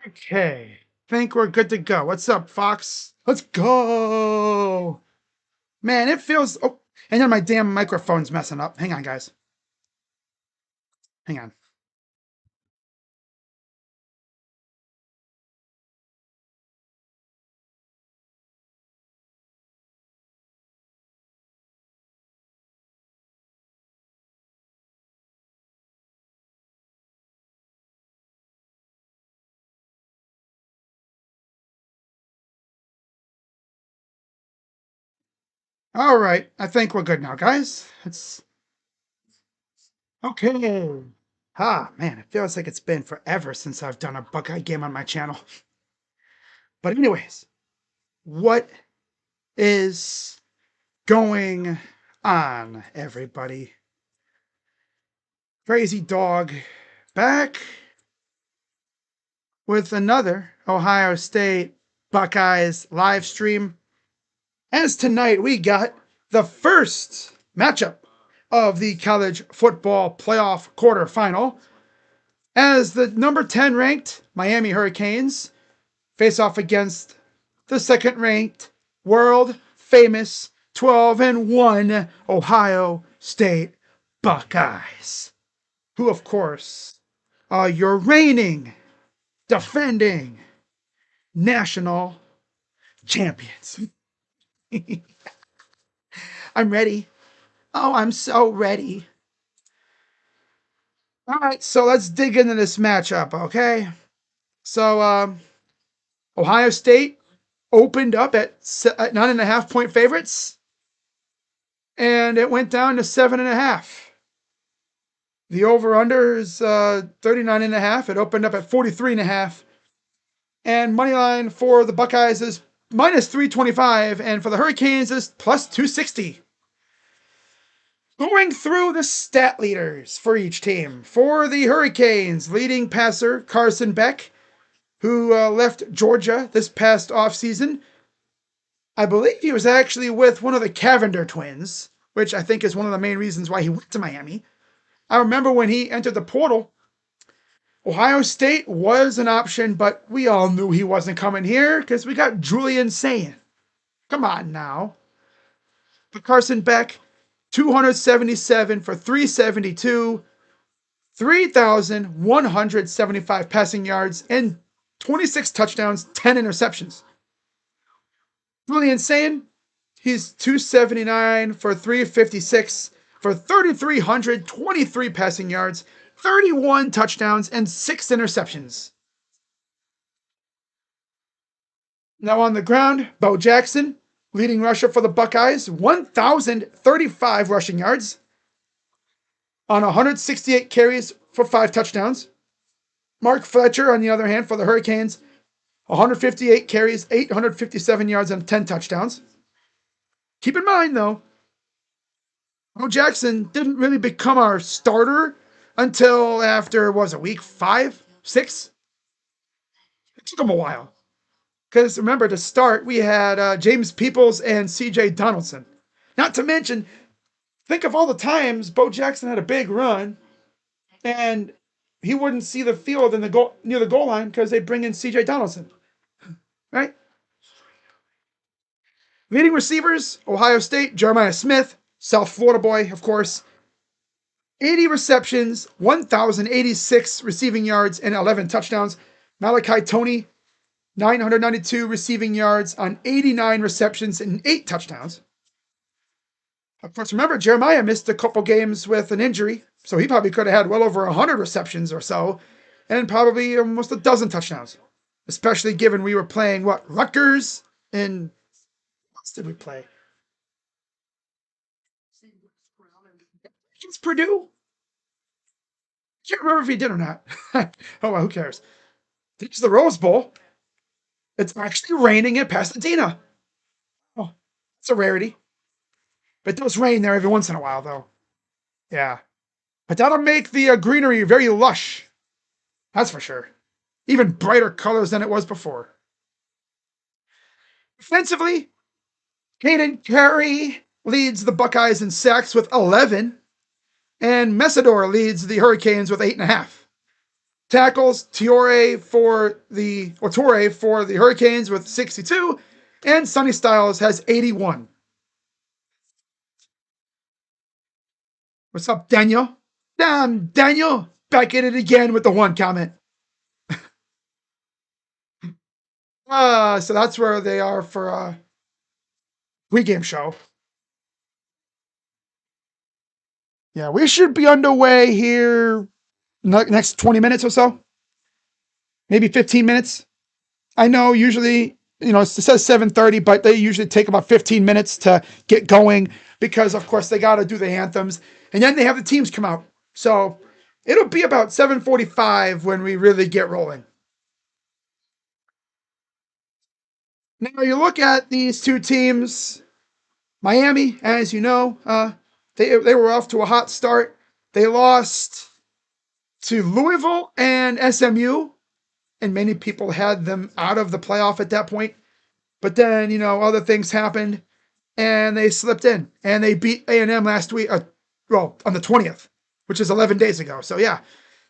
Okay. Think we're good to go. What's up, Fox? Let's go. Man, it feels. Oh, and then my damn microphone's messing up. Hang on, guys. Hang on. All right. I think we're good now, guys. It's okay. Ah, man, it feels like it's been forever since I've done a Buckeye game on my channel. But, anyways, what is going on, everybody? Crazy Dog back with another Ohio State Buckeyes live stream. As tonight we got the first matchup of the college football playoff quarterfinal, as the number 10 ranked Miami Hurricanes face off against the second ranked world famous 12-1 Ohio State Buckeyes, who of course are your reigning, defending national champions. I'm ready. Oh, I'm so ready. All right, so let's dig into this matchup, okay? So, Ohio State opened up at 9.5 point favorites, and it went down to 7.5. The over/under is 39.5. It opened up at 43.5, and money line for the Buckeyes is -325, and for the Hurricanes is +260. Going through the stat leaders for each team. For the Hurricanes, leading passer Carson Beck, who left Georgia this past offseason. I believe he was actually with one of the Cavender twins, which I think is one of the main reasons why he went to Miami. I remember when he entered the portal, Ohio State was an option, but we all knew he wasn't coming here because we got Julian Sayin. Come on now. But Carson Beck, 277 for 372, 3,175 passing yards, and 26 touchdowns, 10 interceptions. Julian Sayin, he's 279 for 356 for 3,323 passing yards, 31 touchdowns, and 6 interceptions. Now on the ground, Bo Jackson, leading rusher for the Buckeyes, 1,035 rushing yards on 168 carries for 5 touchdowns. Mark Fletcher, on the other hand, for the Hurricanes, 158 carries, 857 yards, and 10 touchdowns. Keep in mind, though, Bo Jackson didn't really become our starter until after, was it week 5, 6? It took him a while. Because remember, to start, we had James Peoples and C.J. Donaldson. Not to mention, think of all the times Bo Jackson had a big run, and he wouldn't see the field in the goal, near the goal line because they'd bring in C.J. Donaldson. Right? Leading receivers, Ohio State, Jeremiah Smith, South Florida boy, of course. 80 receptions, 1,086 receiving yards, and 11 touchdowns. Malachi Toney, 992 receiving yards on 89 receptions and 8 touchdowns. Of course, remember, Jeremiah missed a couple games with an injury, so he probably could have had well over 100 receptions or so, and probably almost a dozen touchdowns, especially given we were playing, what, Rutgers? And what else did we play? Against Purdue? Can't remember if he did or not. Oh, well, who cares? It's the Rose Bowl. It's actually raining in Pasadena. Oh, it's a rarity. But it does rain there every once in a while, though. Yeah. But that'll make the greenery very lush. That's for sure. Even brighter colors than it was before. Defensively, Caden Carey leads the Buckeyes in sacks with 11, and Mesidor leads the Hurricanes with 8.5. Tackles, Torre for the Hurricanes with 62, and Sonny Styles has 81. What's up, Daniel? Damn, Daniel, back at it again with the one comment. So that's where they are for pregame show. Yeah, we should be underway here next 20 minutes or so. Maybe 15 minutes. I know usually, it says 7:30, but they usually take about 15 minutes to get going because, of course, they got to do the anthems. And then they have the teams come out. So it'll be about 7:45 when we really get rolling. Now you look at these two teams. Miami, as you know, they were off to a hot start. They lost to Louisville and SMU, and many people had them out of the playoff at that point. But then, other things happened, and they slipped in, and they beat A&M last week, on the 20th, which is 11 days ago. So, yeah,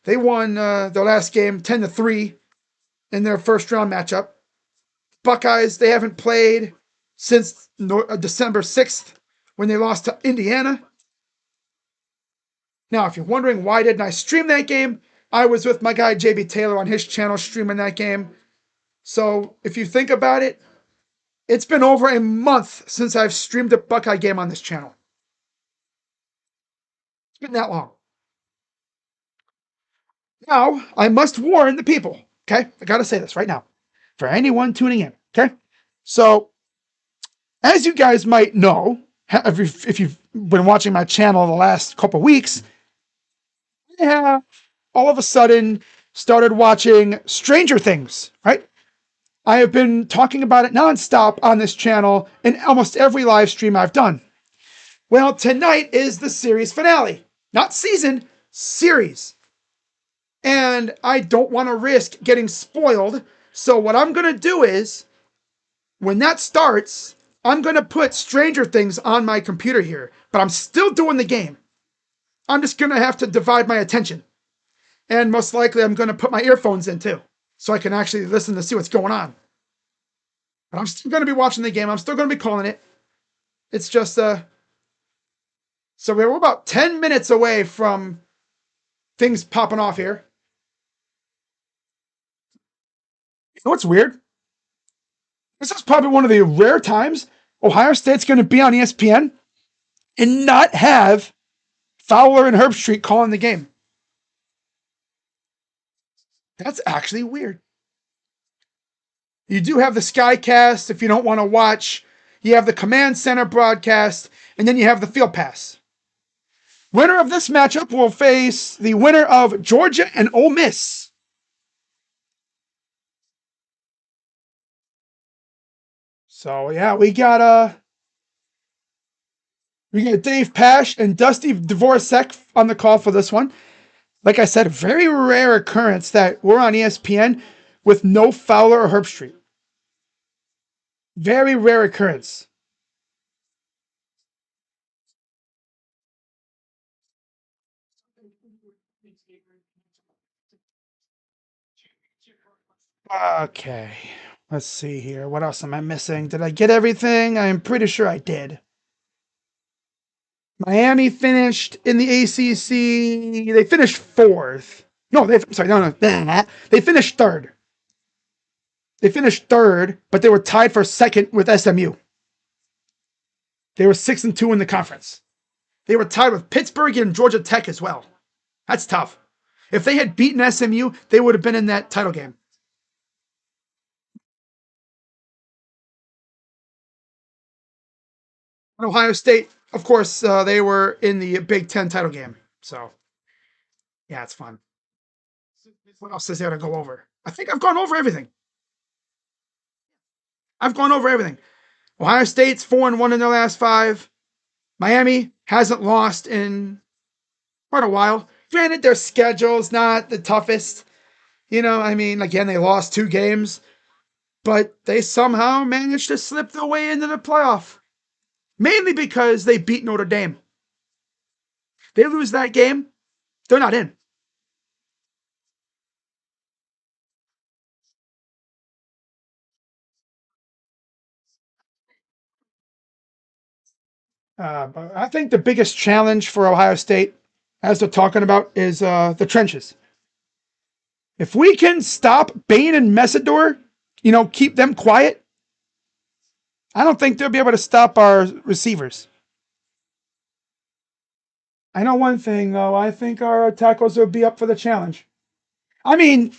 they won their last game 10-3 in their first-round matchup. Buckeyes, they haven't played since December 6th when they lost to Indiana. Now, if you're wondering why didn't I stream that game, I was with my guy JB Taylor on his channel streaming that game. So if you think about it, it's been over a month since I've streamed a Buckeye game on this channel. It's been that long. Now, I must warn the people, okay? I got to say this right now for anyone tuning in, okay? So, as you guys might know, if you've been watching my channel the last couple weeks, I have all of a sudden started watching Stranger Things, right? I have been talking about it nonstop on this channel in almost every live stream I've done. Well, tonight is the series finale. Not season, series. And I don't want to risk getting spoiled. So what I'm going to do is, when that starts, I'm going to put Stranger Things on my computer here. But I'm still doing the game. I'm just going to have to divide my attention. And most likely I'm going to put my earphones in too, so I can actually listen to see what's going on. But I'm still going to be watching the game. I'm still going to be calling it. It's just, so we're about 10 minutes away from things popping off here. You know what's weird? This is probably one of the rare times Ohio State's going to be on ESPN and not have Fowler and Herbstreit calling the game. That's actually weird. You do have the Skycast if you don't want to watch. You have the Command Center broadcast, and then you have the Field Pass. Winner of this matchup will face the winner of Georgia and Ole Miss. So yeah, we got Dave Pash and Dusty Dvorak on the call for this one. Like I said, very rare occurrence that we're on ESPN with no Fowler or Herbstreit. Very rare occurrence. Okay, let's see here. What else am I missing? Did I get everything? I'm pretty sure I did. Miami finished in the ACC. They finished fourth. No. They finished third. They finished third, but they were tied for second with SMU. They were 6-2 in the conference. They were tied with Pittsburgh and Georgia Tech as well. That's tough. If they had beaten SMU, they would have been in that title game. And Ohio State, of course, they were in the Big Ten title game. So, yeah, it's fun. What else is there to go over? I think I've gone over everything. Ohio State's 4-1 in their last 5. Miami hasn't lost in quite a while. Granted, their schedule's not the toughest. Again, they lost 2 games, but they somehow managed to slip their way into the playoff. mainly because they beat Notre Dame. They lose that game, they're not in. But I think the biggest challenge for Ohio State, as they're talking about, is the trenches. If we can stop Bain and Messidor, keep them quiet, I don't think they'll be able to stop our receivers. I know one thing, though. I think our tackles will be up for the challenge. I mean,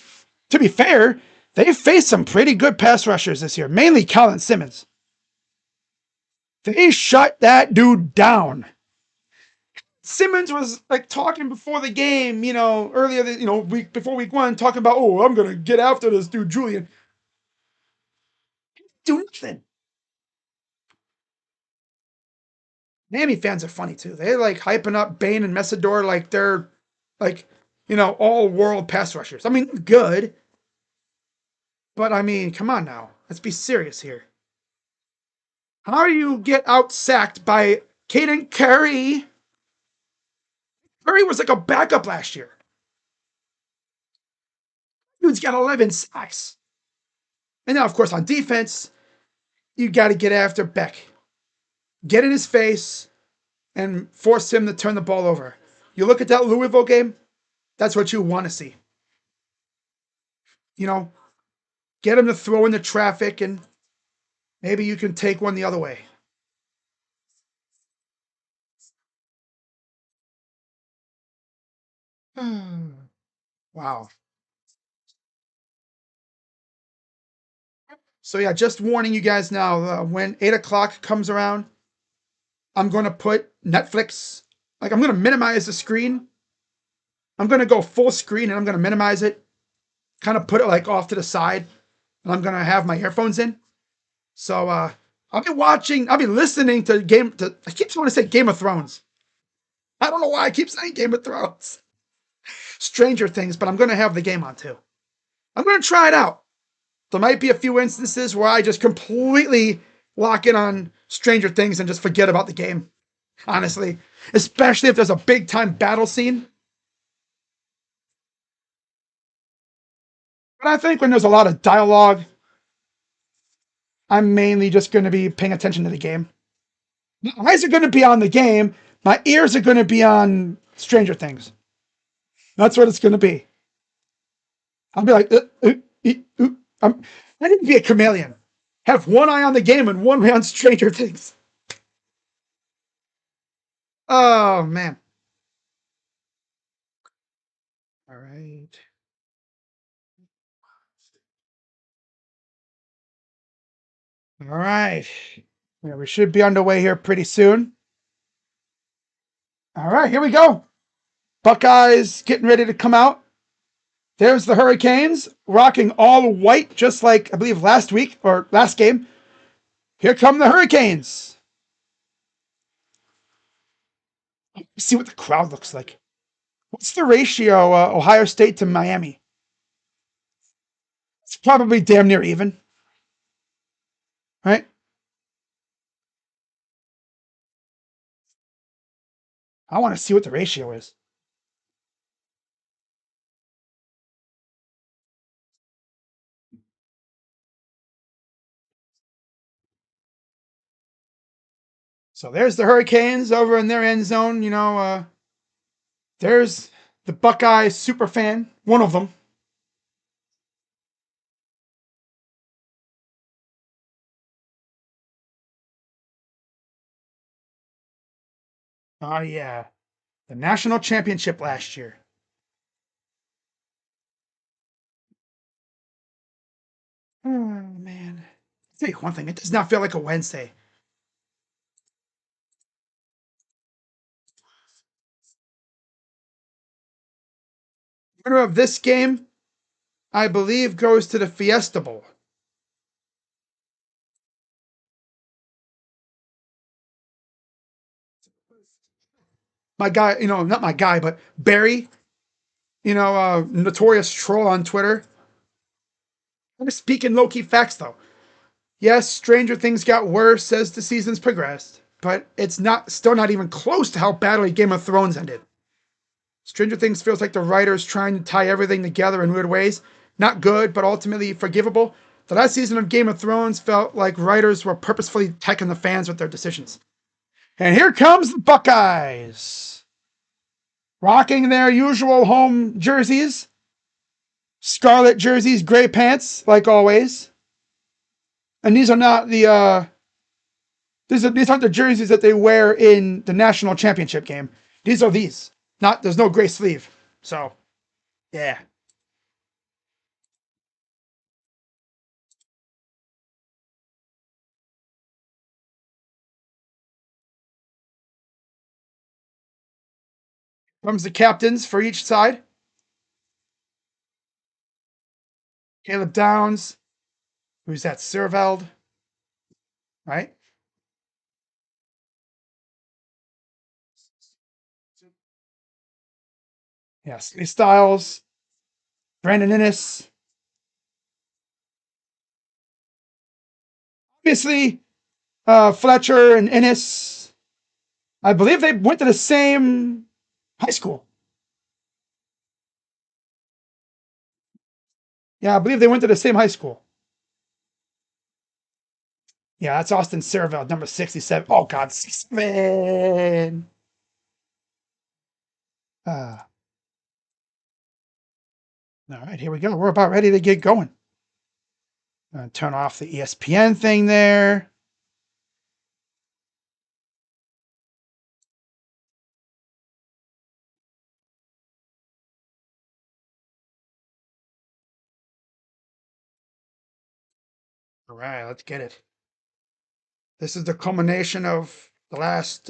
to be fair, they faced some pretty good pass rushers this year, mainly Colin Simmons. They shut that dude down. Simmons was like talking before the game, earlier, week before week 1, talking about, oh, I'm gonna get after this dude, Julian. Do nothing. Miami fans are funny too. They like hyping up Bain and Messidor like they're like, all world pass rushers. I mean, good, but I mean, come on now. Let's be serious here. How do you get out sacked by Caden Curry? Curry was like a backup last year. Dude's got 11 sacks. And now, of course, on defense, you got to get after Beck. Get in his face and force him to turn the ball over. You look at that Louisville game, that's what you want to see. Get him to throw into traffic, and maybe you can take one the other way. Wow. So yeah, just warning you guys now, when 8 o'clock comes around, I'm going to put Netflix, like I'm going to minimize the screen. I'm going to go full screen and I'm going to minimize it, kind of put it like off to the side, and I'm going to have my earphones in. So I'll be listening to I keep wanting to say Game of Thrones. I don't know why I keep saying Game of Thrones. Stranger Things, but I'm going to have the game on too. I'm going to try it out. There might be a few instances where I just completely lock in on Stranger Things and just forget about the game. Honestly, especially if there's a big time battle scene. But I think when there's a lot of dialogue, I'm mainly just going to be paying attention to the game. My eyes are going to be on the game. My ears are going to be on Stranger Things. That's what it's going to be. I'll be like, I need to be a chameleon. Have one eye on the game and one eye on Stranger Things. Oh, man. All right. All right. Yeah, we should be underway here pretty soon. All right, here we go. Buckeyes getting ready to come out. There's the Hurricanes rocking all white, just like I believe last week or last game. Here come the Hurricanes. Let's see what the crowd looks like. What's the ratio, Ohio State to Miami? It's probably damn near even, right? I want to see what the ratio is. So there's the Hurricanes over in their end zone. There's the Buckeye super fan, one of them. Oh, yeah. The national championship last year. Oh, man. I'll tell you one thing. It does not feel like a Wednesday. Winner of this game, I believe, goes to the Fiesta Bowl. My guy, not my guy, but Barry, notorious troll on Twitter. I'm just speaking low-key facts, though. Yes, Stranger Things got worse as the seasons progressed. but it's still not even close to how badly Game of Thrones ended. Stranger Things feels like the writers trying to tie everything together in weird ways. Not good, but ultimately forgivable. The last season of Game of Thrones felt like writers were purposefully attacking the fans with their decisions. And here comes the Buckeyes. Rocking their usual home jerseys. Scarlet jerseys, gray pants, like always. And these are not the these aren't the jerseys that they wear in the national championship game. These are these. There's no gray sleeve. So, yeah. Comes the captains for each side. Caleb Downs. Who's that? Serveld. Right? Yes. Lee Styles. Brandon Innes. Obviously, Fletcher and Innes. I believe they went to the same high school. Yeah, I believe they went to the same high school. Yeah, that's Austin Serveld, number 67. Oh, God, 67. All right, here we go. We're about ready to get going. Turn off the ESPN thing there. All right, let's get it. This is the culmination of the last,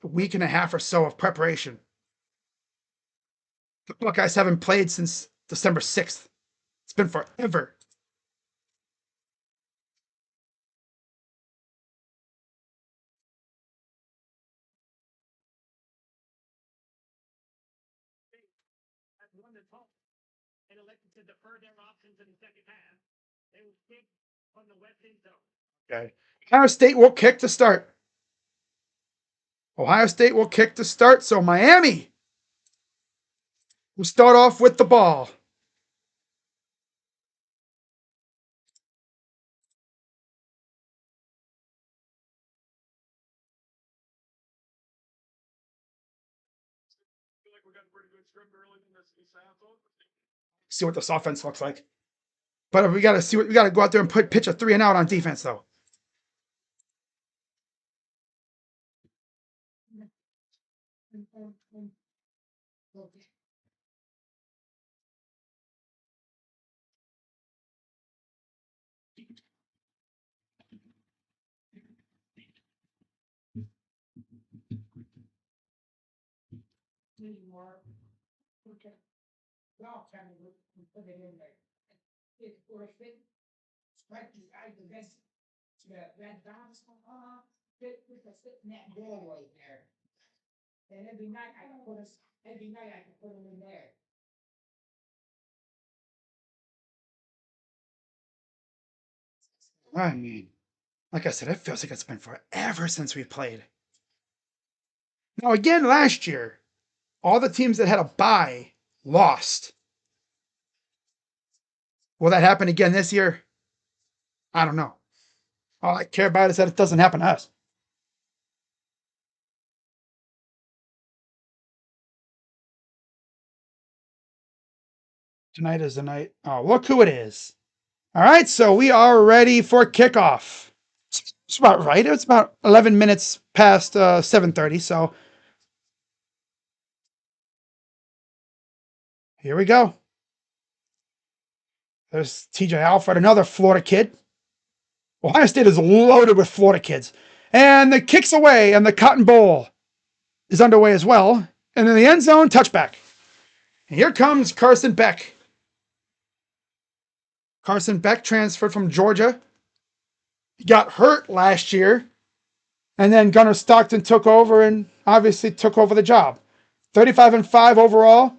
week and a half or so of preparation. The Buckeyes haven't played since December 6th. It's been forever. Okay. Ohio State will kick to start. Ohio State will kick to start, so Miami will start off with the ball. See what this offense looks like. But we got to go out there and pitch a 3 and out on defense, though. I mean, like I said, it feels like it's been forever since we played. Now, again, last year, all the teams that had a bye lost. Will that happen again this year? I don't know. All I care about is that it doesn't happen to us. Tonight is the night. Oh, look who it is. All right, so we are ready for kickoff. It's about right. It's about 11 minutes past 7:30, so here we go. There's TJ Alford, another Florida kid. Ohio State is loaded with Florida kids. And the kick's away, and the Cotton Bowl is underway as well. And in the end zone, touchback. And here comes Carson Beck. Carson Beck transferred from Georgia. He got hurt last year. And then Gunnar Stockton took over and obviously took over the job. 35-5 overall.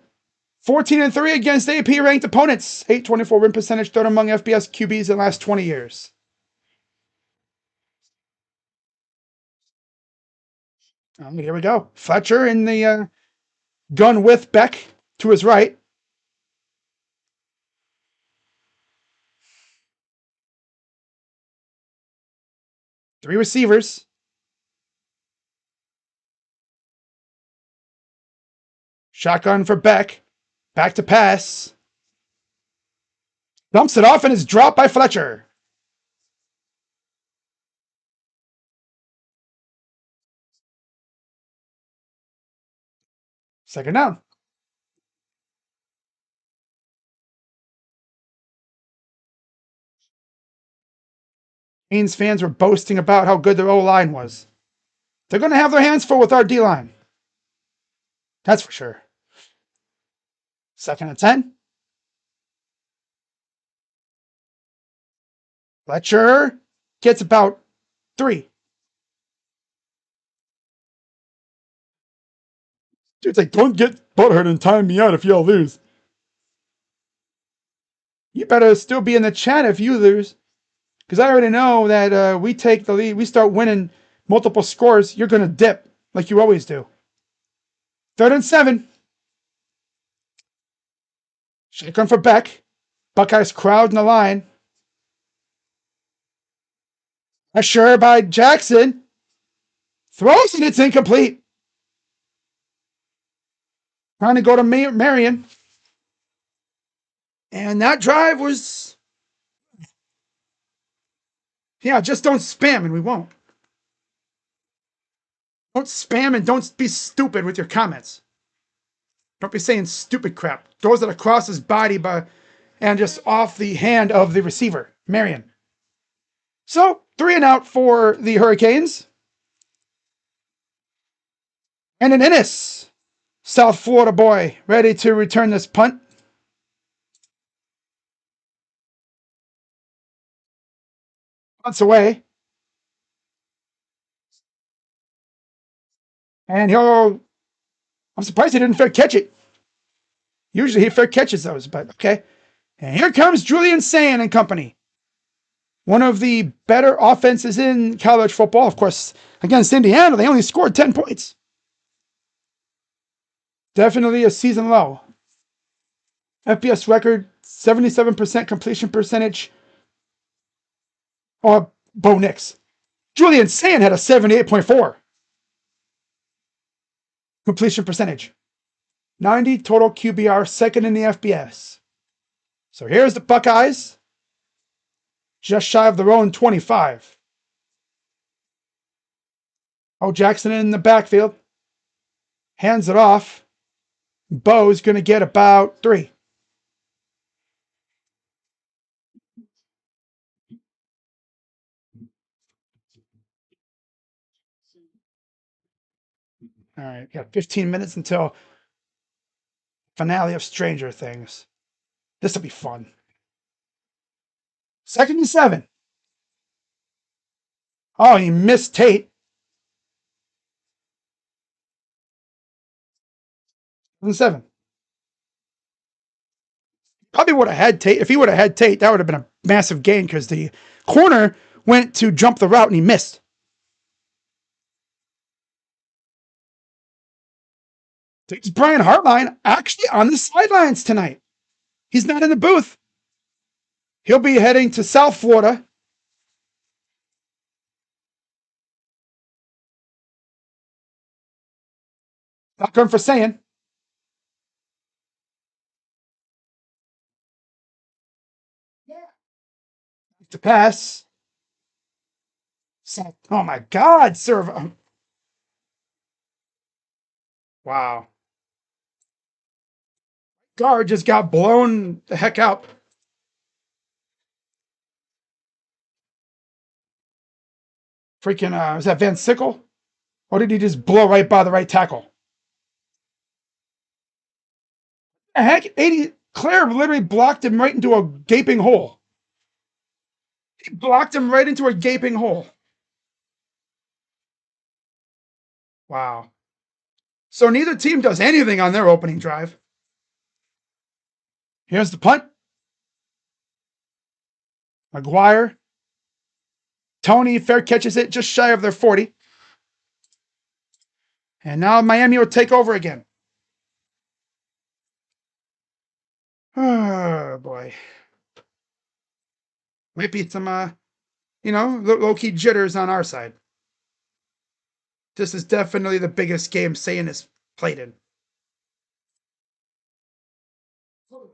14-3 against AP ranked opponents. 824 win percentage, third among FBS QBs in the last 20 years. Here we go. Fletcher in the gun with Beck to his right. Three receivers. Shotgun for Beck. Back to pass. Dumps it off and is dropped by Fletcher. Second down. Canes fans were boasting about how good their O-line was. They're going to have their hands full with our D-line. That's for sure. Second and 10. Fletcher gets about 3. Dude's like, don't get butthurt and time me out if y'all lose. You better still be in the chat if you lose. Because I already know that we take the lead. We start winning multiple scores. You're going to dip like you always do. Third and 7. Shotgun for Beck. Buckeyes crowd in the line. Pressure by Jackson. Throws and it's incomplete. Trying to go to Marion. And that drive was... Yeah, just don't spam and we won't. Don't spam and don't be stupid with your comments. Don't be saying stupid crap. Throws it across his body and just off the hand of the receiver, Marion. So, 3 and out for the Hurricanes. And an Ennis, South Florida boy, ready to return this punt. Punts away. And I'm surprised he didn't fair catch it. Usually he fair catches those, but okay. And here comes Julian Sand and company. One of the better offenses in college football. Of course, against Indiana, they only scored 10 points. Definitely a season low. FBS record, 77% completion percentage. Oh, Bo Nix. Julian Sand had a 78.4 completion percentage. 90 total QBR, second in the FBS. So here's the Buckeyes. Just shy of their own 25. Oh, Jackson in the backfield. Hands it off. Bo's going to get about 3. All right, got 15 minutes until finale of Stranger Things. This will be fun. Second and 7. Oh, he missed Tate. Second and 7. Probably would have had Tate. If he would have had Tate, that would have been a massive gain because the corner went to jump the route and he missed. It's Brian Hartline actually on the sidelines tonight. He's not in the booth. He'll be heading to South Florida. Not going for saying. To pass. Oh my God, sir. Wow. Guard just got blown the heck out. Freaking, is that Van Sickle? Or did he just blow right by the right tackle? The heck? 80. Claire literally blocked him right into a gaping hole. He blocked him right into a gaping hole. Wow. So neither team does anything on their opening drive. Here's the punt. McGuire. Tony fair catches it just shy of their 40. And now Miami will take over again. Oh, boy. Might be some, low-key jitters on our side. This is definitely the biggest game Saiyan has played in. Oh,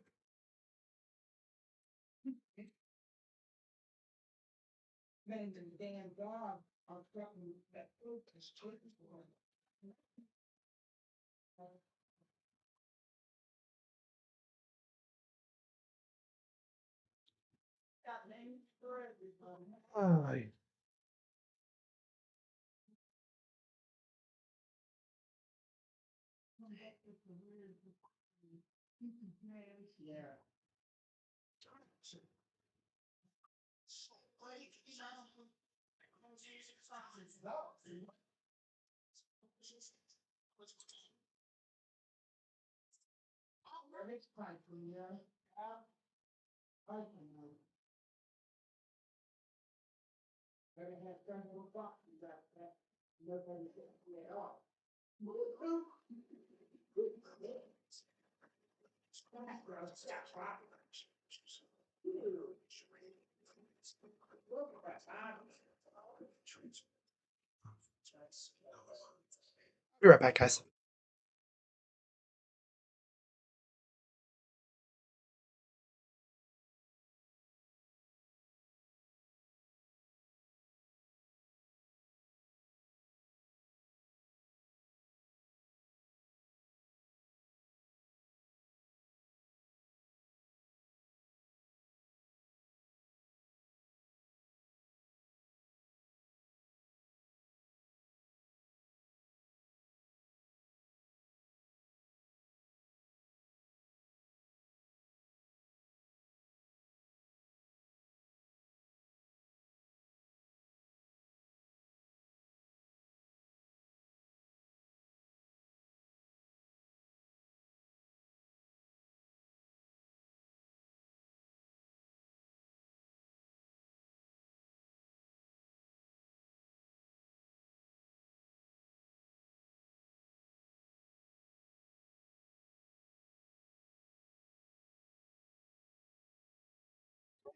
be right back, guys.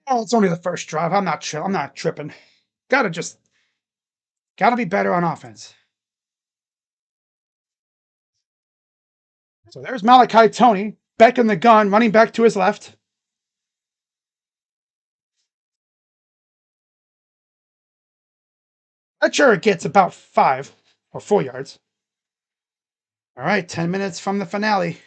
Oh, it's only the first drive. I'm not tripping. Gotta be better on offense. So there's Malachi Tony back in the gun, running back to his left. Not sure it gets about 5 or 4 yards. All right, 10 minutes from the finale.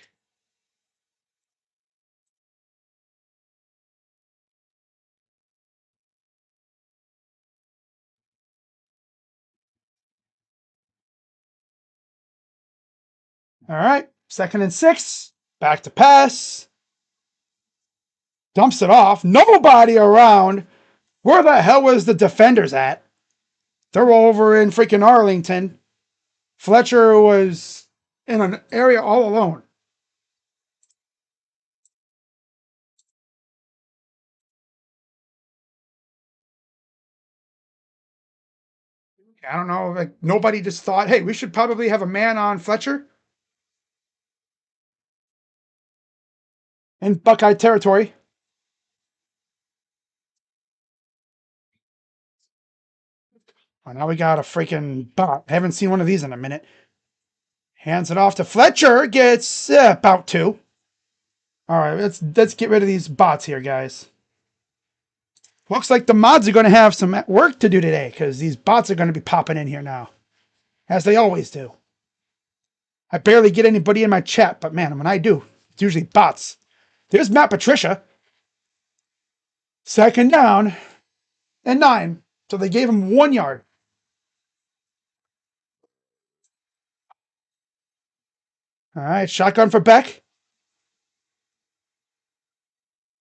All right, 2nd and 6. Back to pass. Dumps it off. Nobody around. Where the hell was the defenders at? They're over in freaking Arlington. Fletcher was in an area all alone. I don't know. Like nobody just thought, hey, we should probably have a man on Fletcher in Buckeye territory. Oh, now we got a freaking bot. I haven't seen one of these in a minute. Hands it off to Fletcher. Gets about 2. All right, let's get rid of these bots here, guys. Looks like the mods are going to have some work to do today because these bots are going to be popping in here now, as they always do. I barely get anybody in my chat, but man, when I do, it's usually bots. There's Matt Patricia. 2nd down and 9. So they gave him 1 yard. All right, shotgun for Beck.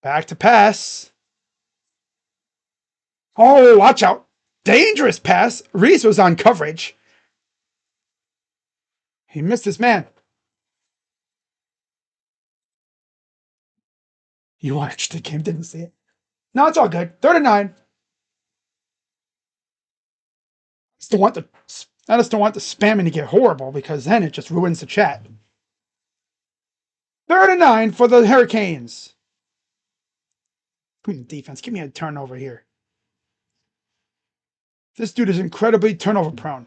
Back to pass. Oh, watch out. Dangerous pass. Reese was on coverage. He missed his man. You watched the game, didn't see it. No, it's all good. 3rd and 9. Still want the I just don't want the spamming to get horrible because then it just ruins the chat. 3rd and 9 for the Hurricanes. Come on, defense. Give me a turnover here. This dude is incredibly turnover prone.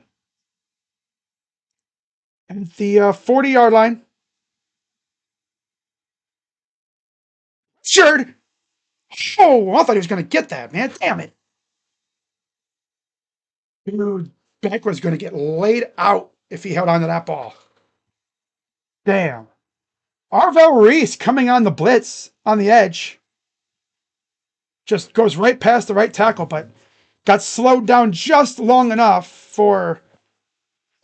And the 40-yard line. Sure. Oh, I thought he was going to get that, man. Damn it. Dude, Beck was going to get laid out if he held on to that ball. Damn. Arvell Reese coming on the blitz on the edge. Just goes right past the right tackle, but got slowed down just long enough for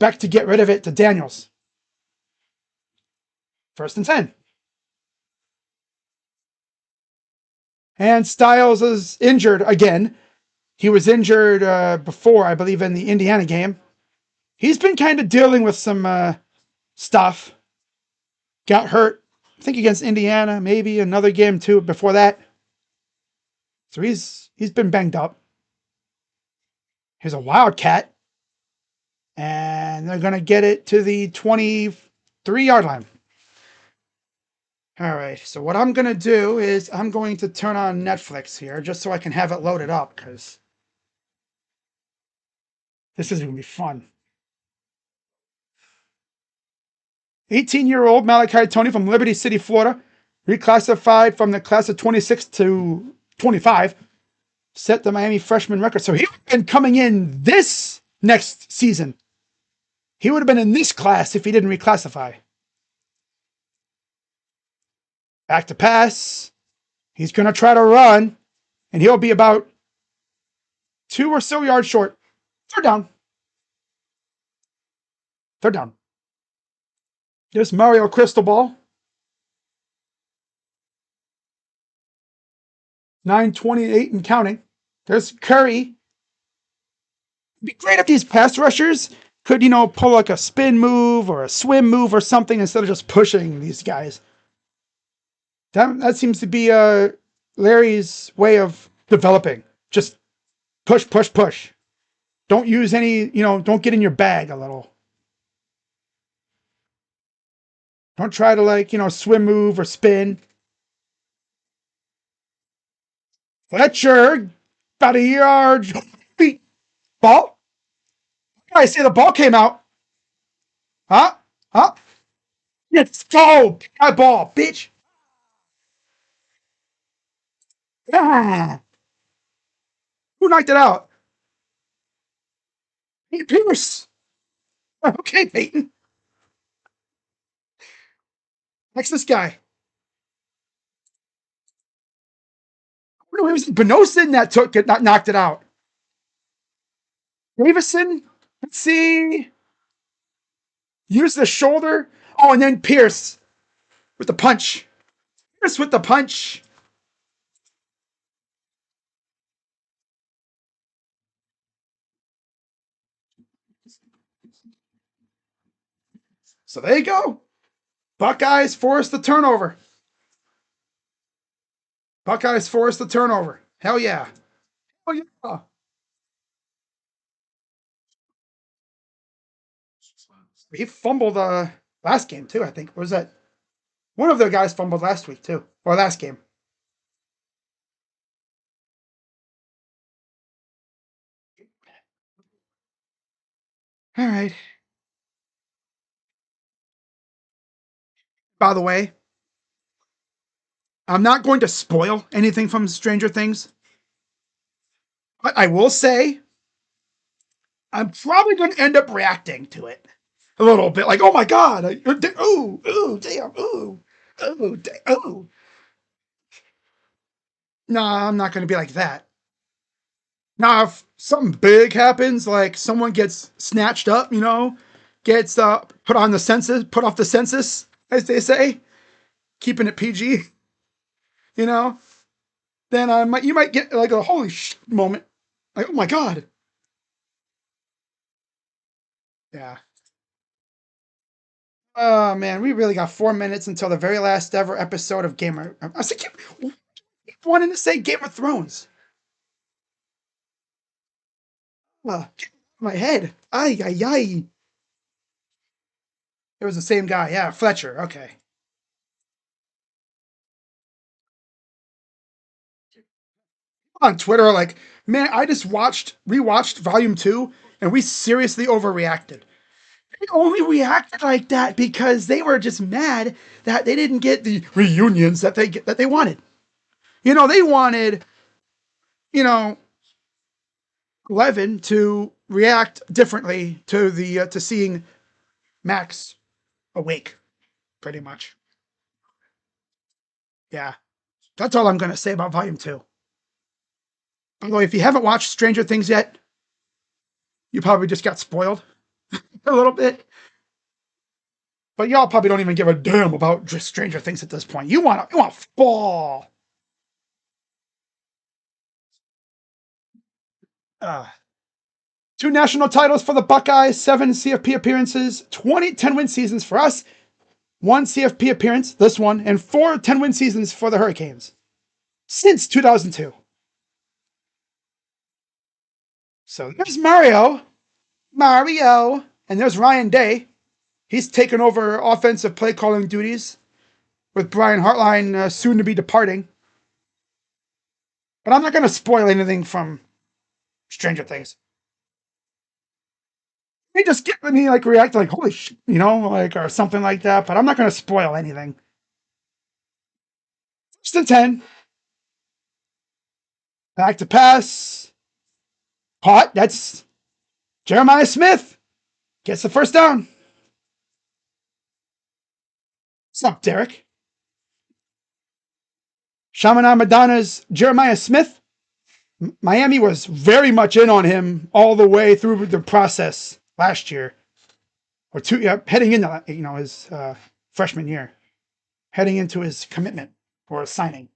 Beck to get rid of it to Daniels. 1st and 10. And Styles is injured again. He was injured before, I believe, in the Indiana game. He's been kind of dealing with some stuff. Got hurt, I think, against Indiana, maybe another game too before that. So he's been banged up. Here's a Wildcat. And they're going to get it to the 23-yard line. All right, so what I'm going to do is I'm going to turn on Netflix here just so I can have it loaded up because this is going to be fun. 18-year-old Malachi Tony from Liberty City, Florida, reclassified from the class of 26 to 25, set the Miami freshman record. So he would have been coming in this next season. He would have been in this class if he didn't reclassify. Back to pass. He's going to try to run, and he'll be about 2 or so yards short. 3rd down. 3rd down. There's Mario Cristobal. 9:28 and counting. There's Curry. It'd be great if these pass rushers could, pull like a spin move or a swim move or something instead of just pushing these guys. That seems to be Larry's way of developing. Just push, push, push. Don't use any, don't get in your bag a little. Don't try to swim move or spin. Fletcher, about a yard. Feet. Ball. I see the ball came out. Huh? Let's go. My ball, bitch. Ah. Who knocked it out? Hey, Pierce. Okay, Peyton. Next, this guy. No, it was Benosin that knocked it out. Davison, let's see. Use the shoulder. Oh, and then Pierce with the punch. Pierce with the punch. So there you go. Buckeyes forced the turnover. Buckeyes forced the turnover. Hell yeah. Hell yeah. He fumbled last game too, I think. Or was that? One of the guys fumbled last week too. Or last game. All right. By the way, I'm not going to spoil anything from Stranger Things. But I will say, I'm probably going to end up reacting to it a little bit. Like, oh my God. Ooh, damn. Ooh, damn. Ooh. No, I'm not going to be like that. Now, if something big happens, like someone gets snatched up, gets put off the census, as they say, keeping it PG, then you might get like a holy moment. Like, oh my God. Yeah. Oh man, we really got 4 minutes until the very last ever episode of Gamer. I keep wanting to say Game of Thrones. My head. Ay, ay, ay. It was the same guy. Yeah, Fletcher. Okay. On Twitter, like, man, I just rewatched Volume 2, and we seriously overreacted. They only reacted like that because they were just mad that they didn't get the reunions that they wanted. They wanted, you know, 11 to react differently to the to seeing Max awake, pretty much. Yeah, that's all I'm gonna say about Volume 2. Although, if you haven't watched Stranger Things yet, you probably just got spoiled a little bit. But y'all probably don't even give a damn about just Stranger Things at this point. You want football. Uh, 2 national titles for the Buckeyes, 7 CFP appearances, 10-win seasons for us, 1 CFP appearance, this one, and 4 10-win seasons for the Hurricanes since 2002. So there's Mario, and there's Ryan Day. He's taken over offensive play calling duties with Brian Hartline soon to be departing. But I'm not going to spoil anything from Stranger Things. He just get me like react like holy shit, like or something like that. But I'm not going to spoil anything. First and 10. Back to pass. Caught. That's Jeremiah Smith. Gets the first down. What's up, Derek? Chaminade Madonna's Jeremiah Smith. Miami was very much in on him all the way through the process last year, or heading into his freshman year, heading into his commitment or signing.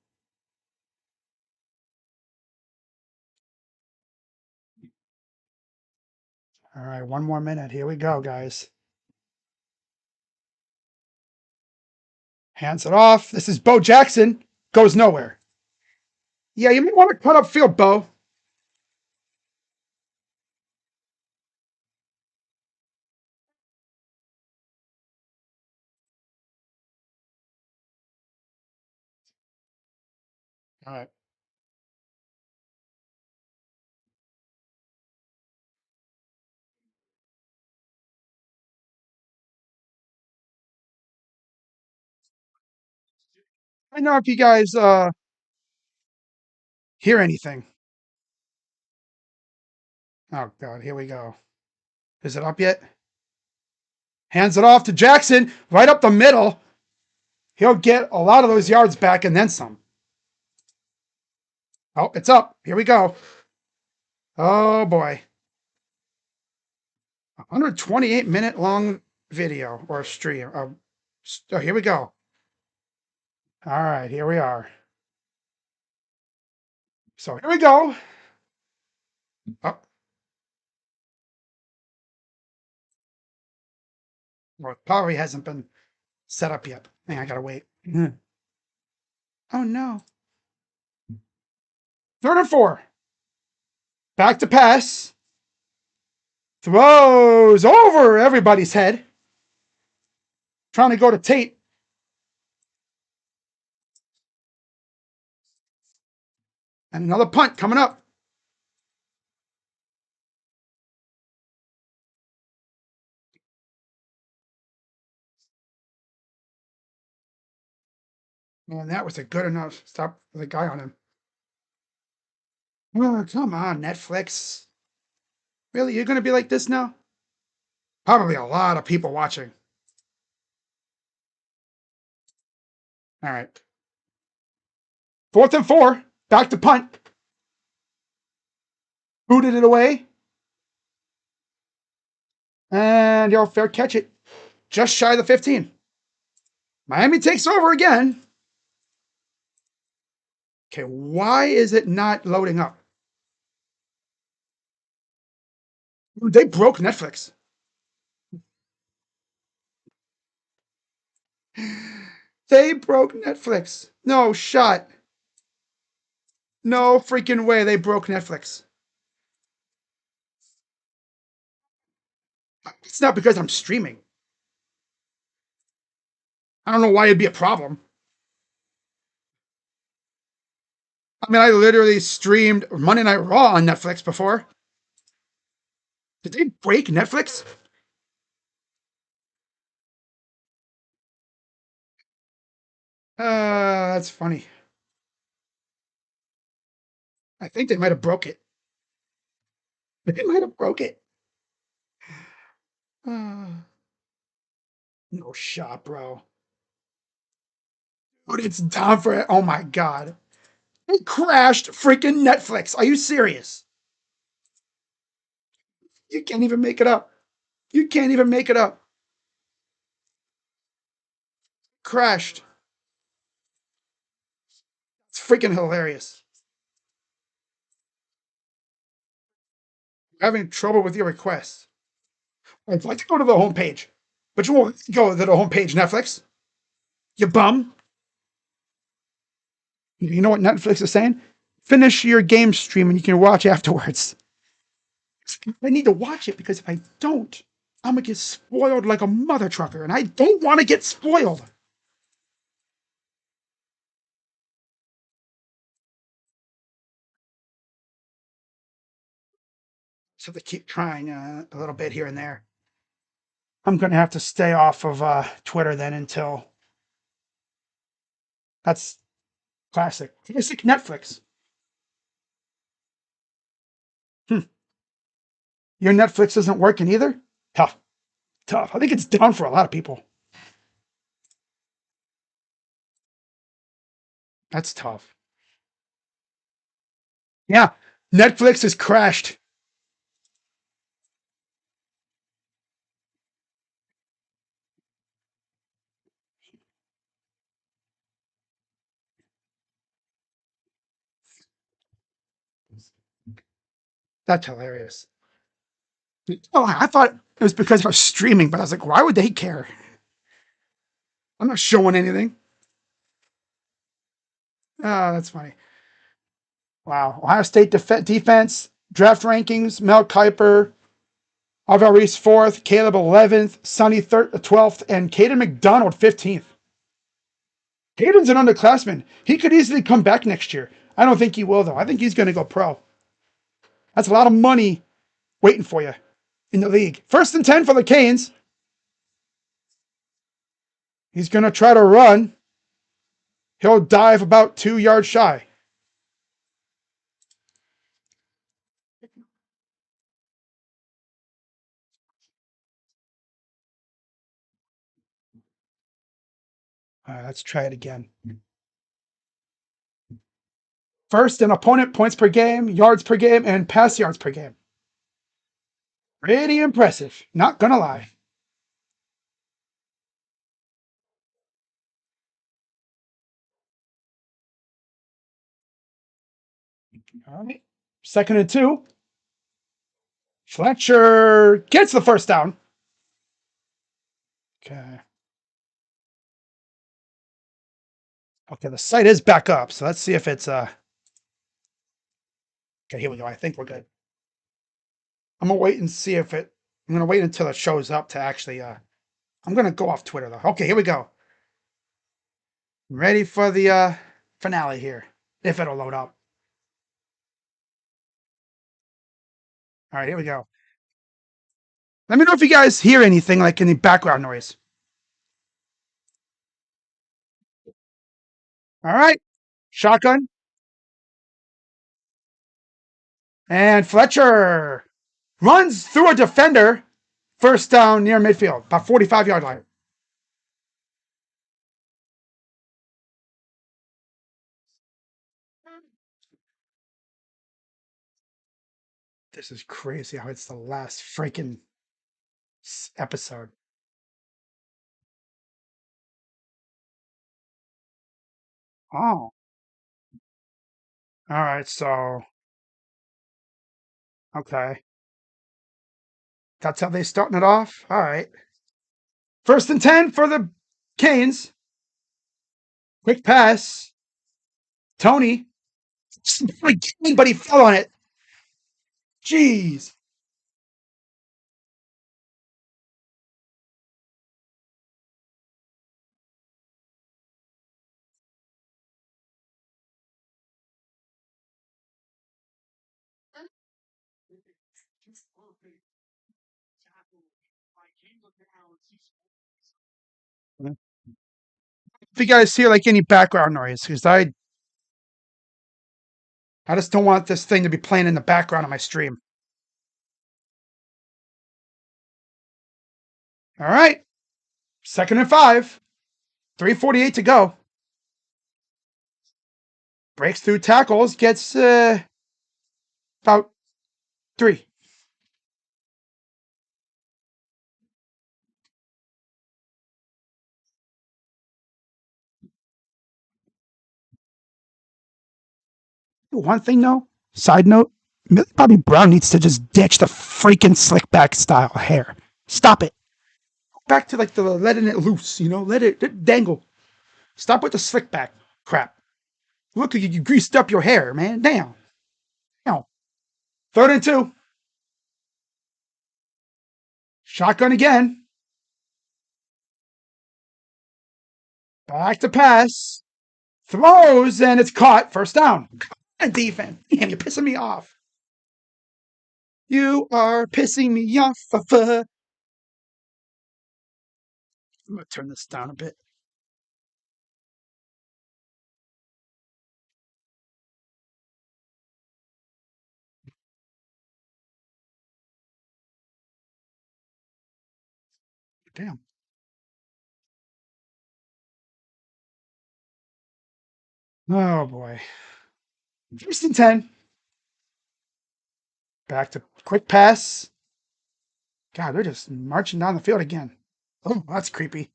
All right, 1 more minute. Here we go, guys. Hands it off. This is Bo Jackson. Goes nowhere. Yeah, you may want to cut up field, Bo. All right. I know if you guys hear anything. Oh, God, here we go. Is it up yet? Hands it off to Jackson, right up the middle. He'll get a lot of those yards back and then some. Oh, it's up. Here we go. Oh, boy. 128-minute long video or stream. Oh, here we go. All right, here we are. So here we go. Oh, well, it probably hasn't been set up yet. I gotta wait. Oh, no. 3rd and 4. Back to pass. Throws over everybody's head. Trying to go to Tate. And another punt coming up. Man, that was a good enough stop for the guy on him. Oh, come on, Netflix. Really? You're going to be like this now? Probably a lot of people watching. All right. 4th and 4. Back to punt. Booted it away. And you'll fair catch it. Just shy of the 15. Miami takes over again. Okay, why is it not loading up? They broke Netflix. They broke Netflix. No shot. No freaking way they broke Netflix. It's not because I'm streaming. I don't know why it'd be a problem. I mean, I literally streamed Monday Night Raw on Netflix before. Did they break Netflix? That's funny. I think they might have broke it. They might have broke it. Uh, no shot, bro. But it's down for it. Oh my god. It crashed freaking Netflix. Are you serious? You can't even make it up. You can't even make it up. Crashed. It's freaking hilarious. I'm having trouble with your requests. I'd like to go to the homepage, but you won't go to the homepage, Netflix. You bum. You know what Netflix is saying? Finish your game stream and you can watch afterwards. I need to watch it because if I don't, I'm gonna get spoiled like a mother trucker, and I don't want to get spoiled. So they keep trying a little bit here and there. I'm gonna have to stay off of Twitter then until that's classic. Classic Netflix. Hmm. Your Netflix isn't working either? Tough. Tough. I think it's down for a lot of people. That's tough. Yeah. Netflix has crashed. That's hilarious. Oh, I thought it was because I was streaming, but I was like, why would they care? I'm not showing anything. Oh, that's funny. Wow. Ohio State defense, draft rankings, Mel Kiper, Alvaro Reese 4th, Caleb 11th, Sonny 12th, and Caden McDonald 15th. Caden's an underclassman. He could easily come back next year. I don't think he will, though. I think he's going to go pro. That's a lot of money waiting for you in the league. 1st and 10 for the Canes. He's going to try to run. He'll dive about 2 yards shy. All right, let's try it again. First in opponent points per game, yards per game, and pass yards per game. Pretty impressive. Not going to lie. All right. 2nd and 2. Fletcher gets the first down. Okay. Okay, the site is back up, so let's see if it's okay, here we go. I think we're good. I'm gonna wait and see if it I'm gonna wait until it shows up to actually I'm gonna go off Twitter though. Okay, here we go. Ready for the finale here. If it'll load up. All right, here we go. Let me know if you guys hear anything like any background noise. All right. Shotgun. And Fletcher runs through a defender. First down near midfield, about 45-yard line. This is crazy how it's the last freaking episode. Oh, all right. So, okay. That's how they starting it off. All right. 1st and 10 for the Canes. Quick pass. Tony. But he fell on it. Jeez. If you guys hear like any background noise, because I just don't want this thing to be playing in the background of my stream. All right, 2nd and 5, 3:48 to go. Breaks through tackles, gets about 3. One thing though, side note, Bobby Brown needs to just ditch the freaking slick back style hair. Stop it. Back to like the letting it loose, let it dangle. Stop with the slick back crap. Look, you greased up your hair, man. Damn. Damn. 3rd and 2. Shotgun again. Back to pass. Throws, and it's caught. First down. Come on, defense. Damn, you're pissing me off. You are pissing me off. I'm going to turn this down a bit. Damn. Oh, boy. 1st and 10. Back to quick pass. God, they're just marching down the field again. Oh, that's creepy.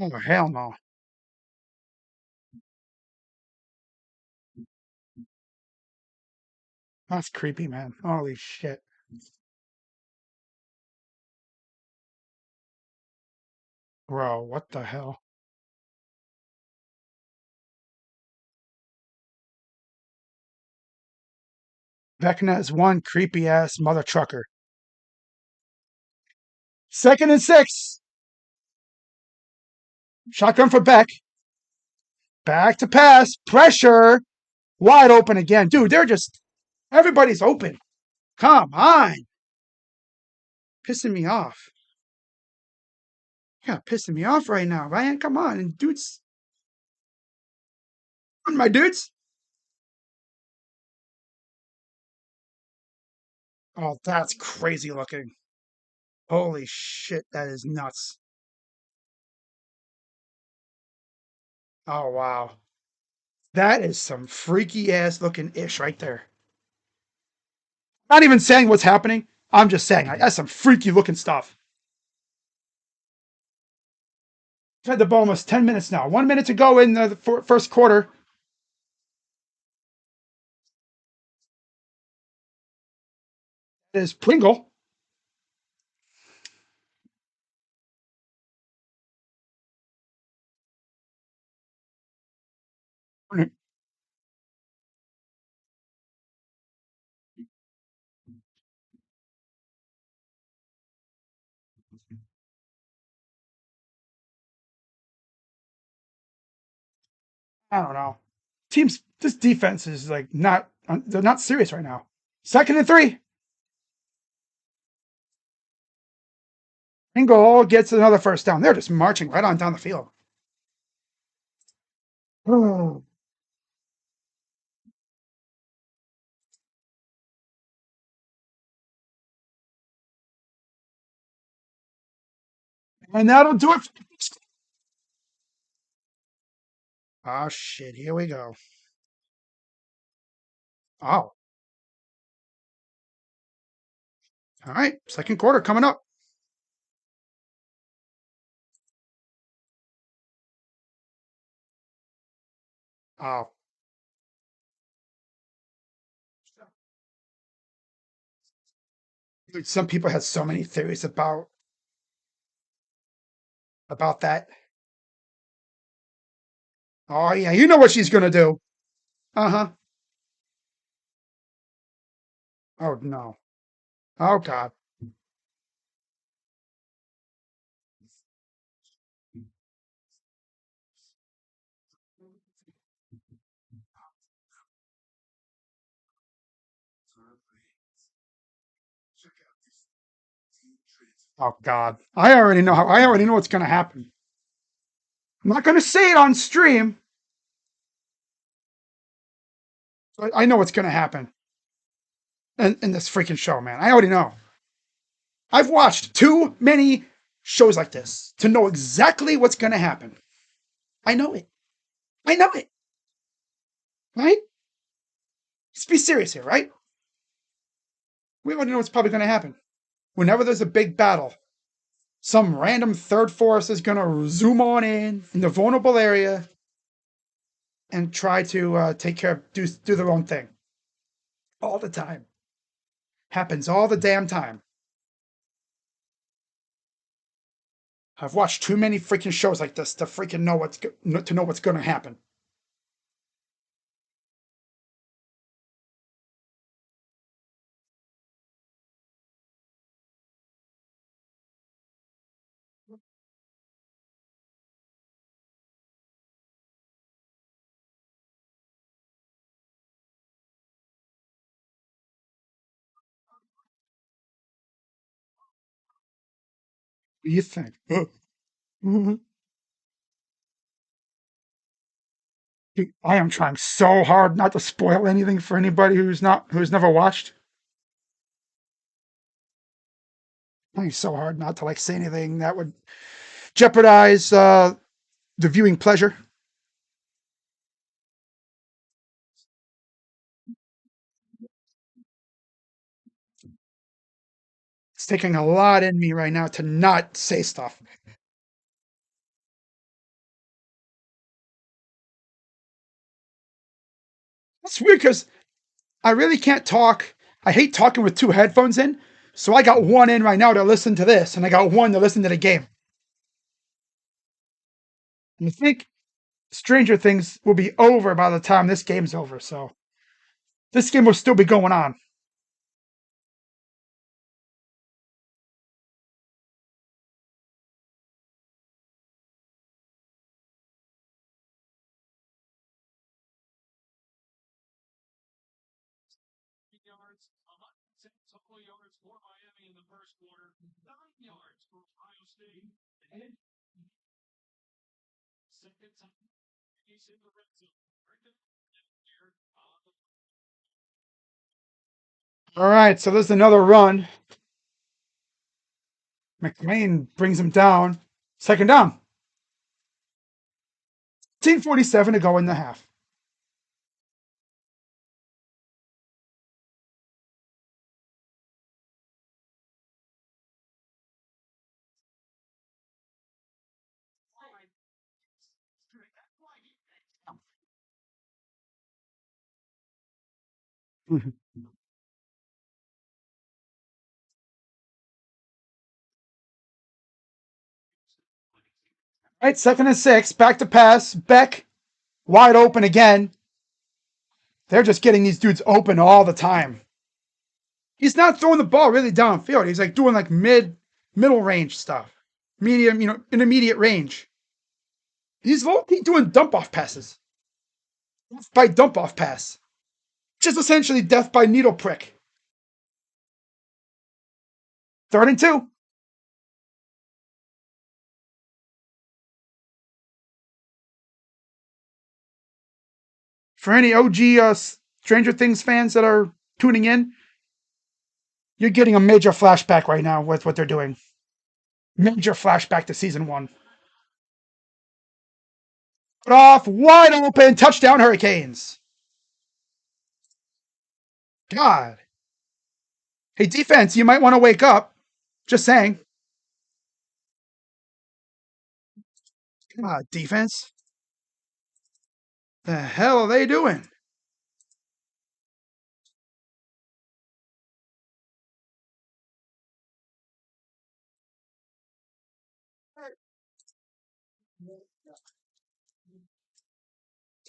Oh, hell no. That's creepy, man. Holy shit. Bro, what the hell? Vecna is one creepy ass mother trucker. 2nd and 6. Shotgun for Beck. Back to pass. Pressure. Wide open again. Dude, everybody's open. Come on. Pissing me off. Yeah, pissing me off right now, Ryan. Come on. And dudes. My dudes. Oh, that's crazy looking. Holy shit, that is nuts. Oh, wow. That is some freaky ass looking ish right there. Not even saying what's happening. I'm just saying, that's some freaky looking stuff. We've had the ball almost 10 minutes now. 1 minute to go in the first quarter. It is Pringle. I don't know. This defense is like they're not serious right now. 2nd and 3. Pringle gets another first down. They're just marching right on down the field. And that'll do it. Oh, shit. Here we go. Oh, all right. Second quarter coming up. Oh, dude, some people had so many theories about that. Oh, yeah. You know what she's going to do. Uh huh. Oh, no. Oh, God. Oh God, I already know how. I already know what's going to happen. I'm not going to say it on stream, but I know what's going to happen in this freaking show, man. I already know. I've watched too many shows like this to know exactly what's going to happen. I know it. I know it. Right? Let's be serious here, right? We already know what's probably going to happen. Whenever there's a big battle, some random third force is going to zoom on in the vulnerable area and try to take care of, do their own thing. All the time. Happens all the damn time. I've watched too many freaking shows like this to freaking know what's going to happen. What do you think? I am trying so hard not to spoil anything for anybody who's never watched. Trying so hard not to like say anything that would jeopardize the viewing pleasure. It's taking a lot in me right now to not say stuff. That's weird because I really can't talk. I hate talking with two headphones in. So I got one in right now to listen to this, and I got one to listen to the game. And I think Stranger Things will be over by the time this game's over. So this game will still be going on. All right, so there's another run. McLean brings him down. Second down. 18:47 to go in the half. All right, 2nd and 6. Back to pass. Beck wide open again. They're just getting these dudes open all the time. He's not throwing the ball really downfield. He's like doing like middle range stuff. Medium, intermediate range. He's low key doing dump off passes. By dump off pass. Just essentially death by needle prick. 3rd and 2. For any OG Stranger Things fans that are tuning in, you're getting a major flashback right now with what they're doing. Major flashback to season 1. Put off, wide open, touchdown Hurricanes. God. Hey, defense, you might want to wake up. Just saying. God, defense. The hell are they doing?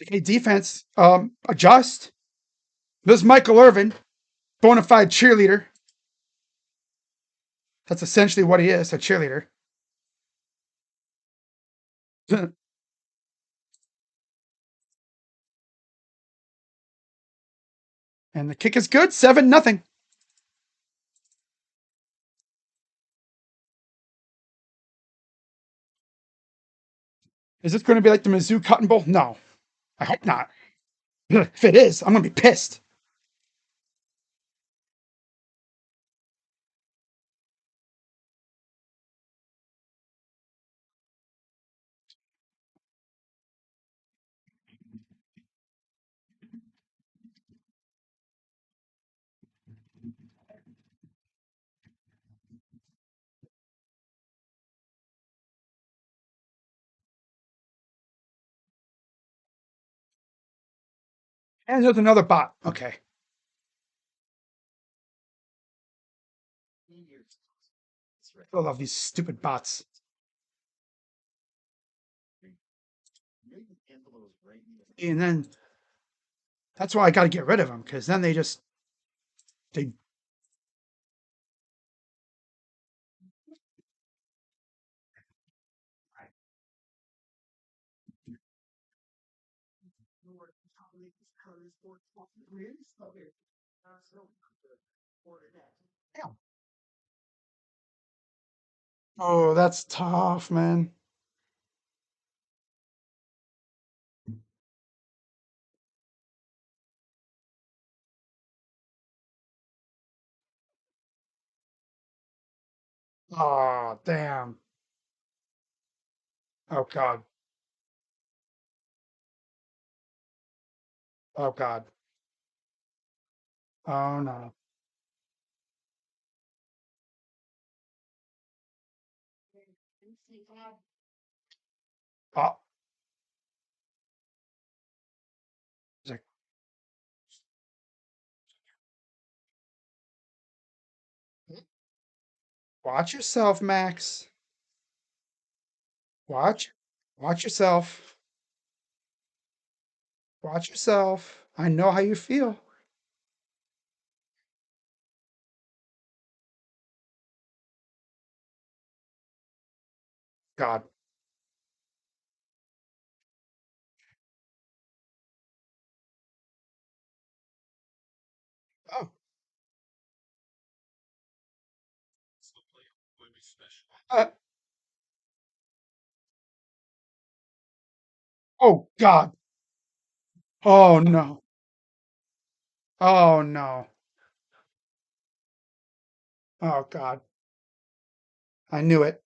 Hey, defense, adjust. This is Michael Irvin, bona fide cheerleader. That's essentially what he is, a cheerleader. And the kick is good, 7-0. Is this going to be like the Mizzou Cotton Bowl? No, I hope not. If it is, I'm going to be pissed. And there's another bot. Okay. I love these stupid bots. And then that's why I got to get rid of them because then they. Oh, that's tough, man. Oh, damn. Oh God. Oh God. Oh no. Oh, it's like, watch yourself, Max. Watch. Watch yourself. Watch yourself. I know how you feel. God. Oh. Uh, oh God. Oh no. Oh no. Oh God. I knew it.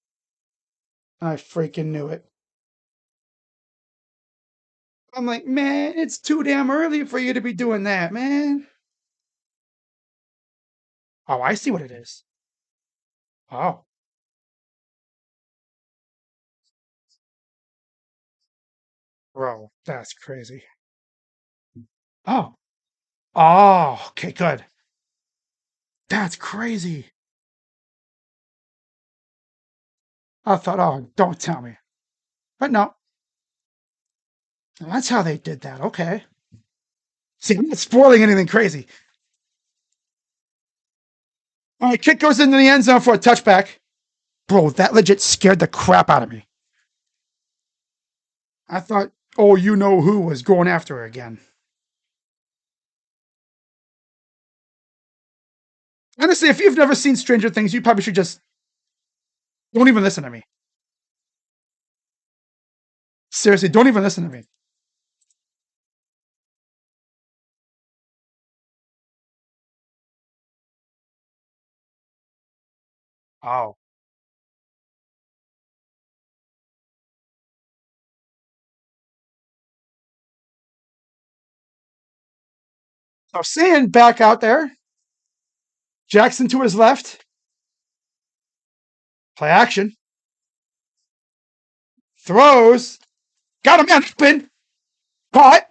I freaking knew it. I'm like, man, it's too damn early for you to be doing that, man. Oh, I see what it is. Oh, bro, that's crazy. Oh, oh, okay, good. That's crazy. I thought, oh, don't tell me. But no, that's how they did that. Okay. See, I'm not spoiling anything crazy. All right, kick goes into the end zone for a touchback. Bro, that legit scared the crap out of me. I thought, oh, you know who was going after her again. Honestly, if you've never seen Stranger Things, you probably should just don't even listen to me. Seriously, don't even listen to me. Oh. So seeing back out there, Jackson to his left, play action, throws, got a man open, caught,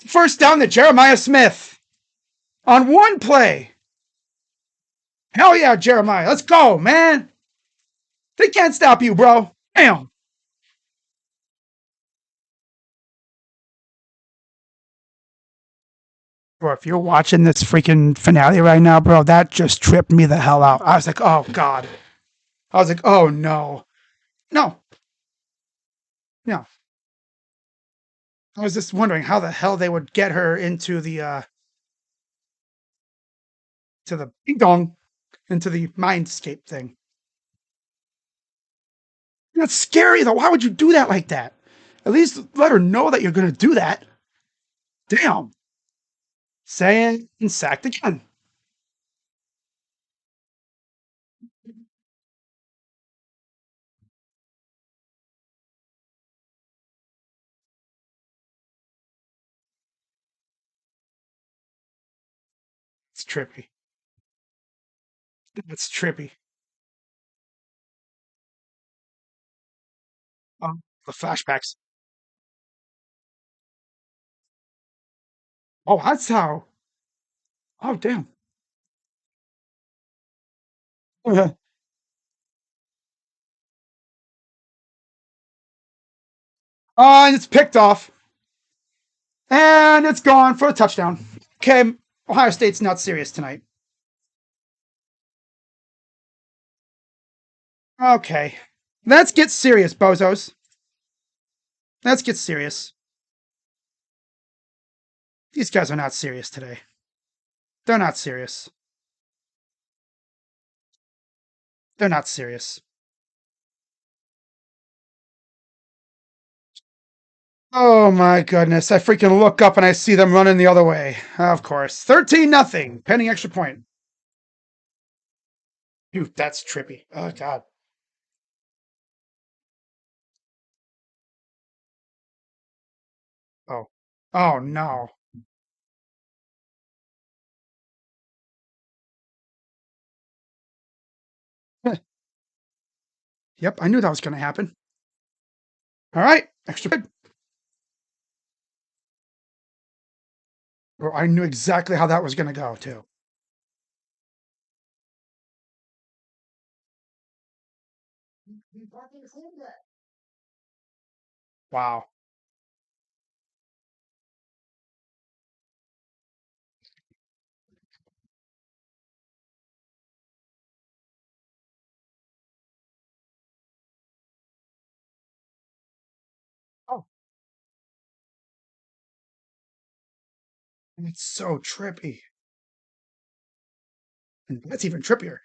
first down to Jeremiah Smith on one play. Hell yeah, Jeremiah. Let's go, man. They can't stop you, bro. Damn. Bro, if you're watching this freaking finale right now, bro, that just tripped me the hell out. I was like, oh, God. I was like, oh, no. No, no. I was just wondering how the hell they would get her into the to the ding dong, into the mindscape thing. That's scary though. Why would you do that like that? At least let her know that you're going to do that. Damn. Saying and sacked again. It's trippy. It's trippy. Oh, the flashbacks. Oh, that's how. Oh, damn. And it's picked off. And it's gone for a touchdown. Okay, Ohio State's not serious tonight. Okay. Let's get serious, bozos. Let's get serious. These guys are not serious today. They're not serious. They're not serious. Oh my goodness. I freaking look up and I see them running the other way. Of course. 13-0. Pending extra point. Dude, that's trippy. Oh god. Oh. Oh no. Yep, I knew that was gonna happen. All right, extra point. Well, I knew exactly how that was gonna go too. Wow. Oh, it's so trippy. And that's even trippier.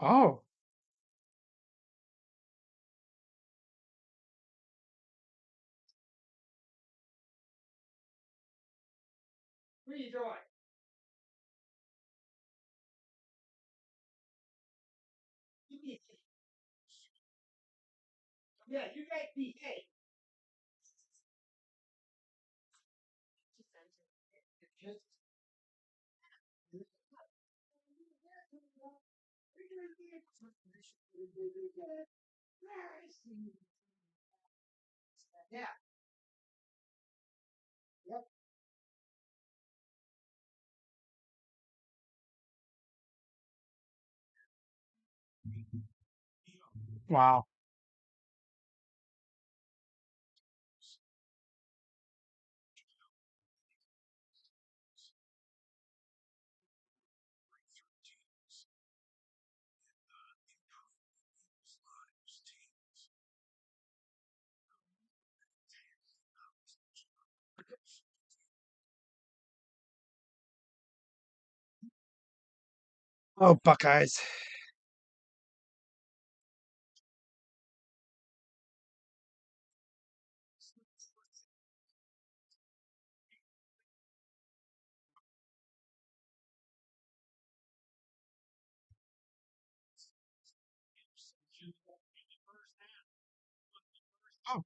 Oh. What are you doing? Yeah, you guys behave. Yeah. Yep. Wow. Oh, Buckeyes. Oh.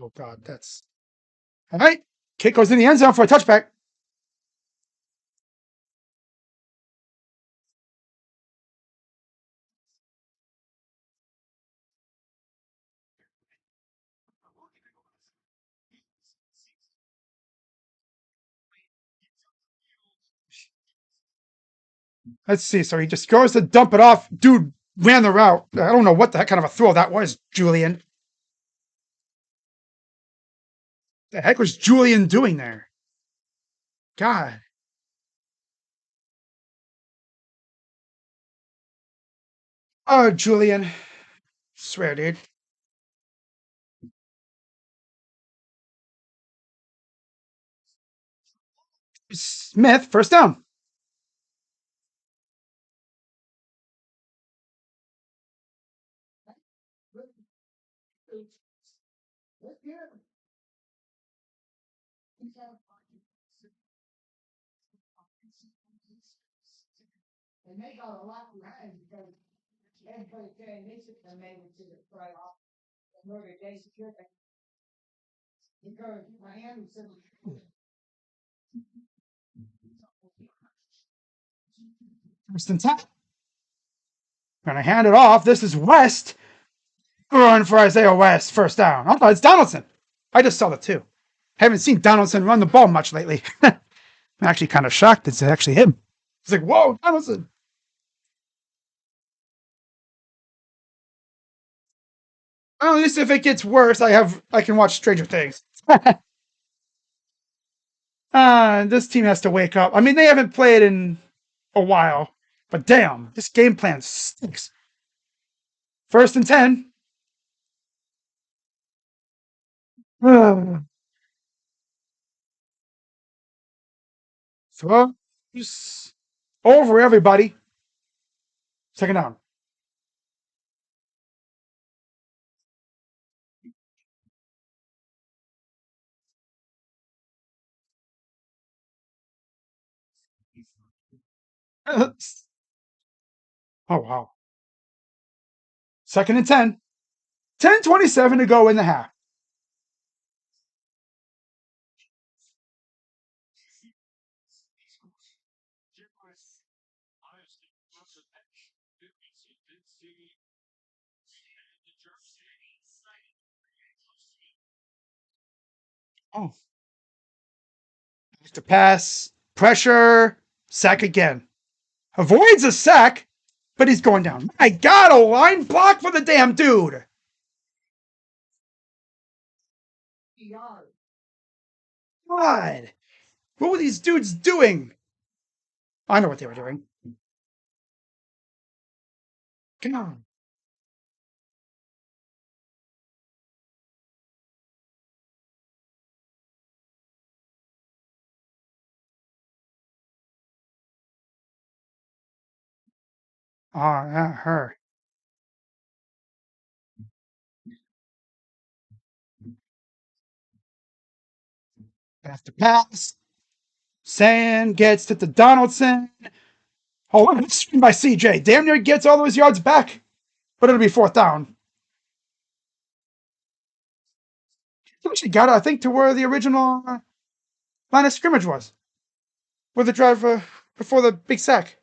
Oh God, that's all right. Kick goes in the end zone for a touchback. Let's see. So he just goes to dump it off. Dude ran the route. I don't know what the heck kind of a throw that was, Julian. The heck was Julian doing there? God. Oh, Julian. Swear, dude. Smith, first down. First and 10. Gonna hand it off. This is West. Run for Isaiah West. First down. Oh, it's Donaldson. I just saw the two. Haven't seen Donaldson run the ball much lately. I'm actually kind of shocked it's actually him. It's like, whoa, Donaldson. Well, at least if it gets worse, I can watch Stranger Things. This team has to wake up. I mean, they haven't played in a while, but damn, this game plan stinks. First and 10. Throws over everybody. Second down. Oh, wow. Second and 10. 10:27 to go in the half. Oh, to pass, pressure, sack again. Avoids a sack, but he's going down. I got a line block for the damn dude. God, what were these dudes doing? I know what they were doing. Come on. Oh, that hurt. Pass to pass. Sand gets to the Donaldson. Oh, it's by CJ. Damn near gets all those yards back, but it'll be fourth down. Actually got it, I think, to where the original line of scrimmage was, where the drive before the big sack.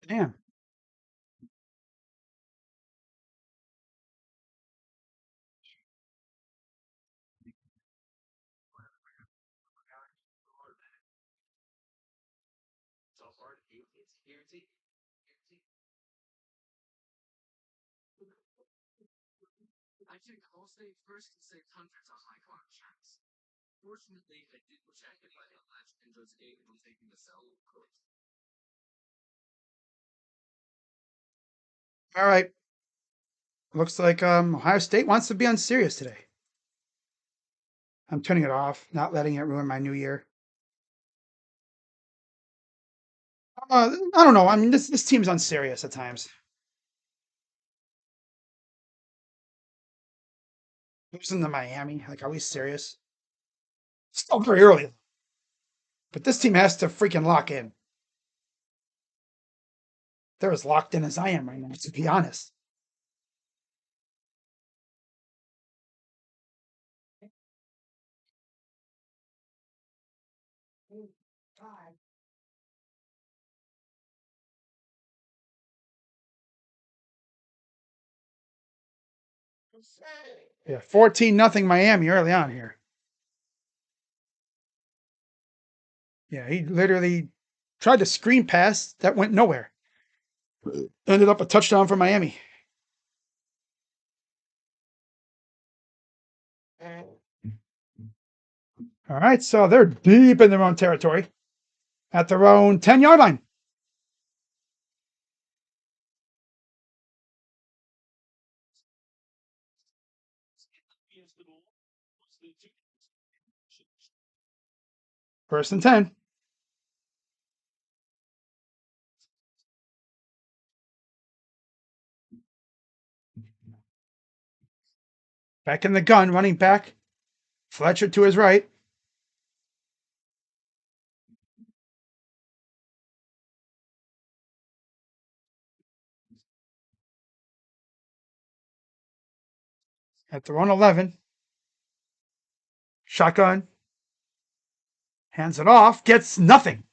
Damn. All right. Looks like Ohio State wants to be on Sirius today. I'm turning it off, not letting it ruin my new year. I don't know. I mean, this team's unserious at times. Losing to Miami, like, are we serious? Still very early, but this team has to freaking lock in. They're as locked in as I am right now, to be honest. Yeah, 14-0 Miami early on here. Yeah, he literally tried to screen pass that went nowhere. Ended up a touchdown for Miami. All right, so they're deep in their own territory at their own 10-yard line. First and 10. Back in the gun, running back. Fletcher to his right. At their own 11. Shotgun. Hands it off. Gets nothing.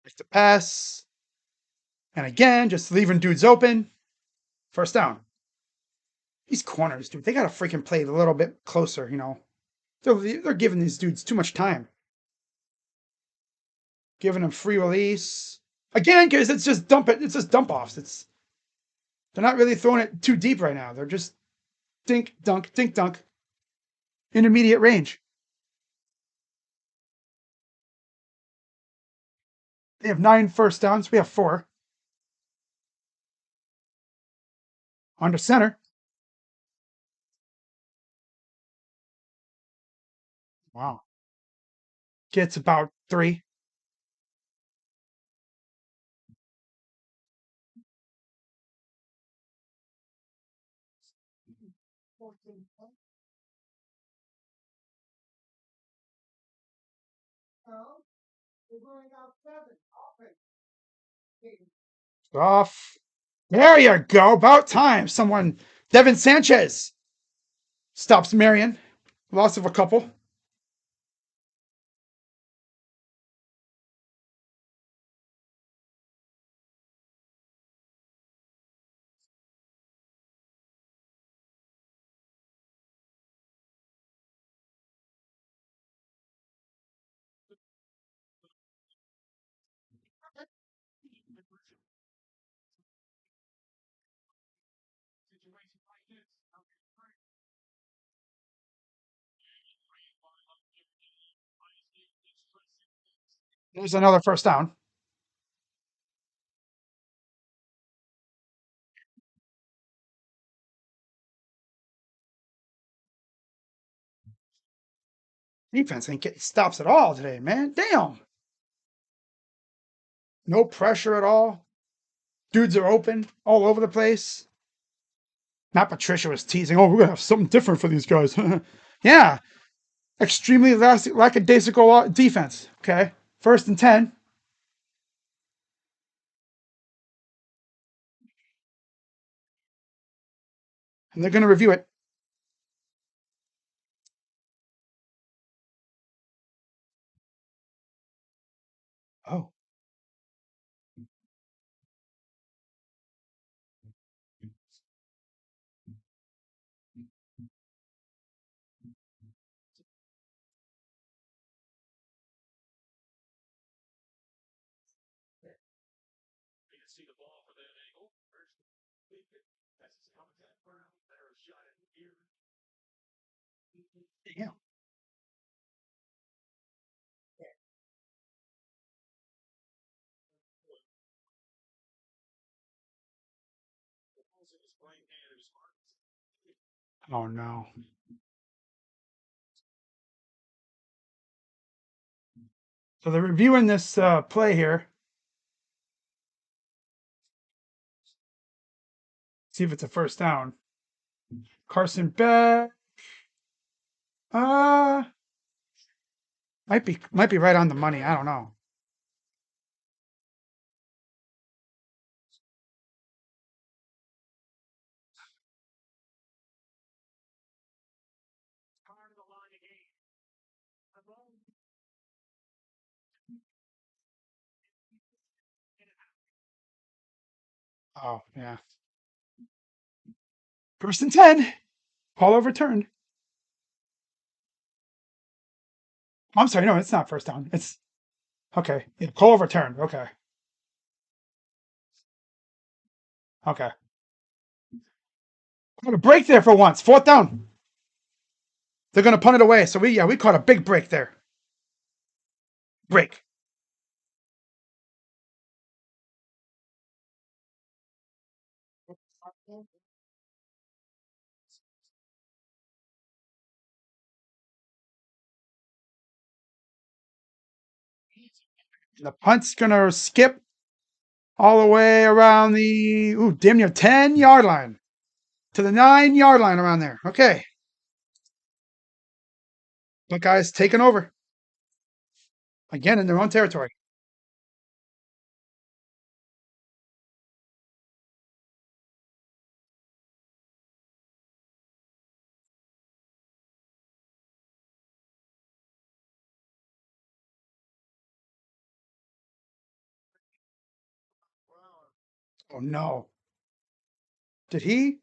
It's the pass. And again, just leaving dudes open. First down. These corners, dude, they got to freaking play a little bit closer, you know. They're giving these dudes too much time. Giving them free release. Again, because it's just dump offs. They're not really throwing it too deep right now. They're just dink dunk, intermediate range. They have 9 first downs. We have 4. Under center. Wow. Gets about 3. Off. There you go. About time. Someone, Devin Sanchez, stops Marion. Loss of a couple. There's another first down. Defense ain't getting stops at all today, man. Damn. No pressure at all. Dudes are open all over the place. Matt Patricia was teasing, oh, we're going to have something different for these guys. Yeah. Extremely lackadaisical defense. Okay. First and 10. And they're going to review it. Oh. Yeah. Oh, no. So they're reviewing this play here. See if it's a first down. Carson Beck. Uh, might be right on the money. I don't know. Oh, yeah. First and 10. Call overturned. I'm sorry. No, it's not first down. It's okay. Yeah, call overturned. Okay. Okay. Got a break there for once. Fourth down. They're going to punt it away. So we caught a big break there. Break. The punt's going to skip all the way around the damn near 10-yard line to the 9-yard line around there. Okay. Buckeyes taking over again in their own territory. Oh no. Did he?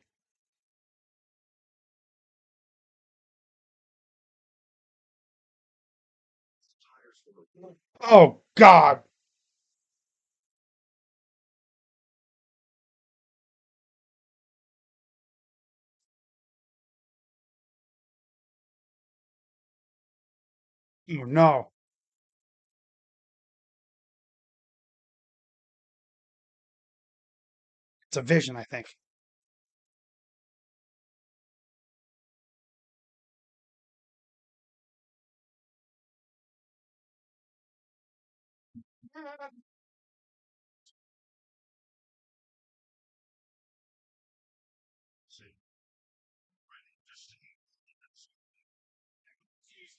Oh God. Oh no. It's a vision, I think.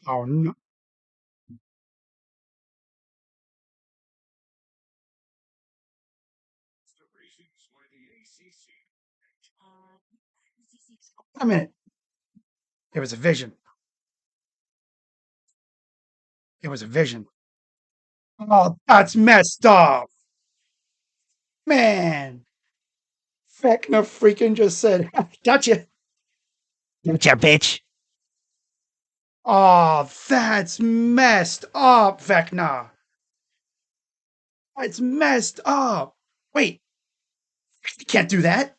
Oh no. I mean, it was a vision. It was a vision. Oh, that's messed up. Man. Vecna freaking just said, gotcha. Gotcha, bitch. Oh, that's messed up, Vecna. It's messed up. Wait, you can't do that.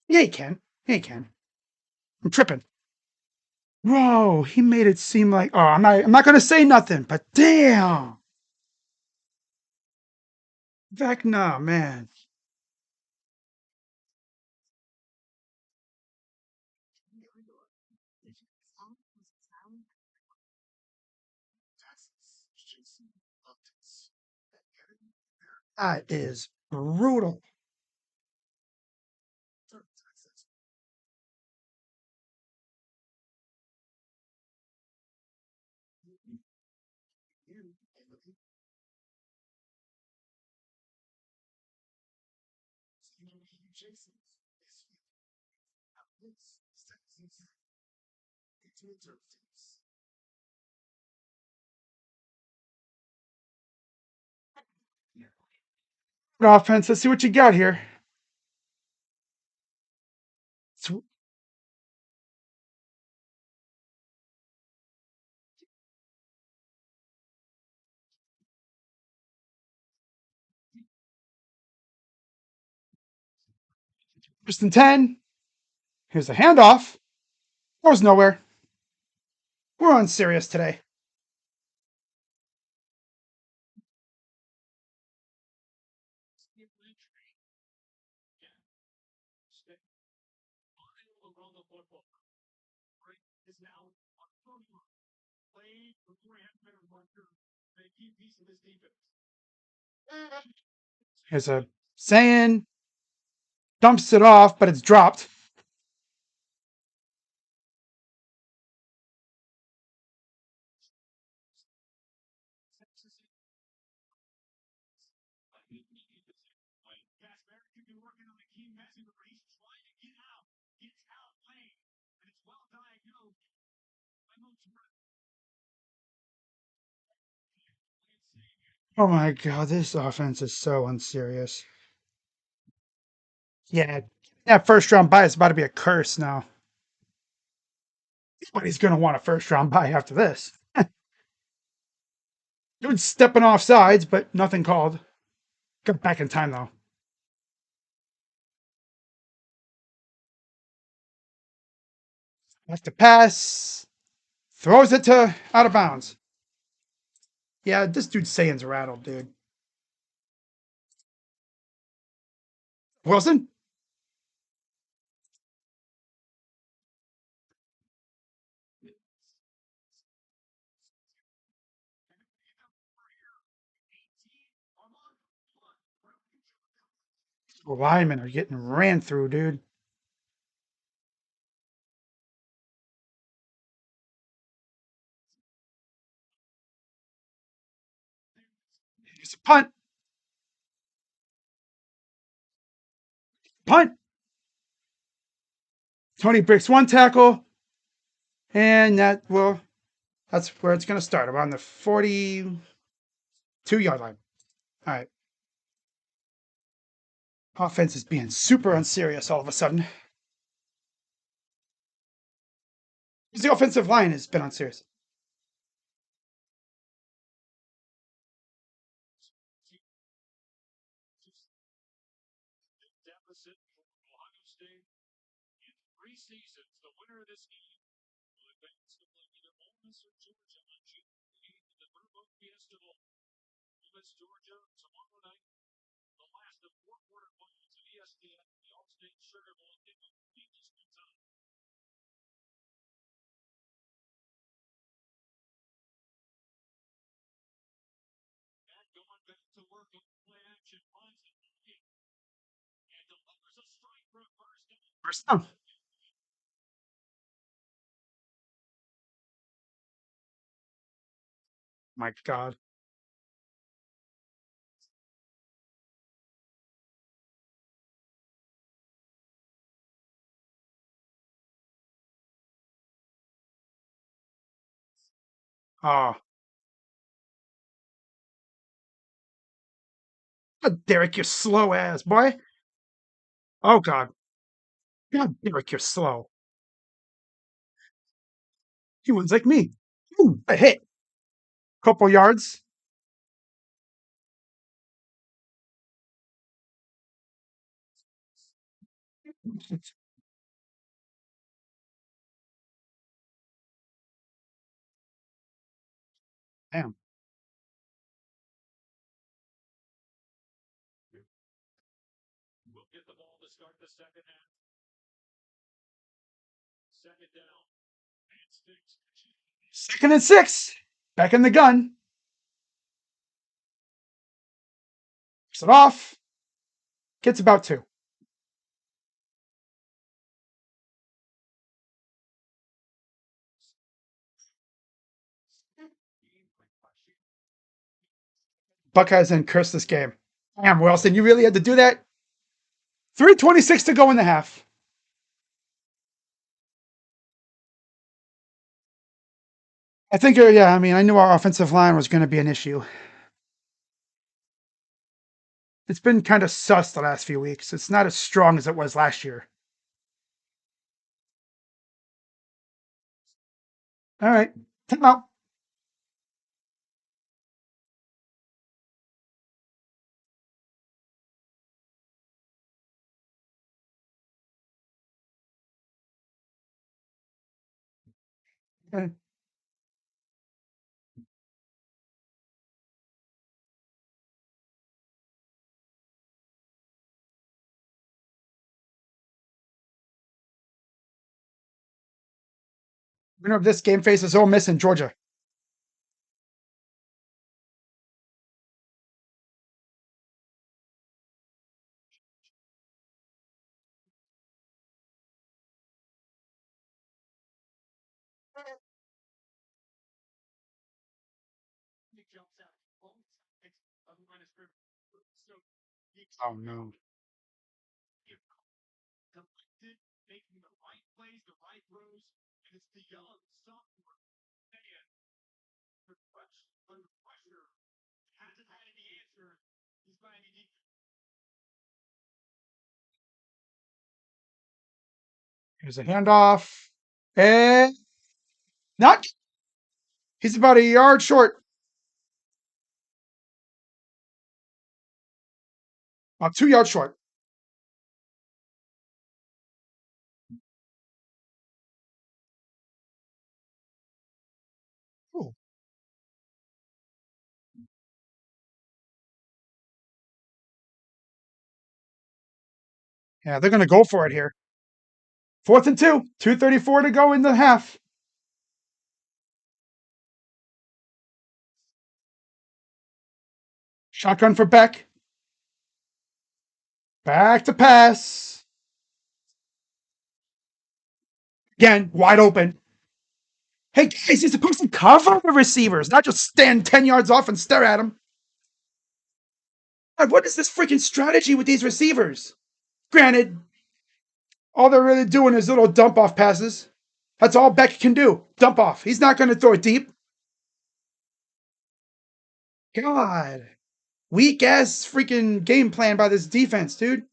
Yeah, you can. Yeah, you can. I'm tripping. Bro, he made it seem like I'm not gonna say nothing, but damn. Vecna, man. That is brutal. Offense. Let's see what you got here. First and 10. Here's a handoff. Goes nowhere. We're on serious today. Here's a saying. Dumps it off, but it's dropped. Oh my god, this offense is so unserious. Yeah, that first round bye is about to be a curse now. Nobody's going to want a first round bye after this. Dude's stepping off sides, but nothing called. Got back in time though. Has to pass. Throws it to out of bounds. Yeah, this dude's saying's rattled, dude. Wilson? Linemen are getting ran through, dude. It's a punt. Punt. Tony breaks one tackle, and that's where it's going to start, around the 42-yard line. All right. Offense is being super unserious all of a sudden. The offensive line has been unserious. First down. My God. Oh, Derek, you slow ass boy. Oh God. God, Derek, you're slow. He runs like me. Ooh, a hit. Couple yards. Damn. Second and 6. Back in the gun. Gets it off. Gets about 2. Buckeyes then curse this game. Damn, Wilson, you really had to do that? 3:26 to go in the half. I think, yeah, I mean, I knew our offensive line was going to be an issue. It's been kind of sus the last few weeks. It's not as strong as it was last year. All right, time out. Okay. Winner of this game faces Ole Miss in Georgia. Oh no. Here's a handoff. And not. He's about a yard short. About 2 yards short. Ooh. Yeah, they're going to go for it here. 4th and 2. 2:34 to go in the half. Shotgun for Beck. Back to pass. Again, wide open. Hey, guys, you're supposed to cover the receivers, not just stand 10 yards off and stare at them. God, what is this freaking strategy with these receivers? Granted, all they're really doing is little dump off passes. That's all Beck can do. Dump off. He's not going to throw it deep. God. Weak ass freaking game plan by this defense, dude.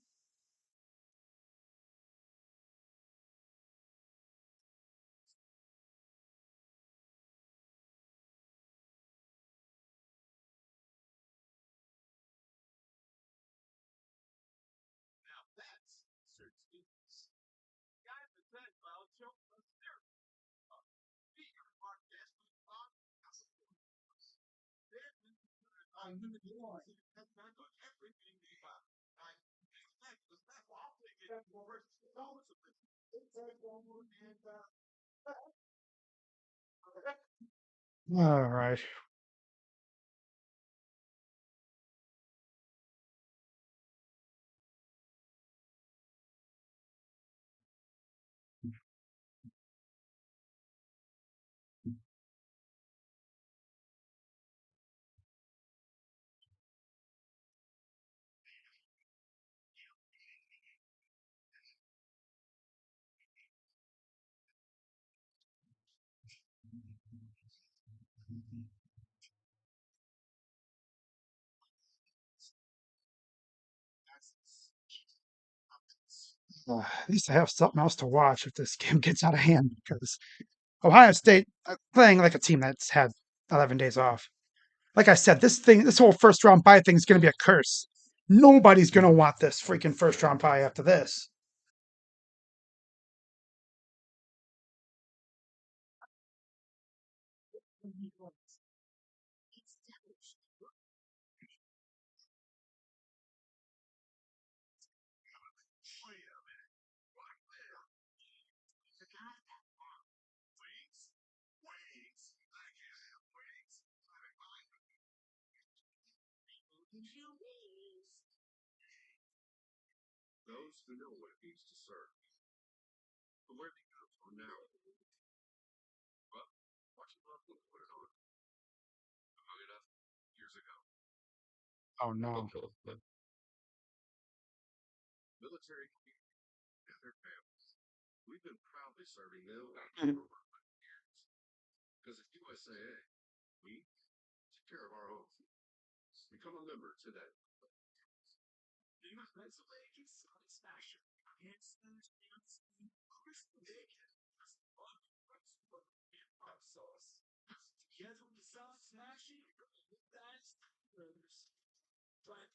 All right. At least I have something else to watch if this game gets out of hand because Ohio State playing like a team that's had 11 days off. Like I said, this whole first round bye thing is going to be a curse. Nobody's going to want this freaking first round bye after this. Oh no.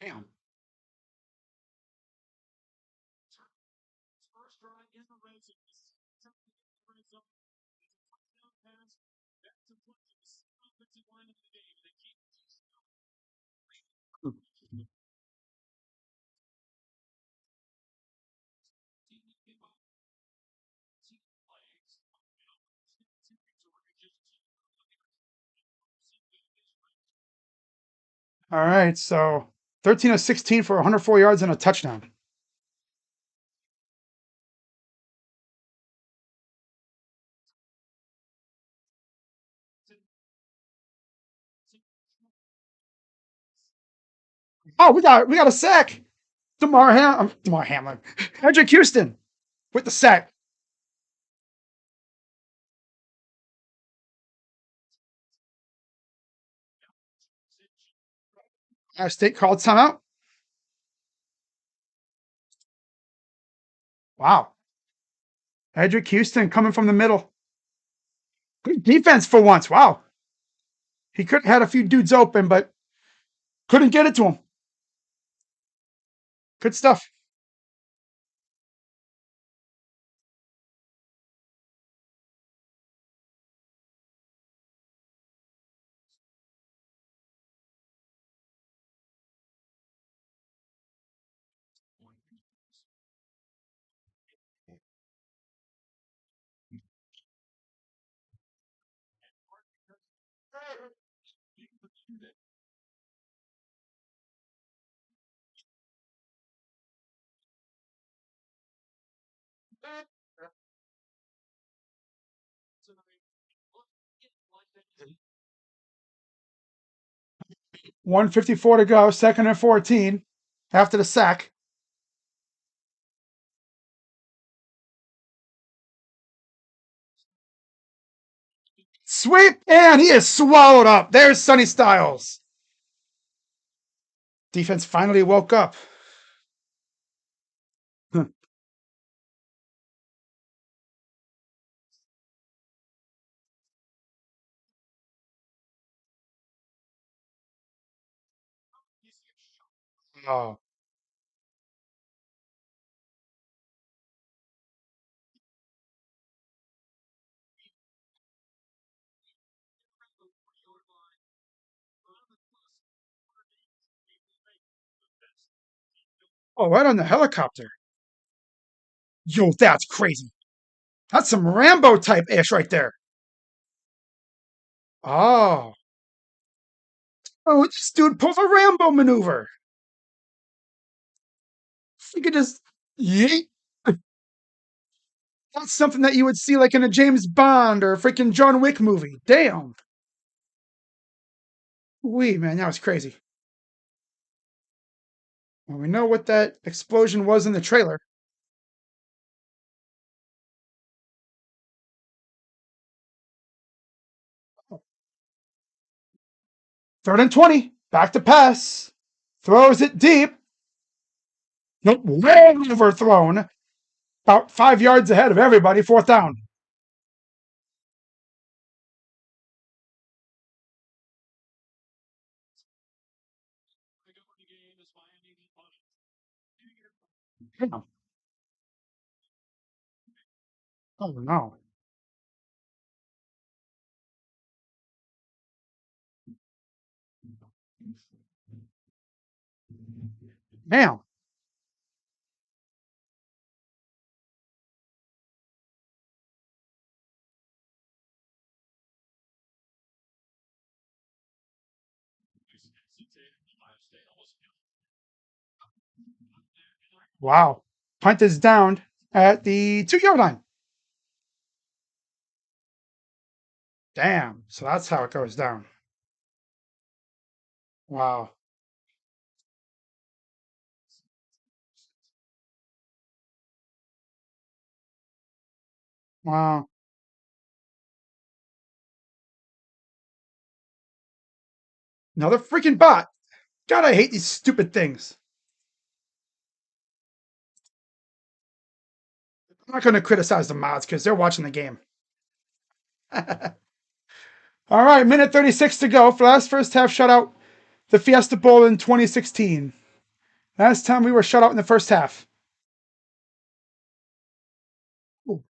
Damn. All right, so 13 of 16 for 104 yards and a touchdown. Oh, we got a sack. Damar Hamlin. Hedrick Houston with the sack. Our state called timeout. Wow. Hedrick Houston coming from the middle. Good defense for once. Wow. He could have had a few dudes open, but couldn't get it to him. Good stuff. .154 to go, second and 14 after the sack. Sweep, and he is swallowed up. There's Sonny Styles. Defense finally woke up. Oh. Oh, right on the helicopter. Yo, that's crazy. That's some Rambo type ish right there. Oh. Oh, this dude pulls a Rambo maneuver. You could just yeet. That's something that you would see like in a James Bond or a freaking John Wick movie. Damn. Wee, man, that was crazy. Well, we know what that explosion was in the trailer. Third and 20. Back to pass. Throws it deep. Nope, way overthrown. About 5 yards ahead of everybody. Fourth down. Damn. Oh, no. Damn. Wow. Punt is down at the 2 yard line. Damn. So that's how it goes down. Wow. Wow. Another freaking bot. God, I hate these stupid things. I'm not going to criticize the mods because they're watching the game. All right, minute 36 to go. For last first half shutout, the Fiesta Bowl in 2016. Last time we were shut out in the first half. Ooh.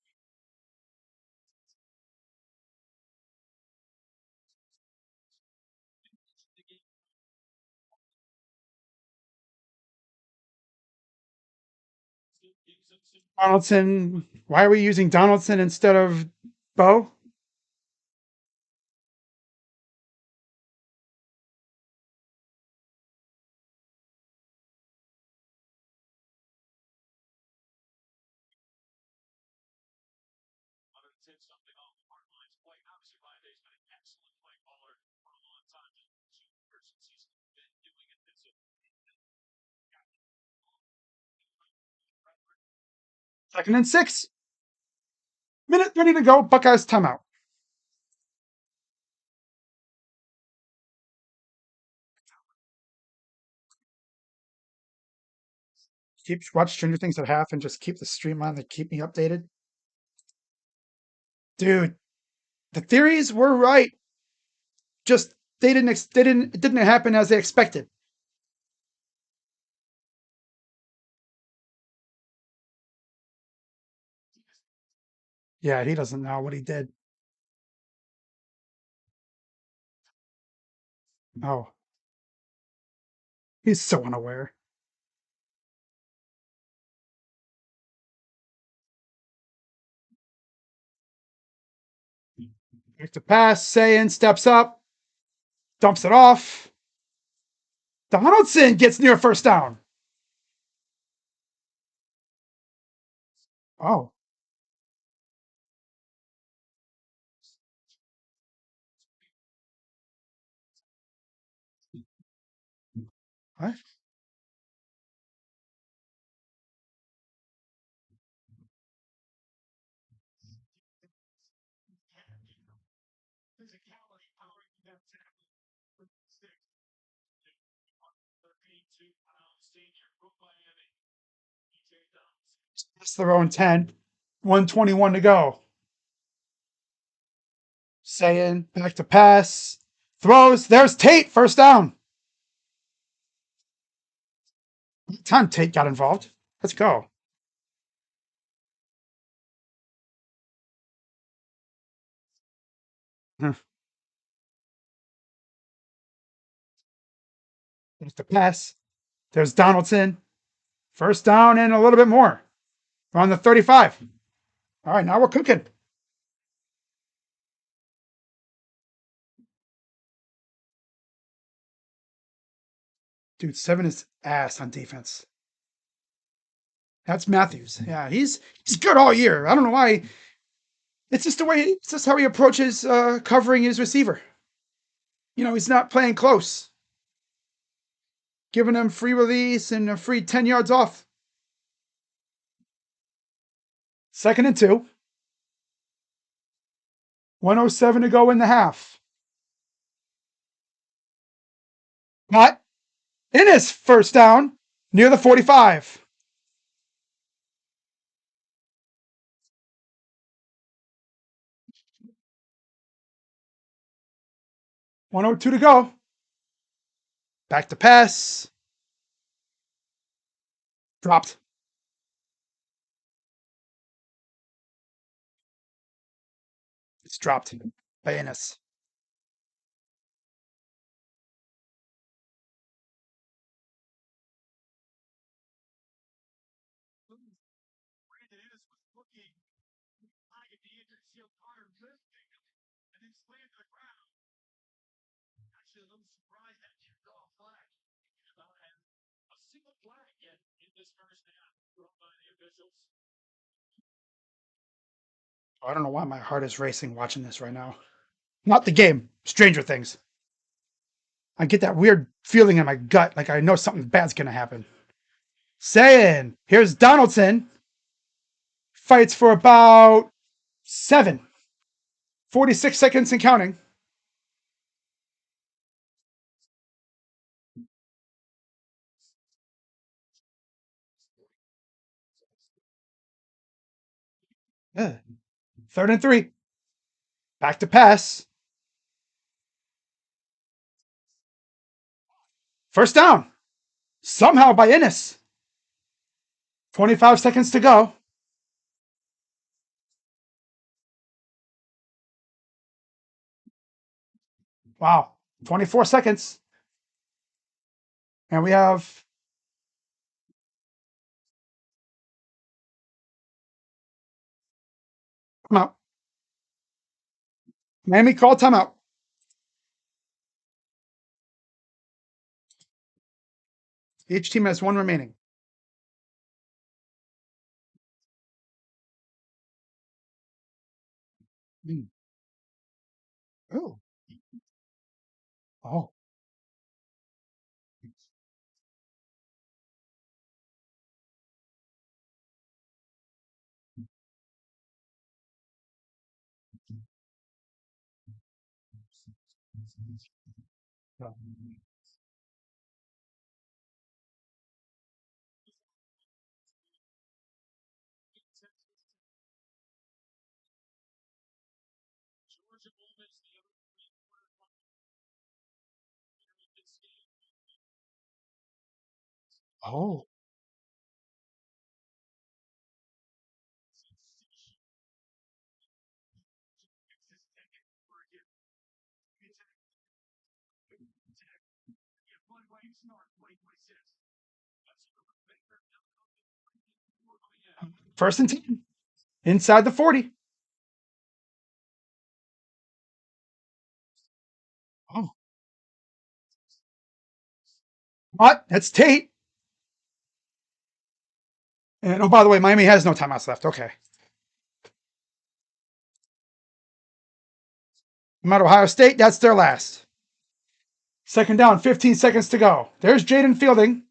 Donaldson. Why are we using Donaldson instead of Bo? Second and 6. Minute 30 to go. Buckeyes timeout. Watch Stranger Things at half and just keep the stream on to keep me updated. Dude, the theories were right. Just it didn't happen as they expected. Yeah, he doesn't know what he did. Oh, he's so unaware. Back to pass. Sayin steps up, dumps it off. Donaldson gets near first down. Oh, what? It's their own 10. 121 to go. Sayin back to pass. Throws. There's Tate. First down. Time Tate got involved. Let's go. There's the pass. There's Donaldson. First down and a little bit more. We're on the 35. All right, now we're cooking. Dude, 7 is ass on defense. That's Matthews. Yeah, he's good all year. I don't know why. It's just the way. It's just how he approaches covering his receiver. You know, he's not playing close, giving him free release and a free 10 yards off. Second and 2. 107 to go in the half. Not in his first down near the 45. $102 to go. Back to pass. Dropped. It's dropped by Ennis. I don't know why my heart is racing watching this right now. Not the game. Stranger Things. I get that weird feeling in my gut, like I know something bad's gonna happen. Saying, here's Donaldson. Fights for about 7. 46 seconds and counting. Yeah. 3rd and 3. Back to pass. First down. Somehow by Ennis. 25 seconds to go. Wow. 24 seconds. And we have timeout. Miami called timeout. Each team has 1 remaining. Oh. Oh. Oh. First and 10. Inside the 40. Oh. What? That's Tate. And oh, by the way, Miami has no timeouts left. Okay. I'm at Ohio State. That's their last. 2nd down, 15 seconds to go. There's Jaden fielding.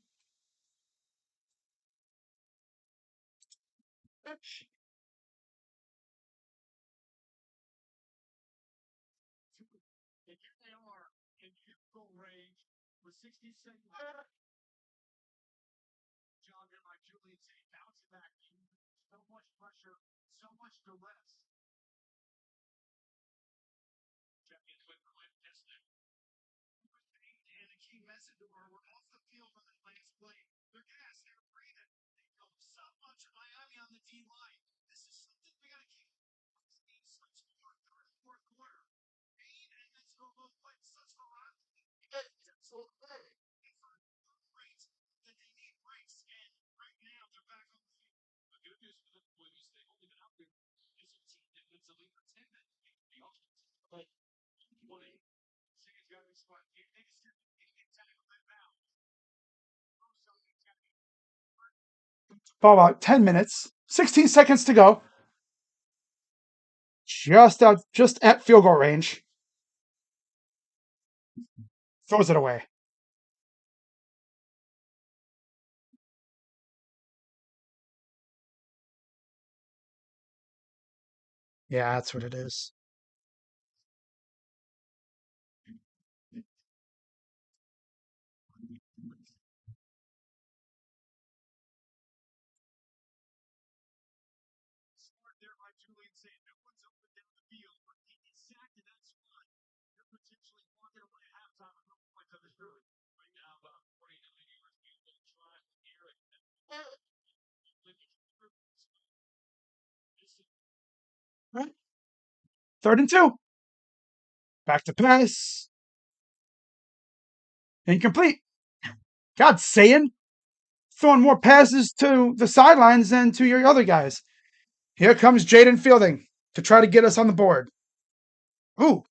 For about 10 minutes. 16 seconds to go. Just at field goal range. Throws it away. Yeah, that's what it is. Right. 3rd and 2. Back to pass. Incomplete. God, saying throwing more passes to the sidelines than to your other guys. Here comes Jaden fielding to try to get us on the board. Ooh.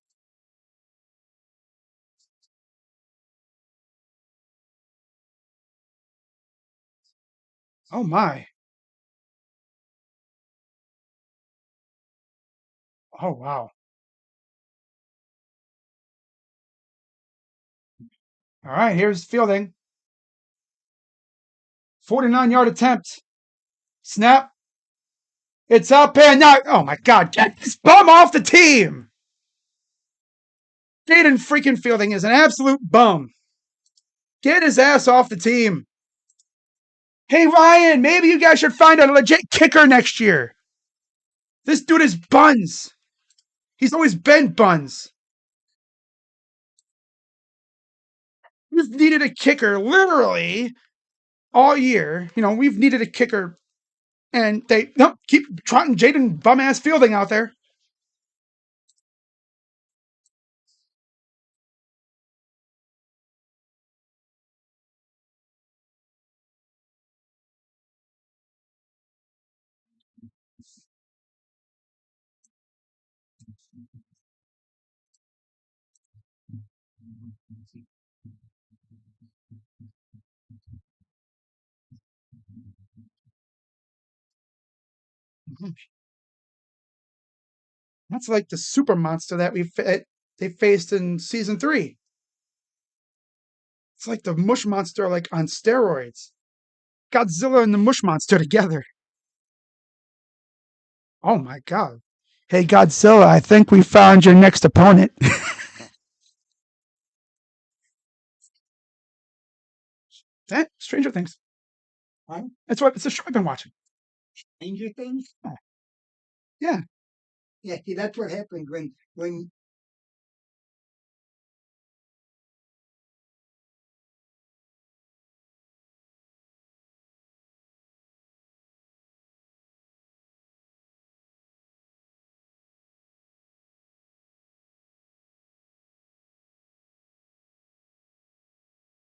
Oh my. Oh wow. All right, here's fielding. 49-yard attempt. Snap. It's up and now. Oh my God! Get this bum off the team. Jaden freaking Fielding is an absolute bum. Get his ass off the team. Hey Ryan, maybe you guys should find a legit kicker next year. This dude is buns. He's always been buns. We've needed a kicker literally all year. You know, we've needed a kicker, and they keep trotting Jaden bum ass Fielding out there. That's like the super monster that they faced in season 3. It's like the mush monster, like on steroids. Godzilla and the mush monster together. Oh my God. Hey, Godzilla, I think we found your next opponent. That Stranger Things. That's what it's a show I've been watching. Stranger Things? Yeah. Yeah, see, that's what happened when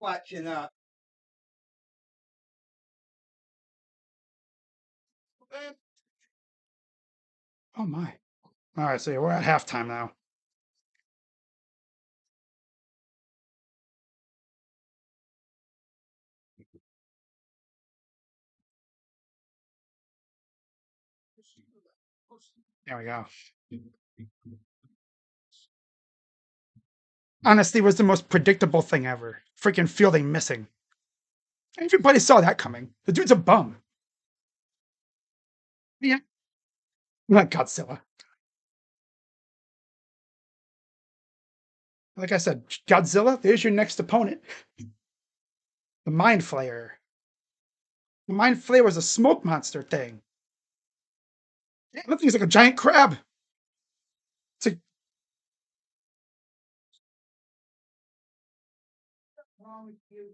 watching Oh my. All right, so we're at halftime now. There we go. Honestly, was the most predictable thing ever. Freaking Fielding missing. Everybody saw that coming. The dude's a bum. Yeah. Not Godzilla. Like I said, Godzilla, there's your next opponent. The Mind Flayer. The Mind Flayer was a smoke monster thing. Yeah, that thing's like a giant crab. It's like,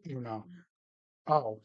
you know. Oh.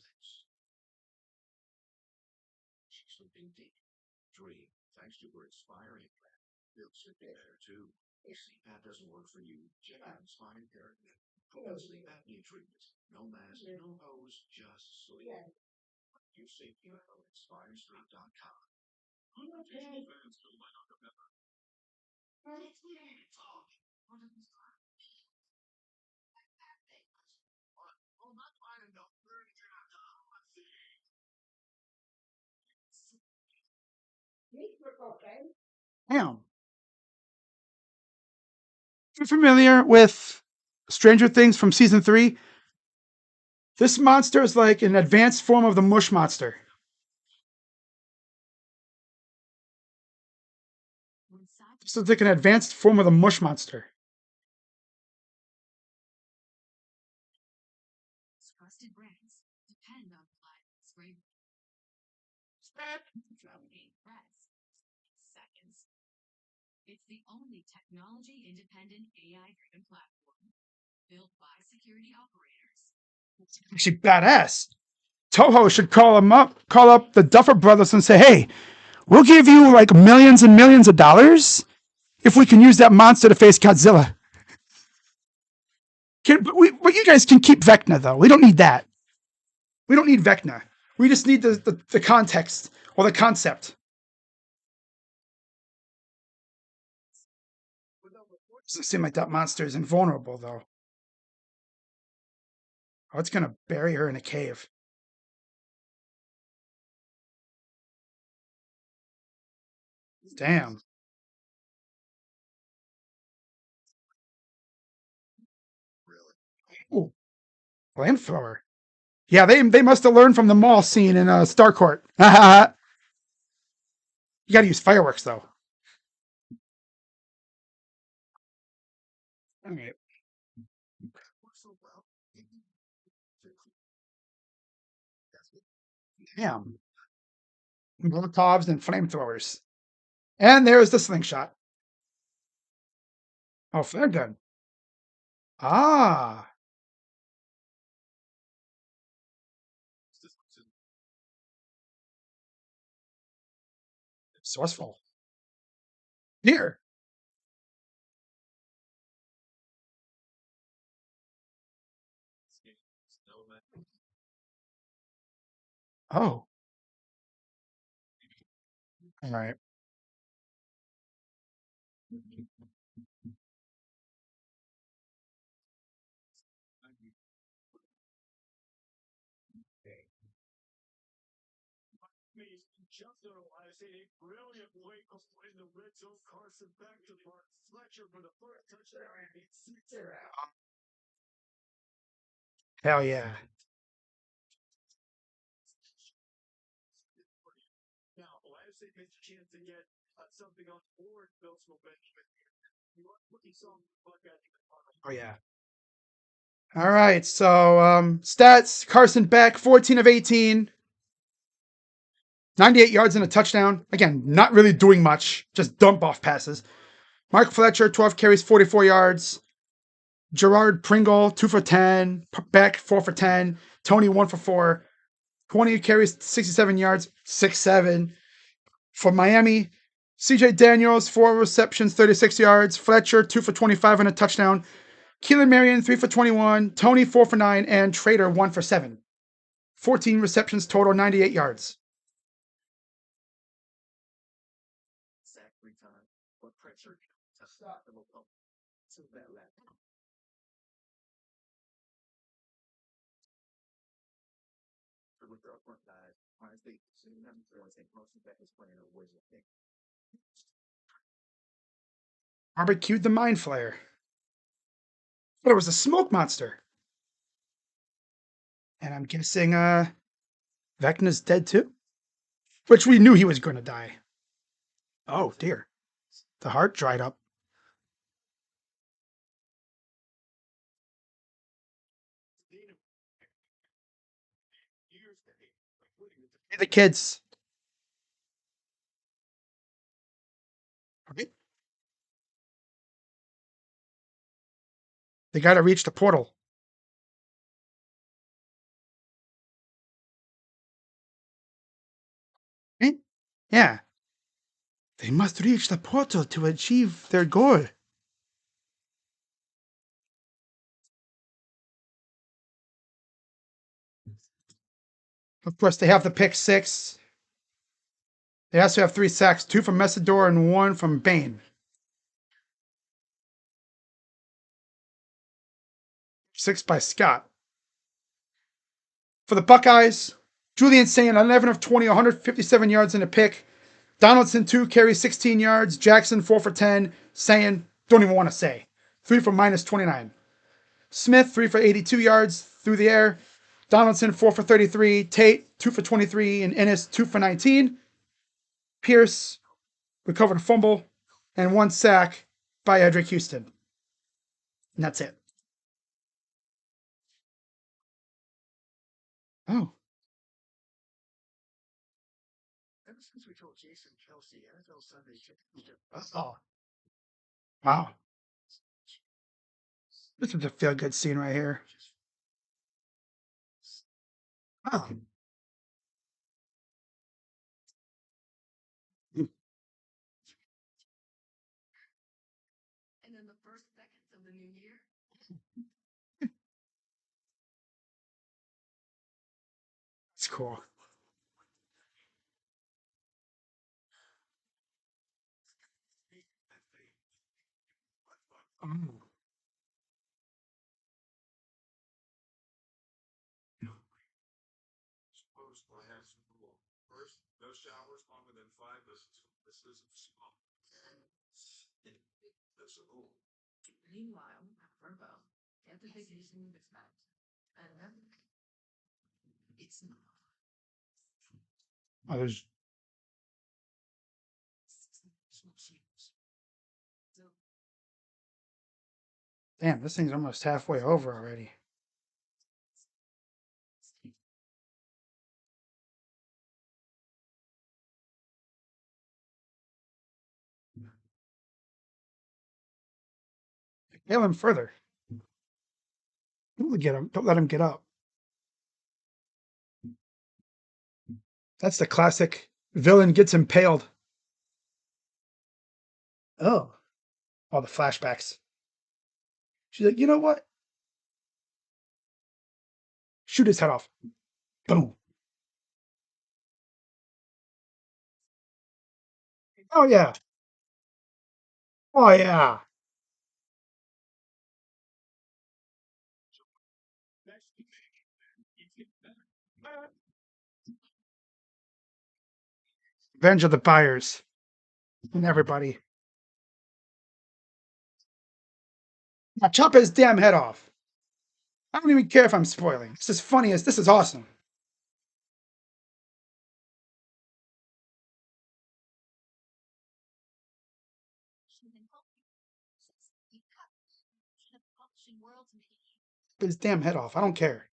Damn. If you're familiar with Stranger Things from season 3, this monster is like an advanced form of the Mush monster. This is like an advanced form of the Mush monster. Actually, badass. Toho should call up the Duffer Brothers and say, hey, we'll give you like millions and millions of dollars if we can use that monster to face Godzilla. But you guys can keep Vecna, though. We don't need that. We don't need Vecna. We just need the context or the concept. Doesn't seem like that monster is invulnerable, though. Oh, it's going to bury her in a cave. Damn. Ooh, flamethrower. Yeah, they must have learned from the mall scene in Starcourt. You got to use fireworks though. All right. Damn. Molotovs and flamethrowers. And there's the slingshot. Oh, flare gun. Ah, resourceful. Here. Oh, all right. Hell yeah. Oh yeah. All right. So stats: Carson Beck, 14 of 18, 98 yards and a touchdown. Again, not really doing much, just dump off passes. Mark Fletcher, 12 carries, 44 yards. Gerard Pringle, 2 for 10. Beck, 4 for 10. Tony, 1 for 4. 20 carries, 67 yards, 6-7. For Miami, CJ Daniels, 4 receptions, 36 yards. Fletcher, 2 for 25 and a touchdown. Keelan Marion, 3 for 21. Tony, 4 for 9. And Trader, 1 for 7. 14 receptions total, 98 yards. Barbecued the Mind Flayer. But it was a smoke monster. And I'm guessing Vecna's dead too? Which we knew he was going to die. Oh dear. The heart dried up. Hey, the kids. Okay. They got to reach the portal. Okay. Yeah. They must reach the portal to achieve their goal. Of course, they have the pick six. They also have 3 sacks, 2 from Messidor and 1 from Bain. 6 by Scott. For the Buckeyes, Julian Sayin, 11 of 20, 157 yards and a pick. Donaldson, 2 carries, 16 yards. Jackson, 4 for 10. Sayin, don't even want to say. 3 for minus 29. Smith, 3 for 82 yards through the air. Donaldson, 4 for 33. Tate, 2 for 23. And Ennis, 2 for 19. Pierce recovered a fumble and 1 sack by Edric Houston. And that's it. Oh. Oh. Wow. This is a feel good scene right here. Oh. It's cool. Oh. Oh, there's Damn, this thing's almost halfway over already. Hail him further. Don't get him. Don't let him get up. That's the classic villain gets impaled. Oh, all the flashbacks. She's like, you know what? Shoot his head off. Boom. Oh yeah. Oh yeah. Revenge of the Buyers and everybody. Now chop his damn head off. I don't even care if I'm spoiling. This is funny as this is awesome. Chop his damn head off. I don't care.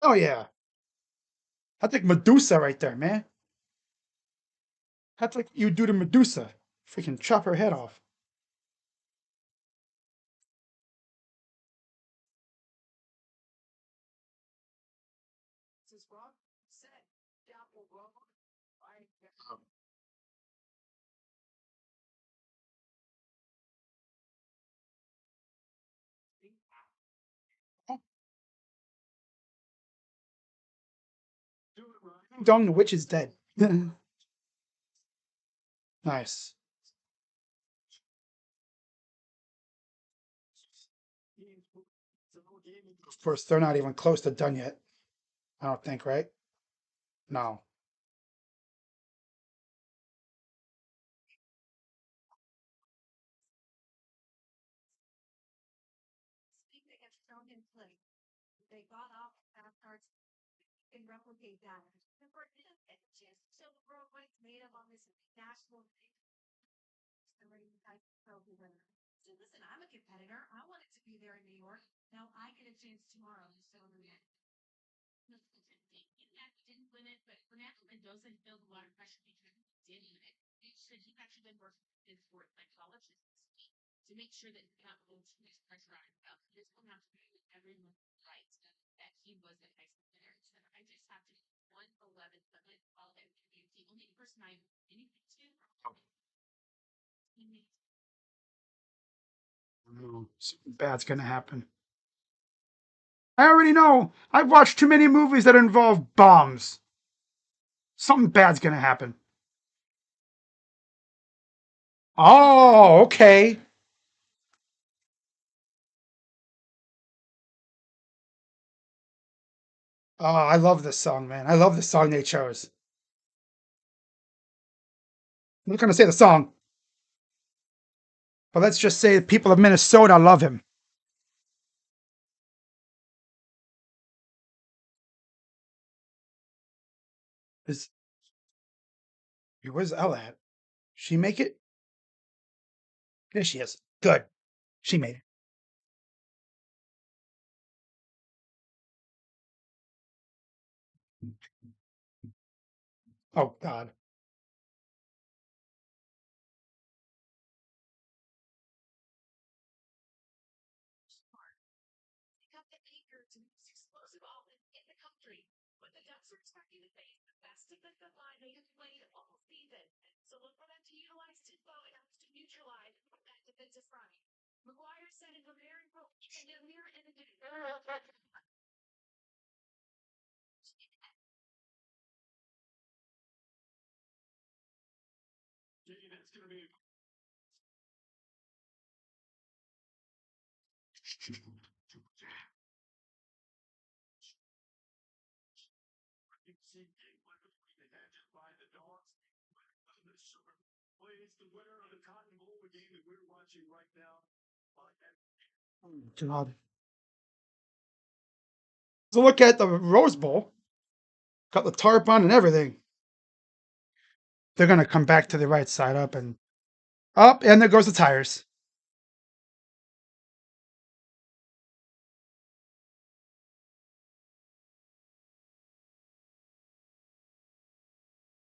Oh yeah. That's like Medusa right there, man. That's like you do to Medusa. Freaking chop her head off. Dong the witch is dead. Nice. Of course, they're not even close to done yet. I don't think, right? No. Something bad's gonna happen. I already know. I've watched too many movies that involve bombs. Something bad's gonna happen. Oh, okay. Oh, I love this song, man. I love the song they chose. I'm not gonna say the song, but let's just say the people of Minnesota love him. Is where's Ella at? She make it? There she is. Good. She made it. Oh God. God. So look at the Rose Bowl. Got the tarp on and everything. They're going to come back to the right side up and up, and there goes the tires.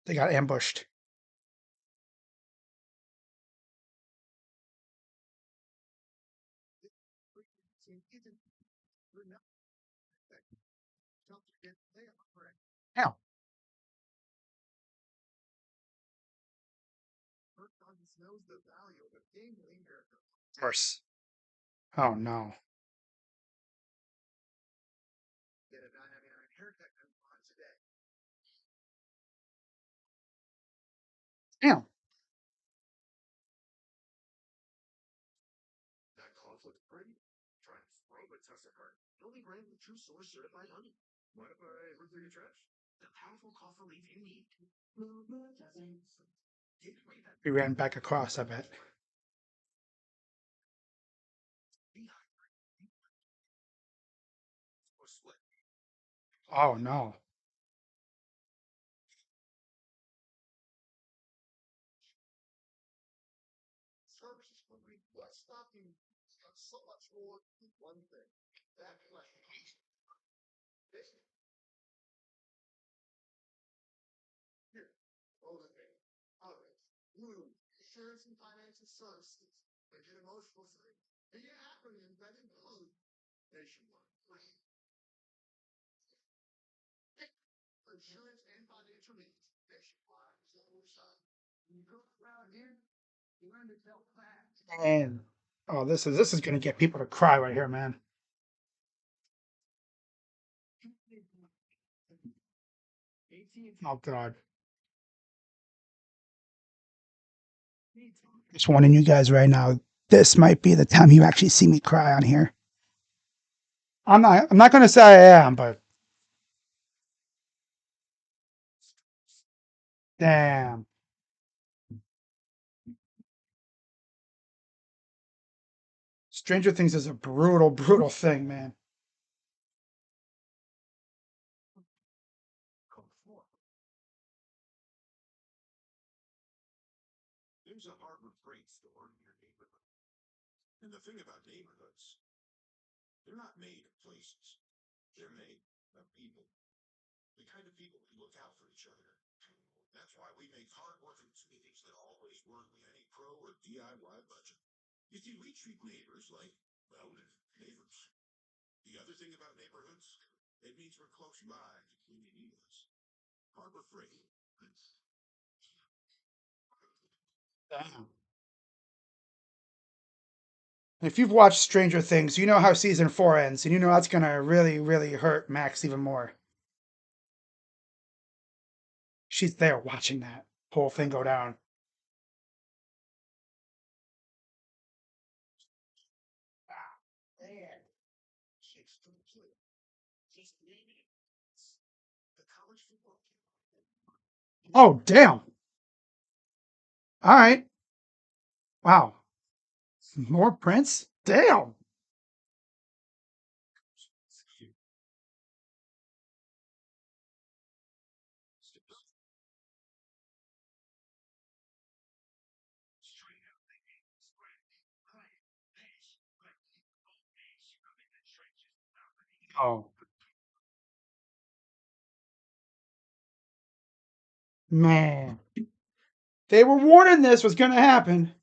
They got ambushed. Hell. Worse. Oh no. Damn. We ran back across, I bet. Oh no. And oh, this is gonna get people to cry right here, man. Oh god. Just warning you guys right now. This might be the time you actually see me cry on here. I'm not gonna say I am, but damn. Stranger Things is a brutal, brutal thing, man. Damn. If you've watched Stranger Things, you know how season 4 ends, and you know that's gonna really, really hurt Max even more. She's there watching that whole thing go down. Oh, damn. All right. Wow. More prints? Damn. Oh, man. They were warning this was going to happen.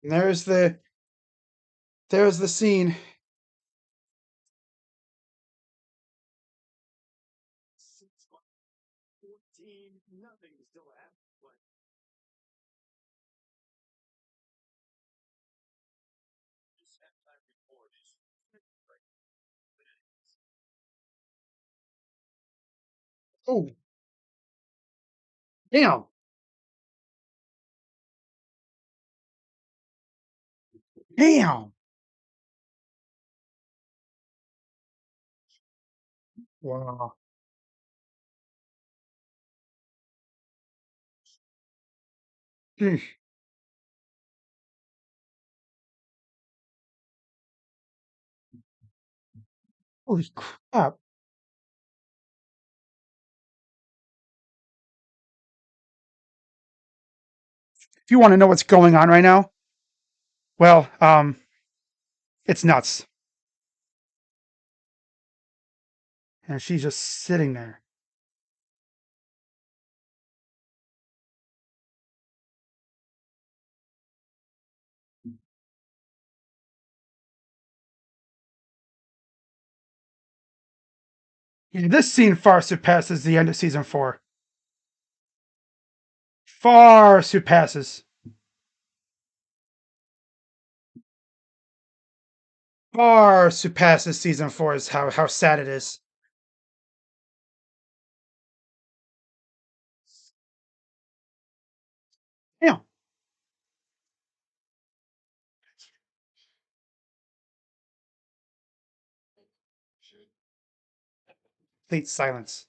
And there's the scene. Oh, damn. Damn. Wow. Sheesh. Holy crap. If you want to know what's going on right now, well, it's nuts. And she's just sitting there. Yeah, this scene far surpasses the end of season 4. Far surpasses. Far surpasses season 4 is how sad it is. Yeah. Complete silence.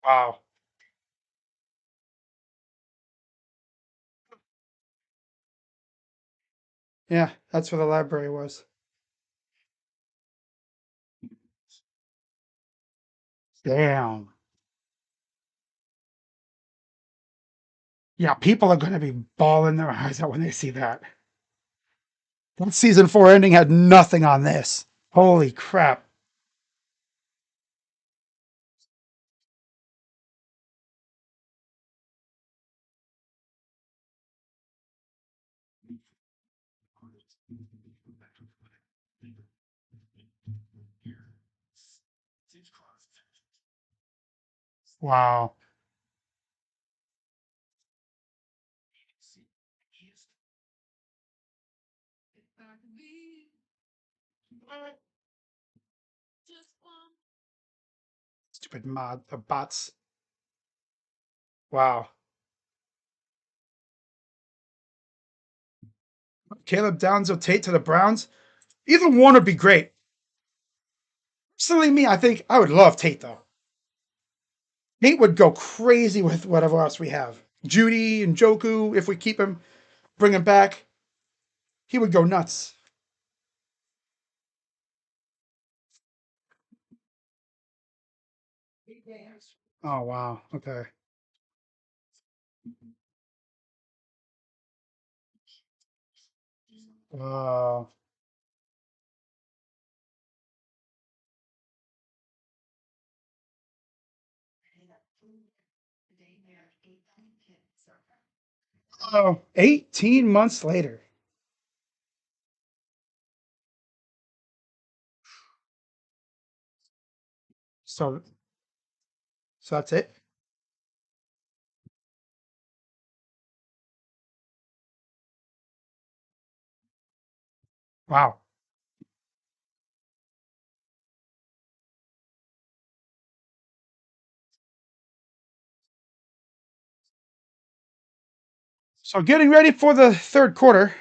Wow. Yeah, that's where the library was. Damn. Yeah, people are going to be bawling their eyes out when they see that. That season 4 ending had nothing on this. Holy crap. Wow. Stupid mod bots. Wow. Caleb Downs or Tate to the Browns. Either one would be great. Personally, me, I think I would love Tate though. Tate would go crazy with whatever else we have. Judy and Joku, if we keep him, bring him back, he would go nuts. Oh wow. Okay. 18 months later. So so that's it. Wow. So getting ready for the third quarter.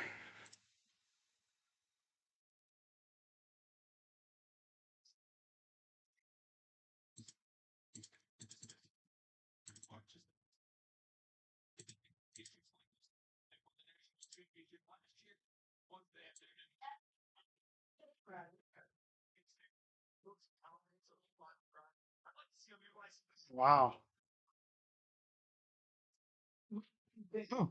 Wow. Oh.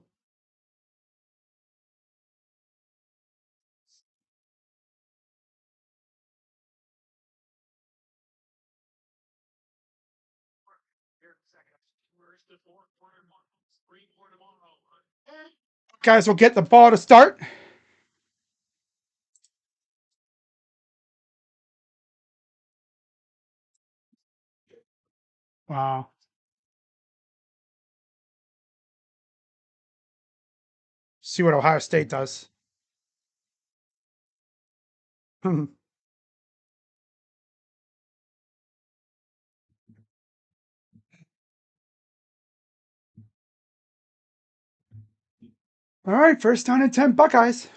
Guys will get the ball to start. Wow. See what Ohio State does. All right, first down and 10 Buckeyes.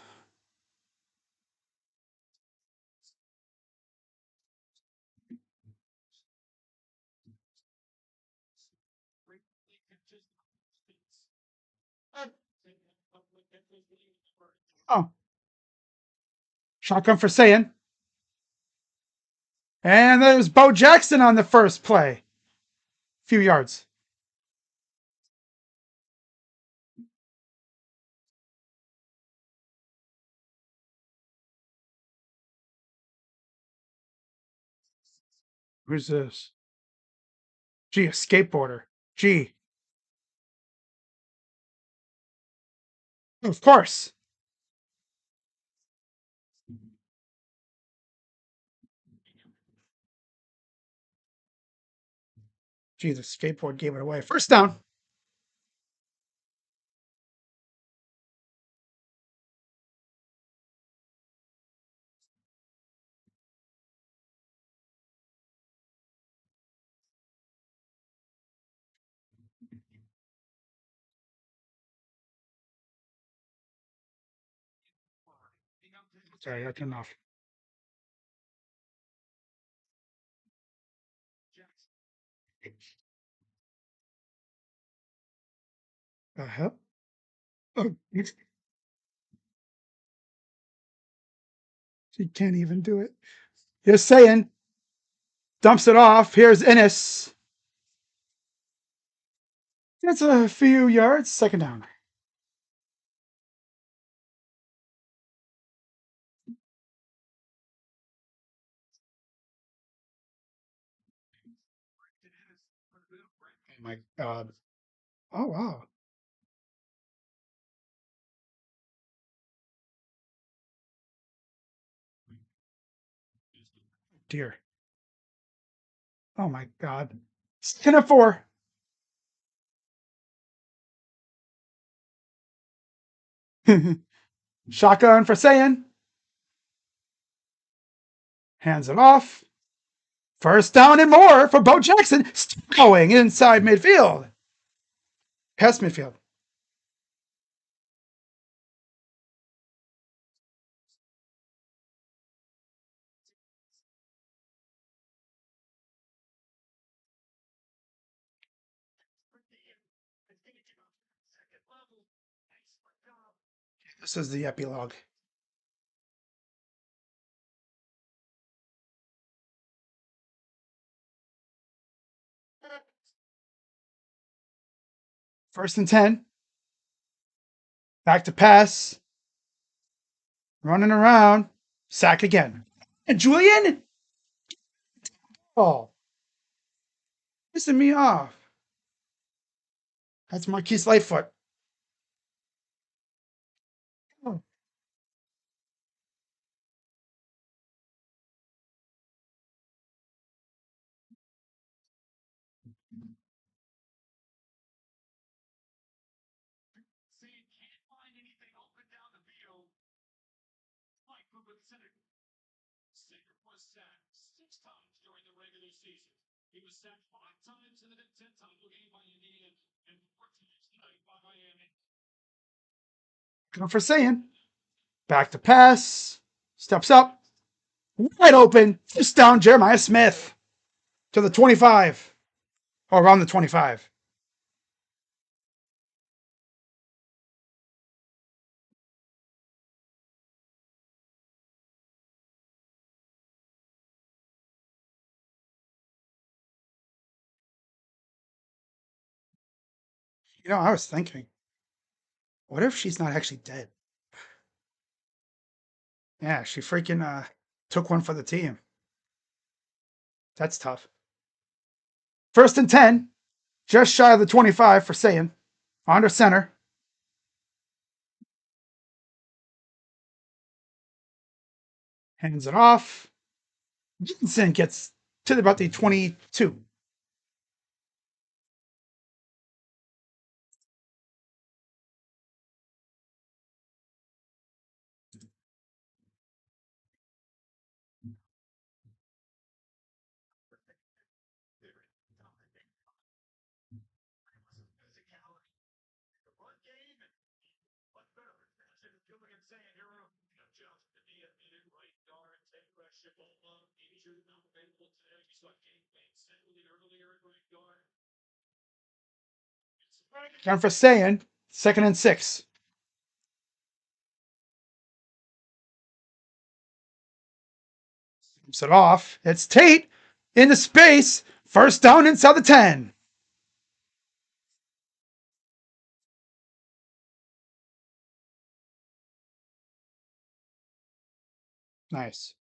Oh, shotgun for Saiyan. And there's Bo Jackson on the first play. Few yards. Who's this? Gee, a skateboarder. Gee, of course. Gee, the skateboard gave it away. First down. Sorry, that turned off. The hell? Oh, she can't even do it. Just saying. Dumps it off. Here's Ennis. That's a few yards. Second down. Oh my God. Oh wow. Dear. Oh my God. 10-4. Shotgun for Saiyan. Hands it off. First down and more for Bo Jackson. Still going inside midfield. Past midfield. This is the epilogue. First and 10. Back to pass. Running around. Sack again. And Julian? Oh, pissing me off. That's Marquise Lightfoot. Oh, going for Saiyan. Back to pass. Steps up. Wide open. Just down Jeremiah Smith to the 25. Or around the 25. I was thinking, what if she's not actually dead? Yeah, she freaking took one for the team. That's tough. First and 10. Just shy of the 25 for Saiyan. Under center. Hands it off. Jensen gets to about the 22. Time for Saiyan. Second and 6. Dumps it off. It's Tate into space. First down inside the 10. Nice.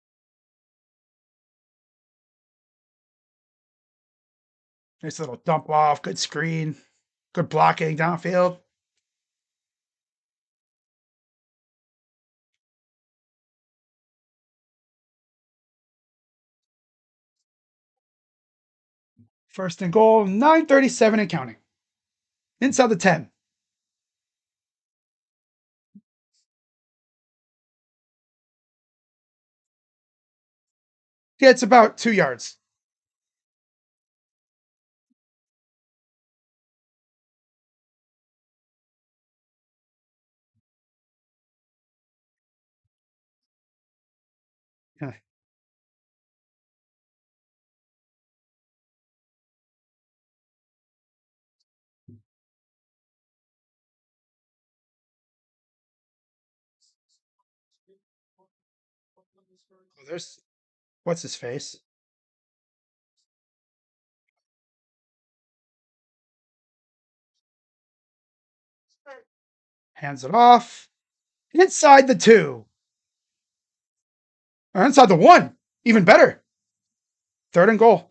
Nice little dump off. Good screen. Good blocking downfield. First and goal, 9:37 and counting. Inside the 10. Yeah, it's about 2 yards. Yeah. Oh, there's what's his face? Hands it off. Inside the 2. Or inside the 1. Even better. Third and goal.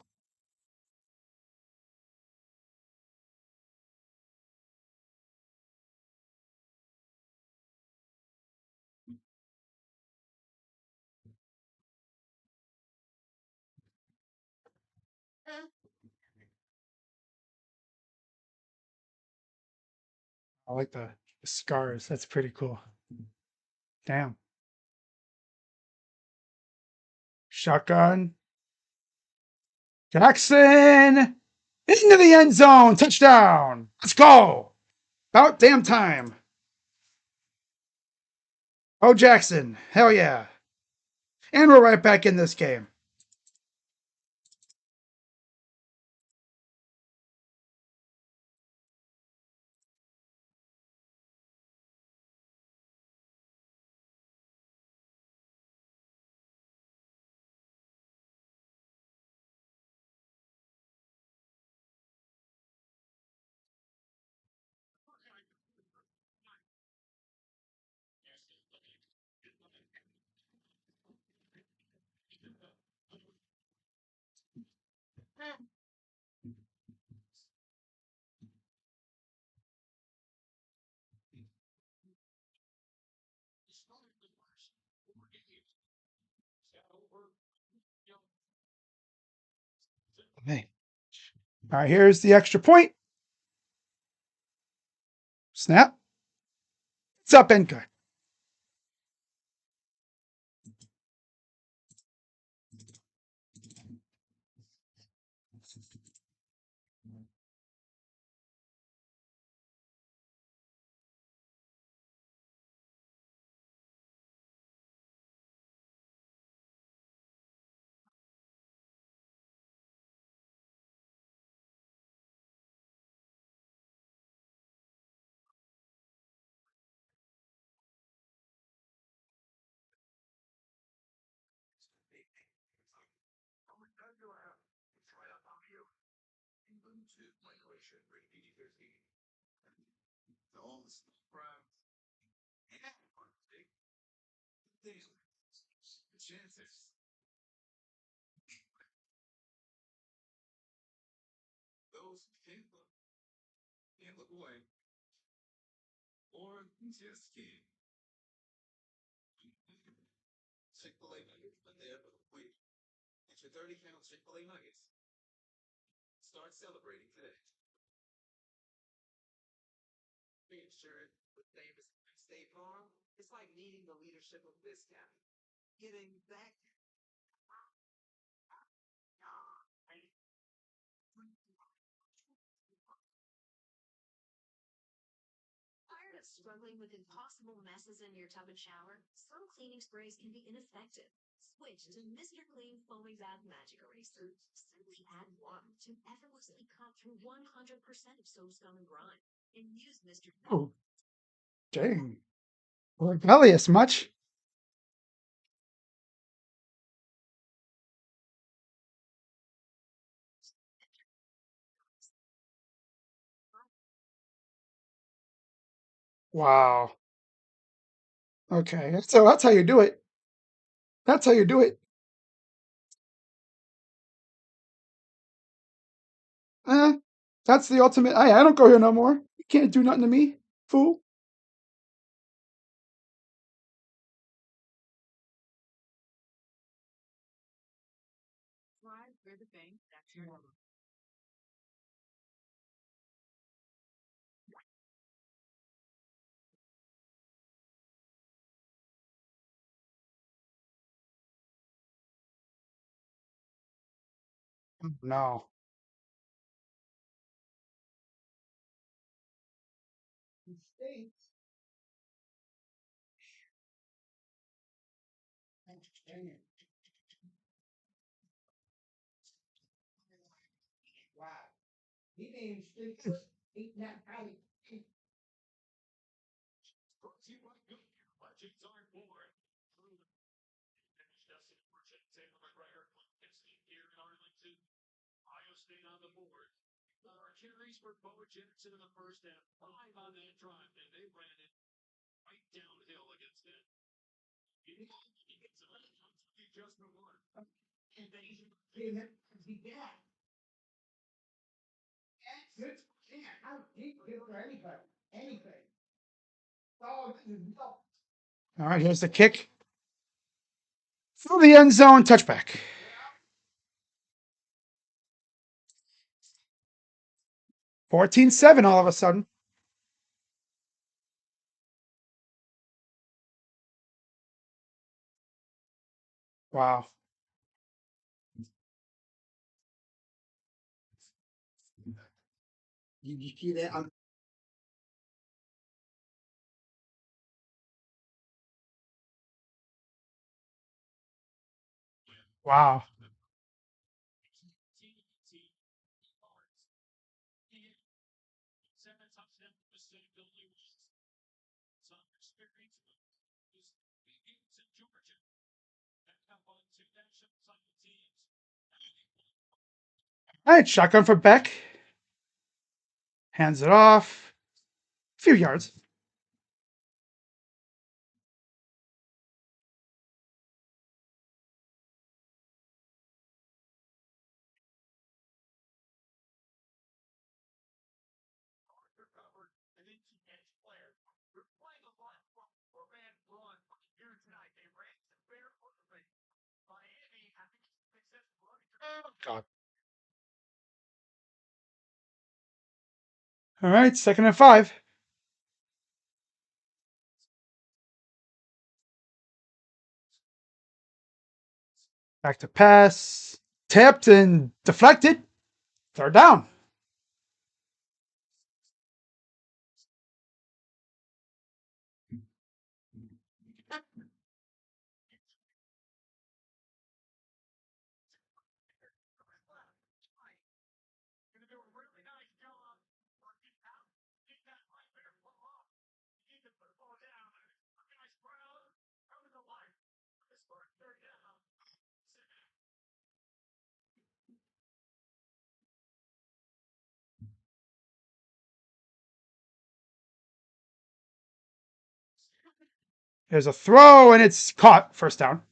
I like the scars. That's pretty cool. Damn. Shotgun. Jackson into the end zone. Touchdown. Let's go. About damn time. Oh, Jackson. Hell yeah. And we're right back in this game. Hey. All right, here's the extra point. Snap. It's up and good. Tired of struggling with impossible messes in your tub and shower? Some cleaning sprays can be ineffective. Switch to Mr. Clean Foaming Bath Magic Eraser. Simply add water to effortlessly cut through 100% of soap, scum, and grime. And use Mr. Oh, dang. Rebellious much. Wow. Okay. So that's how you do it. That's how you do it. Eh, that's the ultimate. I don't go here no more. You can't do nothing to me, fool. No. All right, here's the kick through the end zone, touchback. 14-7 all of a sudden. Wow. Did you see that? Wow. All right, shotgun for Beck. Hands it off. A few yards. God. All right, 2nd and 5. Back to pass. Tipped and deflected. 3rd down. There's a throw and it's caught. 1st down.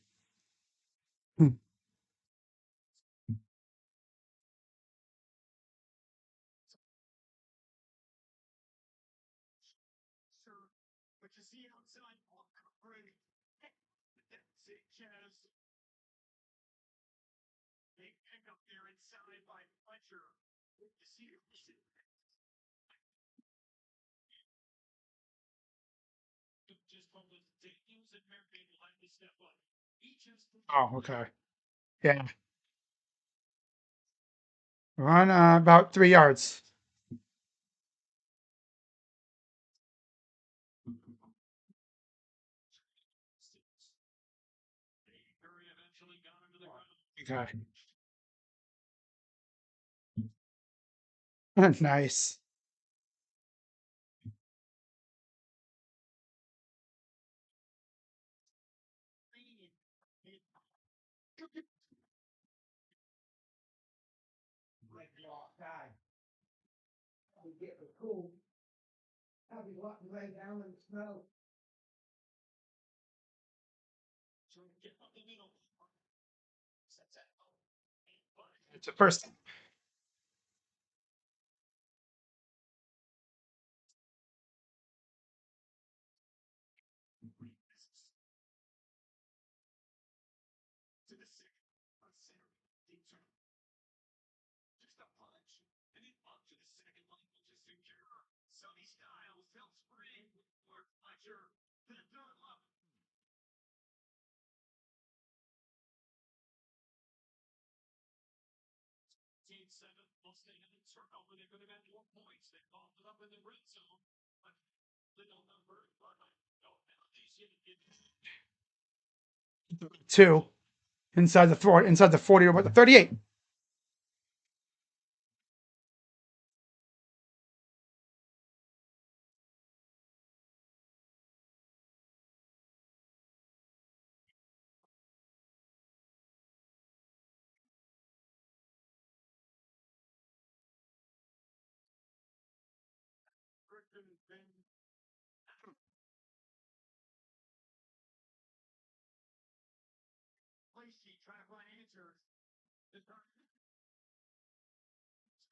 Oh, okay. Yeah. Run about 3 yards. Okay. Nice. It's a first. Two inside the 40 or 38.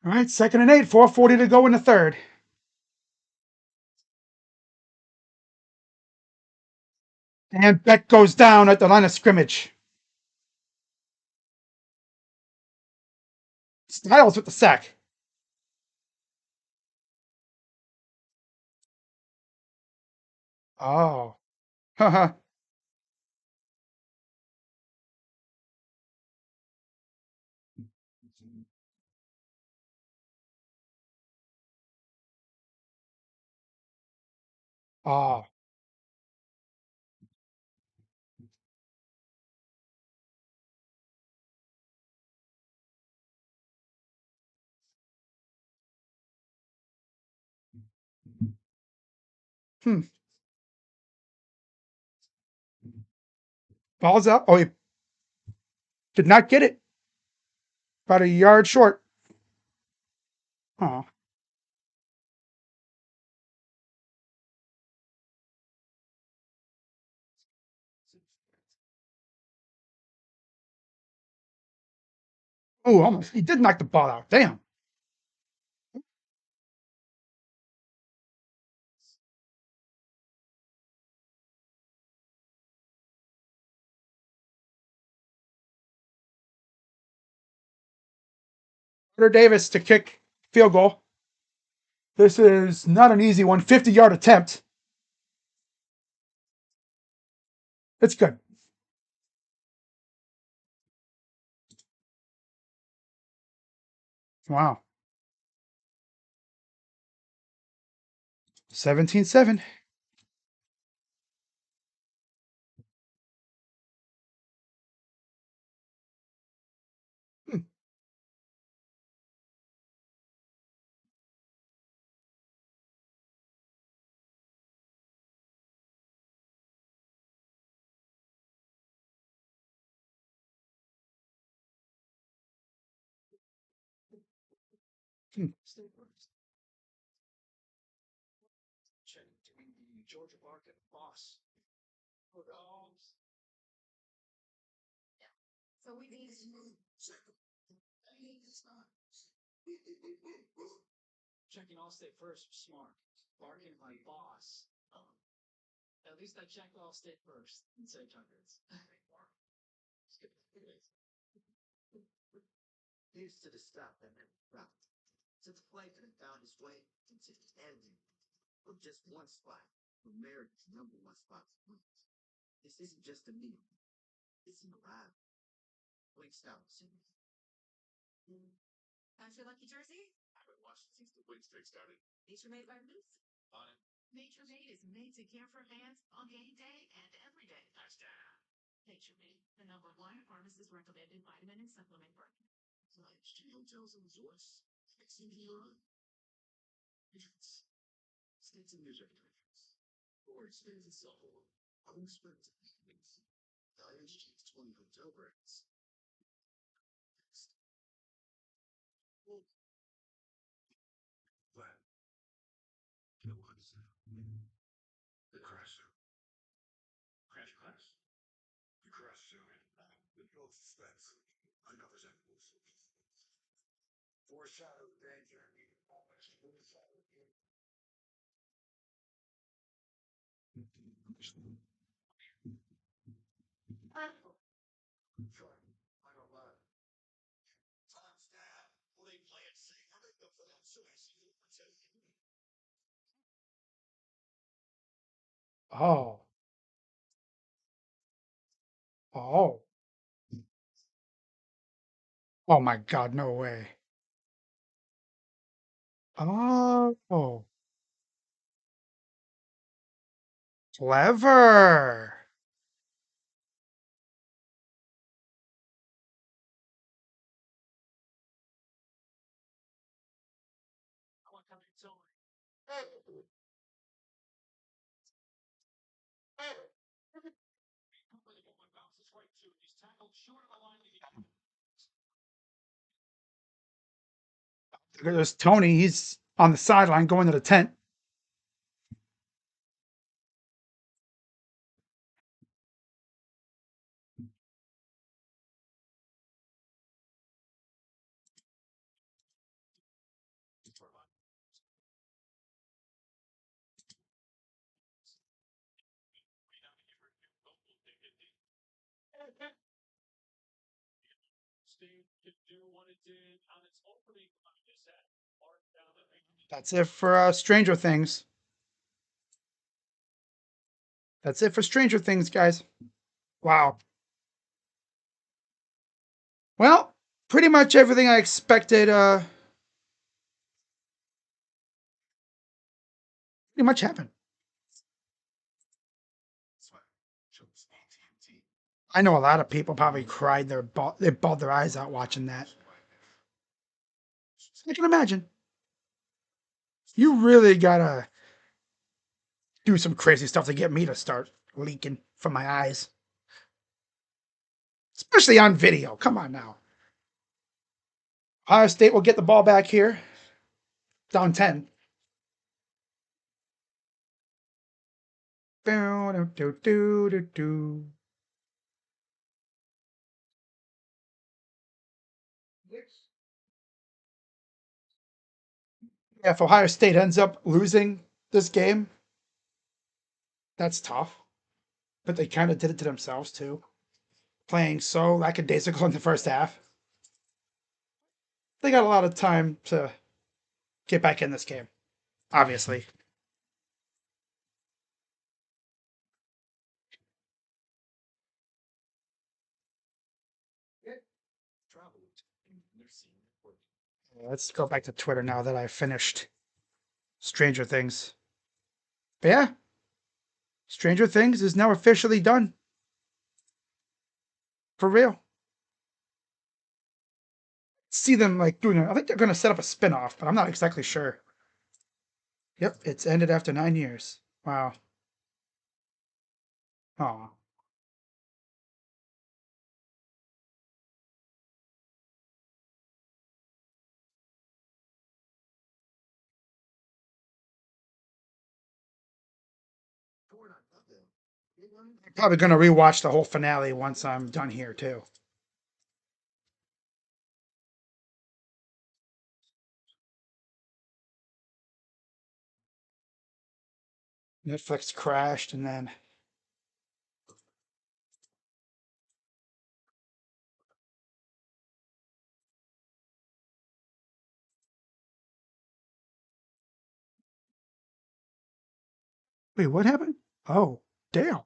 All right, 2nd and 8, 4:40 to go in the third. And Beck goes down at the line of scrimmage. Styles with the sack. Oh. Haha. Oh. Hmm. Ball's up. Oh, he did not get it. About a yard short. Oh. Oh, almost. He did knock the ball out. Damn. Carter Davis to kick field goal. This is not an easy one. 50-yard attempt. It's good. Wow. 17-7. Hmm. Hmm. Oh. Oh. Oh my God, no way. Oh. Clever. There's Tony. He's on the sideline going to the tent. That's it for Stranger Things. That's it for Stranger Things, guys. Wow. Well, pretty much everything I expected pretty much happened. I know a lot of people probably cried they bawled their eyes out watching that. I can imagine. You really gotta do some crazy stuff to get me to start leaking from my eyes. Especially on video. Come on now. Ohio State will get the ball back here. Down 10. Yeah, if Ohio State ends up losing this game, that's tough. But they kind of did it to themselves too. Playing so lackadaisical in the first half. They got a lot of time to get back in this game, obviously. Let's go back to Twitter now that I've finished Stranger Things. But yeah, Stranger Things is now officially done. For real. See them like doing it. I think they're going to set up a spin-off, but I'm not exactly sure. Yep, it's ended after 9 years. Wow. Aw. I'm probably going to rewatch the whole finale once I'm done here, too. Netflix crashed and then. Wait, what happened? Oh, damn.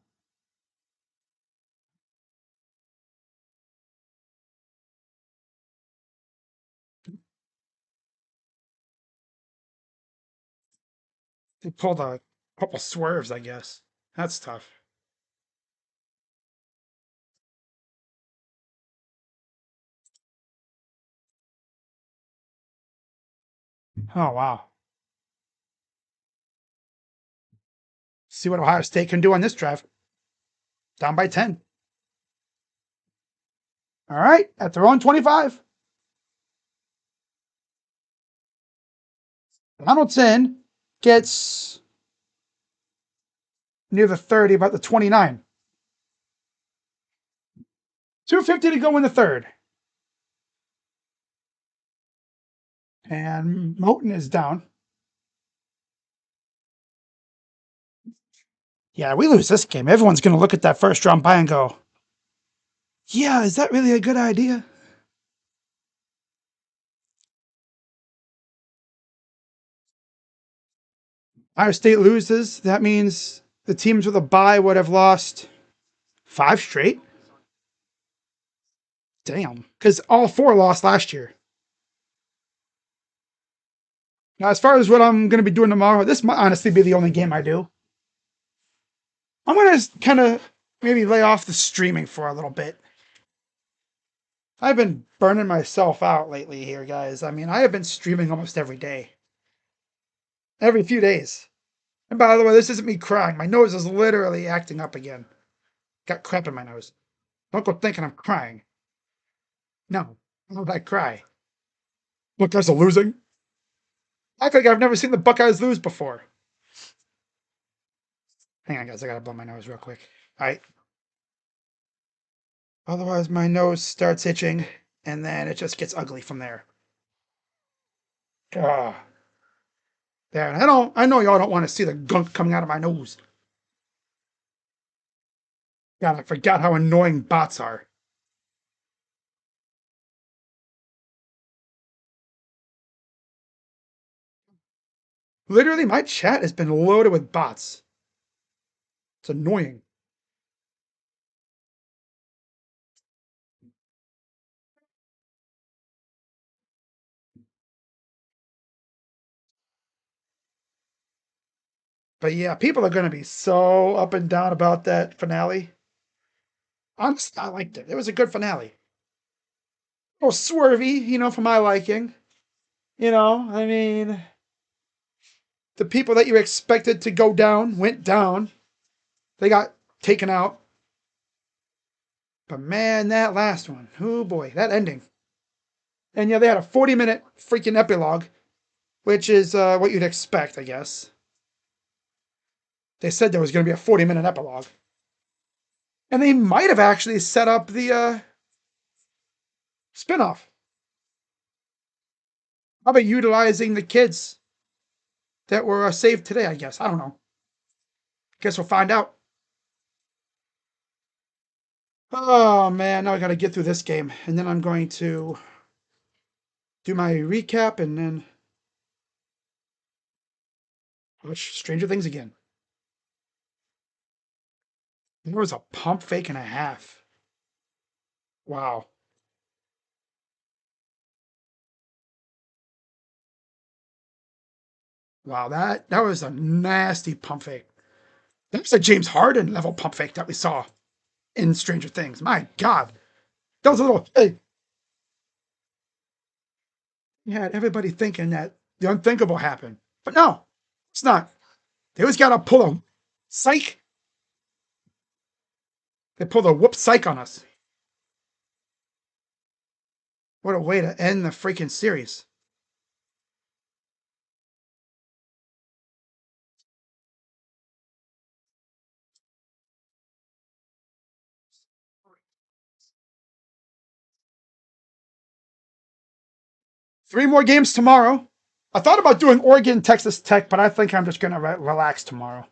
They pulled a couple swerves, I guess. That's tough. Oh, wow. See what Ohio State can do on this drive. Down by 10. All right, at their own 25. Hamilton gets near the 30, about the 29. 250 to go in the third. And Moten is down. Yeah, we lose this game. Everyone's going to look at that first round bye and go, yeah, is that really a good idea? Ohio State loses. That means the teams with a bye would have lost 5 straight. Damn. Because all 4 lost last year. Now, as far as what I'm going to be doing tomorrow, this might honestly be the only game I do. I'm going to kind of maybe lay off the streaming for a little bit. I've been burning myself out lately here, guys. I mean, I have been streaming almost every day. Every few days. And by the way, this isn't me crying. My nose is literally acting up again. Got crap in my nose. Don't go thinking I'm crying. No, why would I cry? Look, guys are losing. I think I've never seen the Buckeyes lose before. Hang on, guys. I gotta blow my nose real quick. All right. Otherwise, my nose starts itching, and then it just gets ugly from there. Ah. There. I know y'all don't want to see the gunk coming out of my nose. God, I forgot how annoying bots are. Literally, my chat has been loaded with bots. It's annoying. But yeah, people are going to be so up and down about that finale. Honestly, I liked it. It was a good finale. A little swervy, for my liking. I mean, the people that you expected to go down went down. They got taken out. But man, that last one, oh boy, that ending. And yeah, they had a 40-minute freaking epilogue, which is what you'd expect, I guess. They said there was going to be a 40-minute epilogue. And they might have actually set up the spinoff. How about utilizing the kids that were saved today, I guess? I don't know. Guess we'll find out. Oh, man, now I got to get through this game. And then I'm going to do my recap and then watch Stranger Things again. There was a pump fake and a half. Wow. Wow, that was a nasty pump fake. That was a James Harden level pump fake that we saw in Stranger Things. My God. That was a little, hey. You had everybody thinking that the unthinkable happened. But no, it's not. They always got to pull a psych. They pulled a whoop psych on us. What a way to end the freaking series. Three more games tomorrow. I thought about doing Oregon, Texas Tech, but I think I'm just going to relax tomorrow.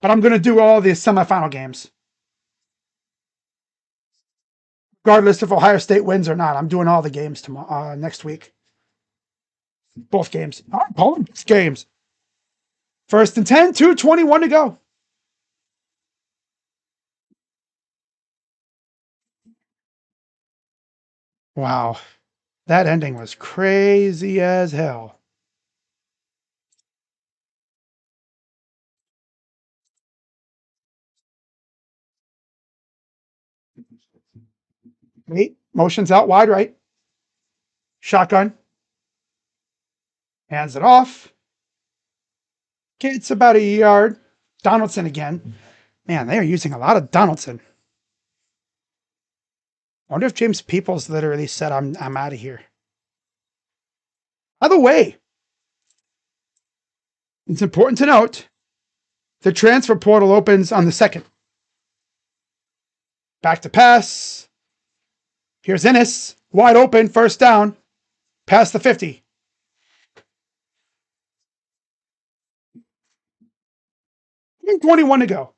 But I'm going to do all the semifinal games. Regardless if Ohio State wins or not, I'm doing all the games tomorrow, next week. Both games. I'm calling both games. First and 10, 2:21 to go. Wow. That ending was crazy as hell. Wait, motions out wide right. Shotgun. Hands it off. Gets about a yard. Donaldson again. Man, they are using a lot of Donaldson. I wonder if James Peoples literally said, I'm out of here. By the way, it's important to note the transfer portal opens on the 2nd. Back to pass. Here's Ennis, wide open, first down, past the 50. And 21 to go.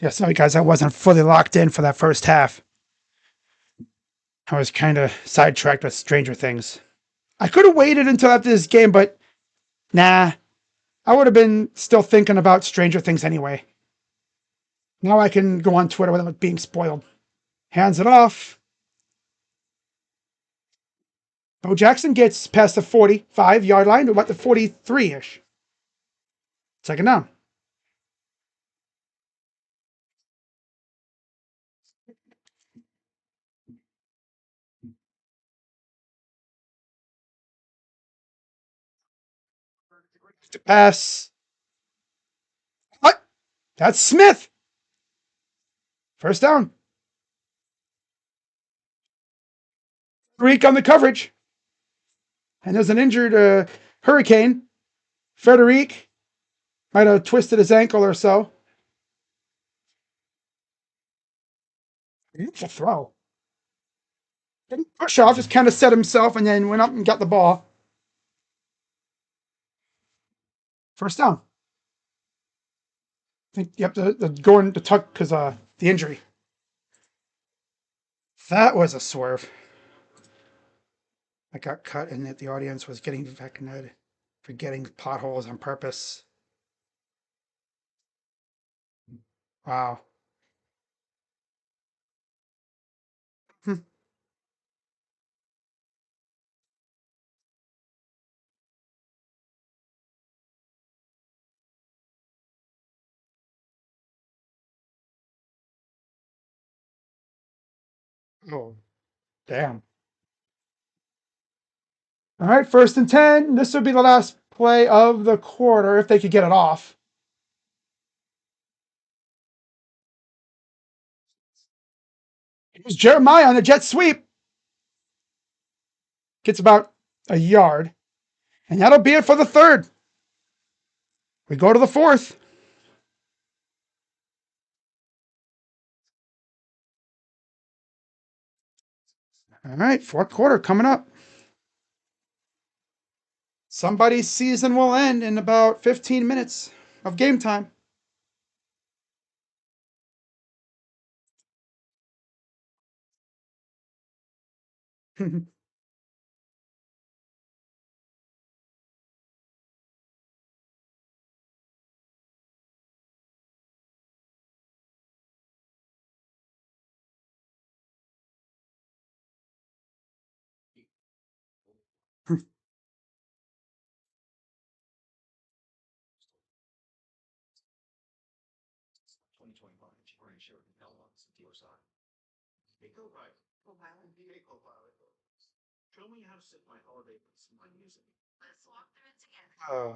Yeah, sorry guys, I wasn't fully locked in for that first half. I was kind of sidetracked with Stranger Things. I could have waited until after this game, but nah, I would have been still thinking about Stranger Things anyway. Now I can go on Twitter without being spoiled. Hands it off. Bo Jackson gets past the 45-yard line to about the 43-ish. Second down. To pass. What? That's Smith. First down. Reek on the coverage. And there's an injured Hurricane. Frederic might have twisted his ankle or so. It's a throw. Didn't push off, just kind of set himself and then went up and got the ball. First down. I think you have to go in to tuck because the injury. That was a swerve. I got cut and that the audience was getting vaccinated for getting potholes on purpose. Wow. Oh, damn. All right, first and 10. This would be the last play of the quarter if they could get it off. Here's Jeremiah on the jet sweep. Gets about a yard. And that'll be it for the third. We go to the fourth. All right, fourth quarter coming up. Somebody's season will end in about 15 minutes of game time. uh,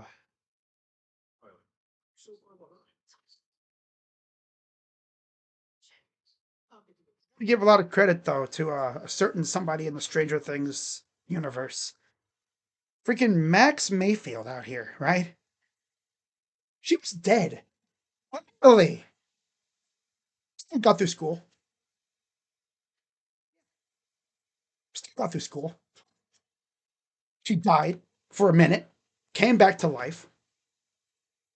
we give a lot of credit though to a certain somebody in the Stranger Things universe. Freaking Max Mayfield out here, right? She was dead. Literally. Still got through school. Still got through school. She died for a minute, came back to life,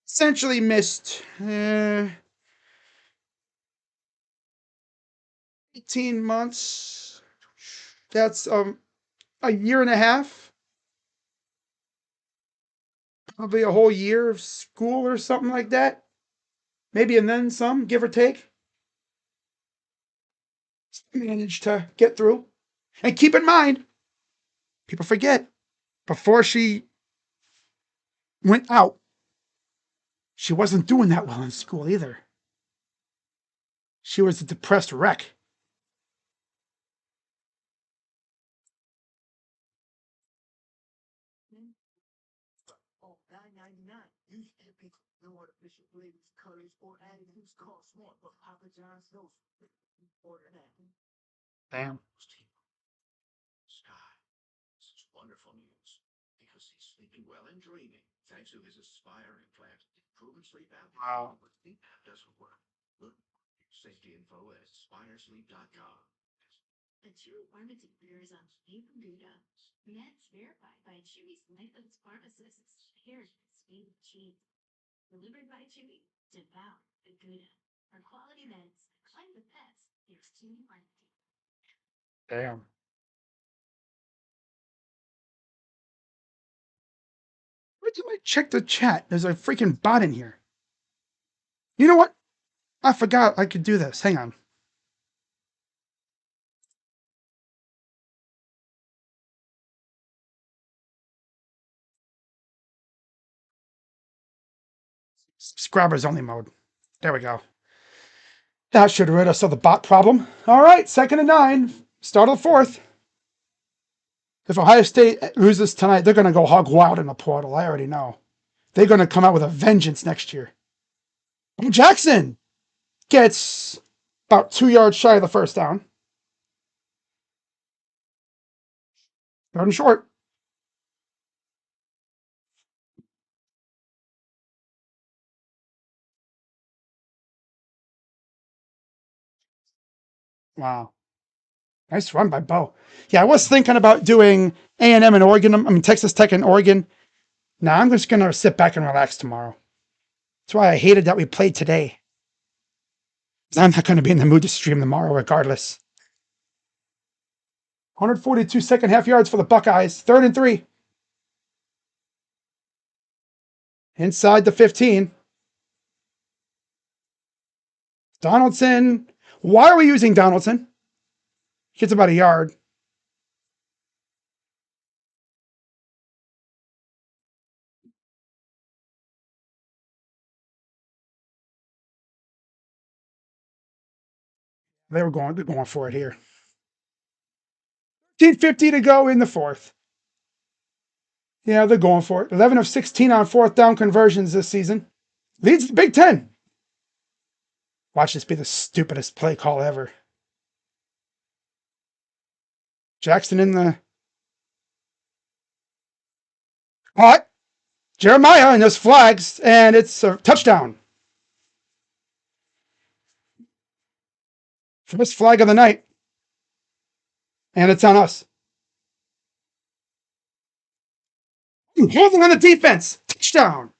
essentially missed 18 months. That's a year and a half, probably a whole year of school or something like that. Maybe and then some, give or take. Managed to get through. And keep in mind, people forget, before she went out, she wasn't doing that well in school either. She was a depressed wreck. Damn. Wow. A true pharmacy appears on Sleep Gouda. Meds verified by Chewy's licensed pharmacists. Here, Sweet Cheese. Delivered by Chewy. Devour the Gouda. For quality meds, climb the pets. There's Chewy Pharmacy. Damn. Every time I check the chat, there's a freaking bot in here. You know what? I forgot I could do this. Hang on. Subscribers only mode. There we go. That should rid us of the bot problem. All right, 2nd and 9. Start of the 4th. If Ohio State loses tonight, they're going to go hog wild in the portal. I already know. They're going to come out with a vengeance next year. Jackson gets about 2 yards shy of the first down. 3rd and short. Wow. Nice run by Bo. Yeah, I was thinking about doing A&M and Oregon. I mean, Texas Tech and Oregon. Now I'm just going to sit back and relax tomorrow. That's why I hated that we played today. I'm not going to be in the mood to stream tomorrow regardless. 142 second half yards for the Buckeyes. 3rd and 3. Inside the 15. Donaldson. Why are we using Donaldson? Gets about a yard. They're going for it here. 13:50 to go in the 4th. Yeah, they're going for it. 11 of 16 on 4th down conversions this season. Leads the Big Ten. Watch this be the stupidest play call ever. Jackson in the caught. Jeremiah and those flags, and it's a touchdown. First flag of the night. And it's on us. Holding on the defense. Touchdown.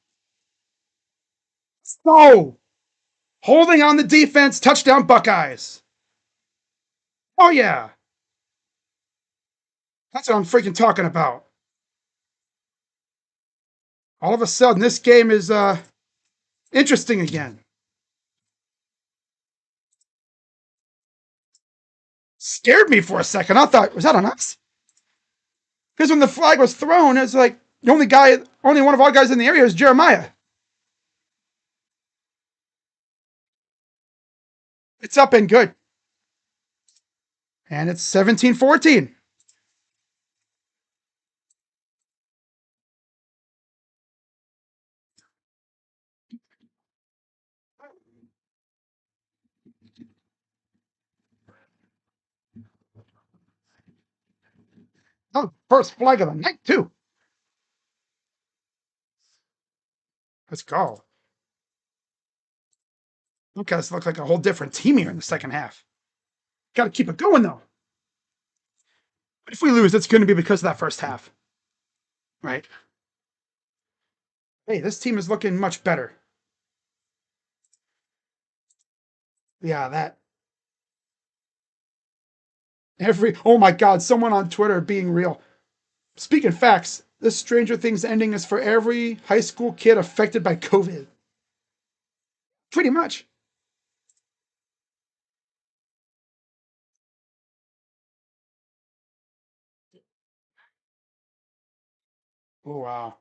No. Holding on the defense. Touchdown, Buckeyes. Oh, yeah. That's what I'm freaking talking about. All of a sudden, this game is interesting again. Scared me for a second. I thought, was that on us? Because when the flag was thrown, it's like the only one of our guys in the area is Jeremiah. It's up and good. And it's 17-14. Oh, first flag of the night, too. Let's go. You guys look like a whole different team here in the second half. Got to keep it going, though. But if we lose, it's going to be because of that first half. Right? Hey, this team is looking much better. Yeah, that. Oh my God, someone on Twitter being real. Speaking facts, this Stranger Things ending is for every high school kid affected by COVID. Pretty much. Oh, wow.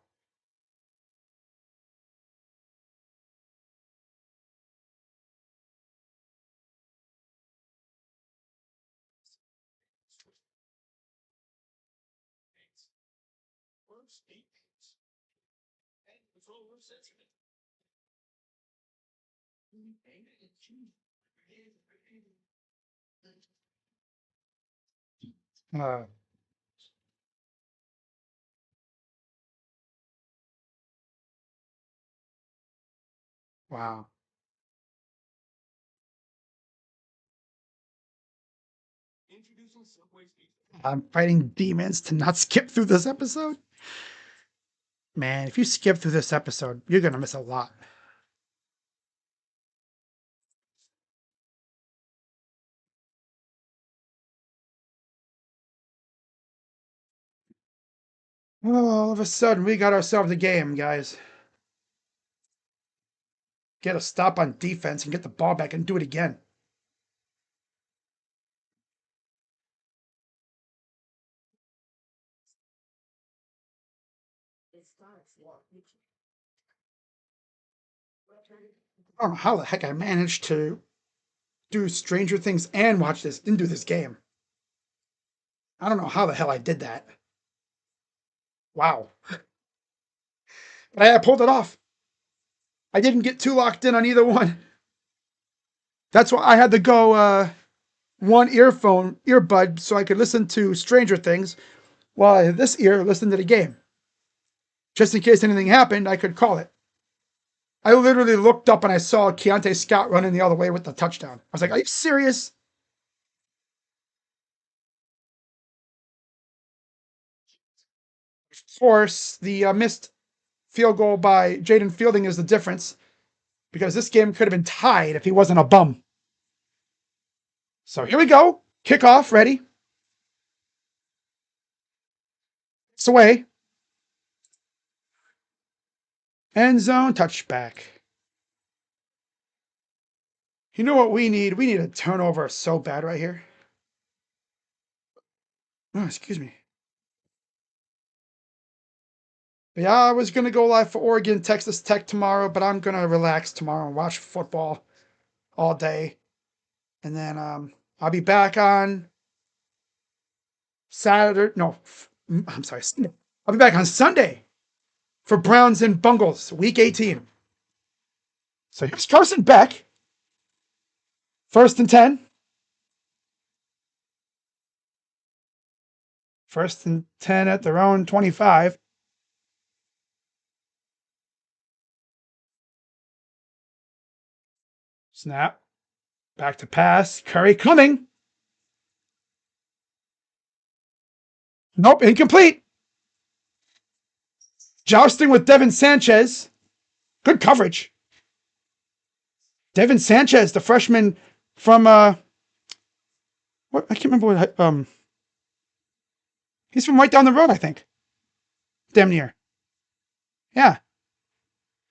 Uh, Wow. I'm fighting demons to not skip through this episode. Man, if you skip through this episode, you're going to miss a lot. Well, all of a sudden, we got ourselves a game, guys. Get a stop on defense and get the ball back and do it again. I don't know how the heck I managed to do Stranger Things and watch this and do this game. I don't know how the hell I did that. Wow. But I pulled it off. I didn't get too locked in on either one. That's why I had to go one earbud so I could listen to Stranger Things while this ear listened to the game. Just in case anything happened, I could call it. I literally looked up and I saw Keontae Scott running the other way with the touchdown. I was like, are you serious? Of course, the missed field goal by Jaden Fielding is the difference because this game could have been tied if he wasn't a bum. So here we go. Kickoff ready. It's away. End zone touchback. You know what we need? We need a turnover so bad right here. Oh, excuse me. But yeah, I was going to go live for Oregon, Texas Tech tomorrow, but I'm going to relax tomorrow and watch football all day. And then I'll be back on Saturday. No, I'm sorry. I'll be back on Sunday for Browns and Bungles, week 18. So here's Carson Beck. 1st and 10. 1st and 10 at their own 25. Snap. Back to pass. Curry coming. Nope, incomplete. Jousting with Devin Sanchez. Good coverage. Devin Sanchez, the freshman from what I can't remember what he's from right down the road, I think. Damn near. Yeah.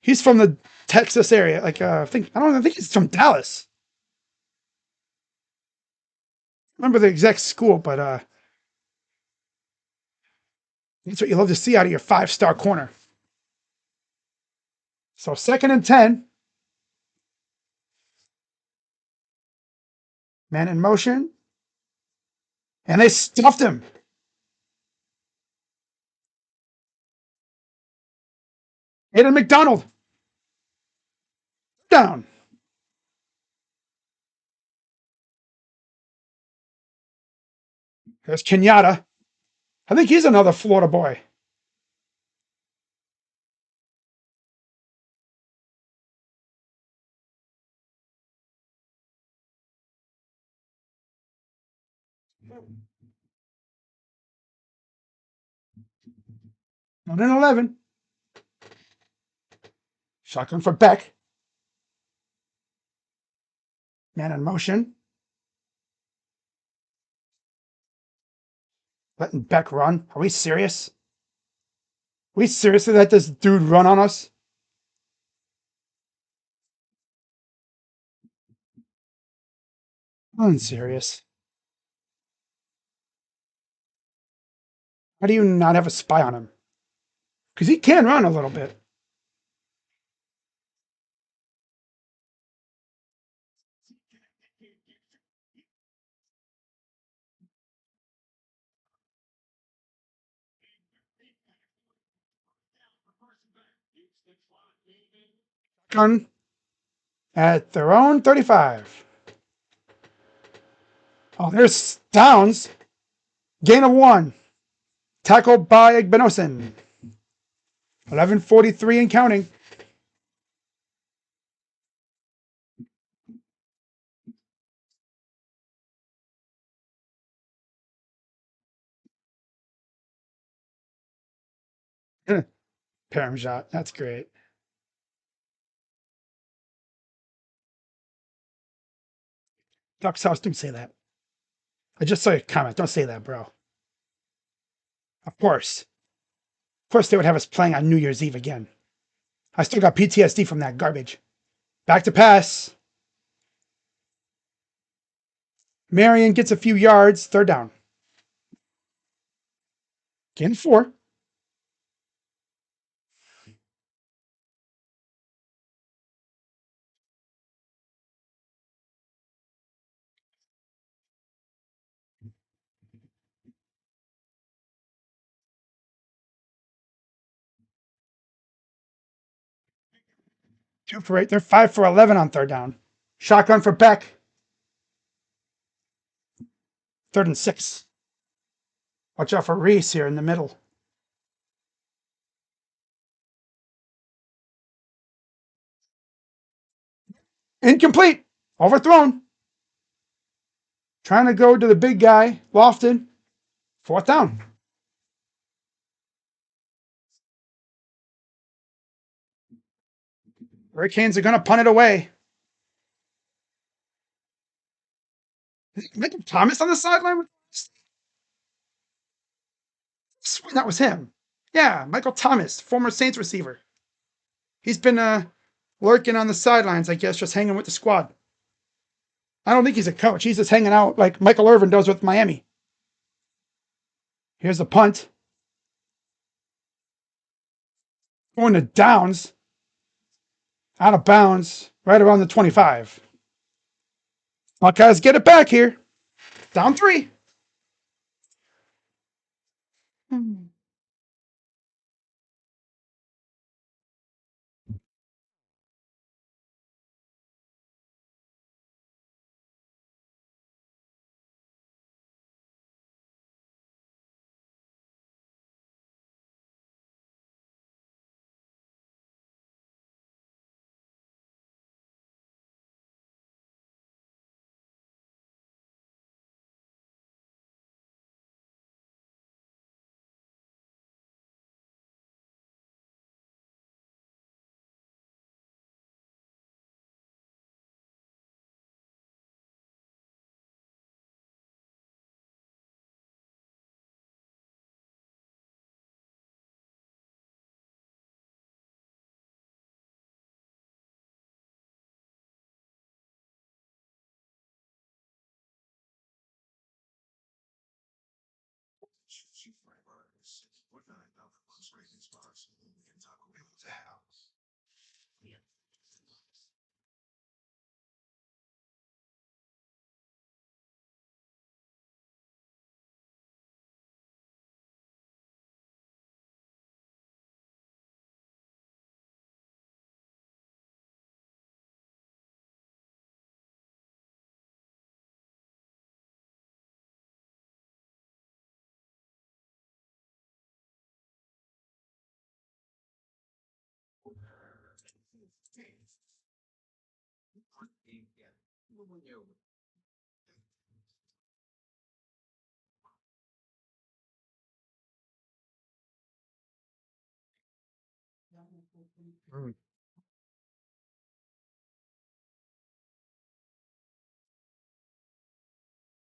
He's from the Texas area. Like I think he's from Dallas. I remember the exact school, but that's what you love to see out of your 5-star corner. So 2nd and 10. Man in motion. And they stuffed him. Aiden McDonald. Down. There's Kenyatta. I think he's another Florida boy. Not an 11. Shotgun for Beck. Man in motion. Letting Beck run. Are we serious? We seriously let this dude run on us? Unserious. How do you not have a spy on him? Because he can run a little bit. Gun at their own 35. Oh, there's Downs. Gain of 1. Tackled by Igbenosin. 11:43 and counting. Paramjot. That's great. Duck's house. Don't say that. I just saw your comment. Don't say that, bro. Of course. Of course, they would have us playing on New Year's Eve again. I still got PTSD from that garbage. Back to pass. Marion gets a few yards. Third down. Gain 4. Two for 8. They're 5 for 11 on third down. Shotgun for Beck. 3rd and 6. Watch out for Reese here in the middle. Incomplete. Overthrown. Trying to go to the big guy, Lofton. 4th down. Hurricanes are going to punt it away. Michael Thomas on the sideline? That was him. Yeah, Michael Thomas, former Saints receiver. He's been lurking on the sidelines, I guess, just hanging with the squad. I don't think he's a coach. He's just hanging out like Michael Irvin does with Miami. Here's the punt. Going to Downs. Out of bounds, right around the 25. Buckeyes get it back here. Down 3.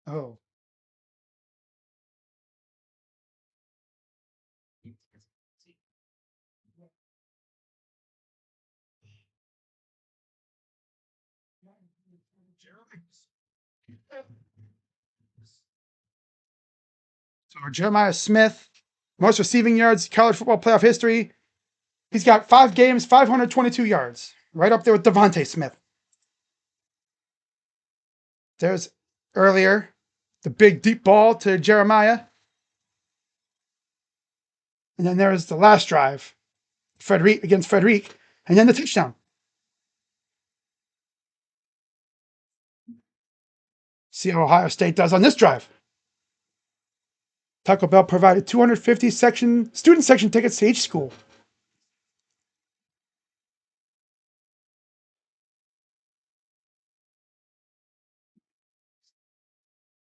Oh. So Jeremiah Smith, most receiving yards, college football playoff history. He's got 5 games, 522 yards. Right up there with Devontae Smith. There's earlier the big deep ball to Jeremiah. And then there's the last drive, Frederic against Frederic, and then the touchdown. See how Ohio State does on this drive. Taco Bell provided 250 student section tickets to each school.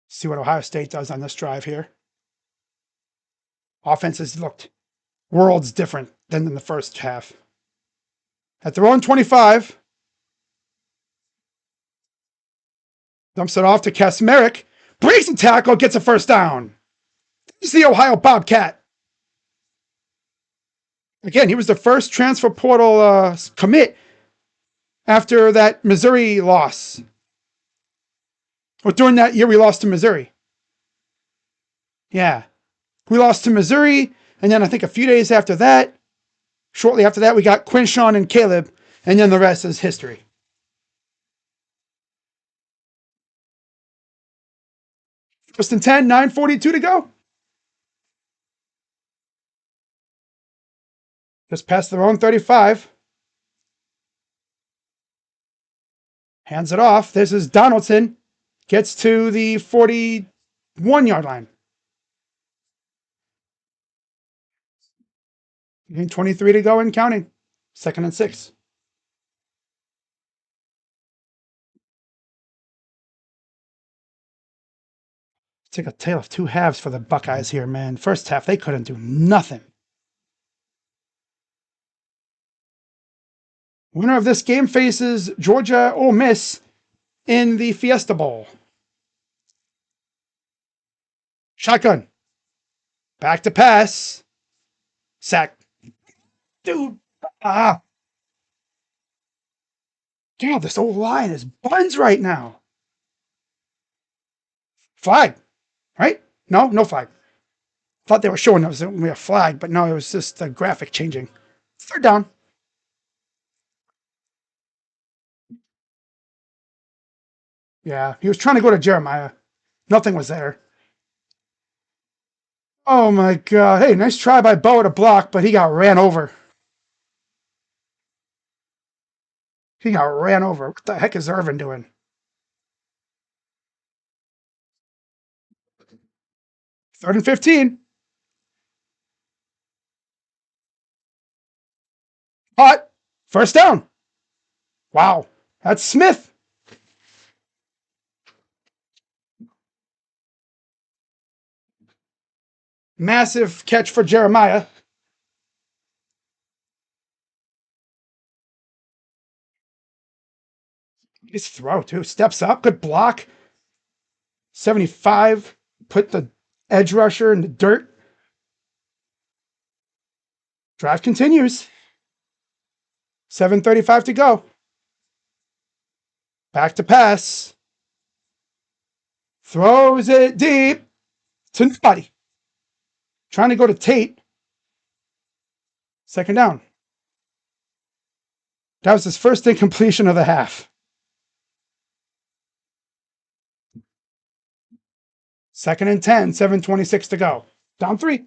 See what Ohio State does on this drive here. Offense has looked worlds different than in the first half. At their own 25, dumps it off to Kasmerick, breaks the tackle, gets a first down. This is the Ohio Bobcat. Again, he was the first transfer portal commit after that Missouri loss. Or during that year we lost to Missouri. Yeah. We lost to Missouri, and then I think a few days after that, shortly after that, we got Quinshawn and Caleb, and then the rest is history. First and 10, 9:42 to go. Just past their own 35. Hands it off. This is Donaldson. Gets to the 41-yard line. 23 to go and counting. Second and 6. It's like a tale of two halves for the Buckeyes here, man. First half, they couldn't do nothing. Winner of this game faces Georgia Ole Miss in the Fiesta Bowl. Shotgun. Back to pass. Sack. Dude. God, this old line is buns right now. Flag. Right? No flag. Thought they were showing us a flag, but no, it was just the graphic changing. Third down. Yeah, he was trying to go to Jeremiah. Nothing was there. Oh my God. Hey, nice try by Bo to block, but he got ran over. He got ran over. What the heck is Irvin doing? Third and 15. Hot. First down. Wow. That's Smith. Massive catch for Jeremiah. His throw, too. Steps up. Good block. 75. Put the edge rusher in the dirt. Drive continues. 7:35 to go. Back to pass. Throws it deep to nobody. Trying to go to Tate. Second down. That was his first incompletion of the half. Second and 10, 7:26 to go. Down 3.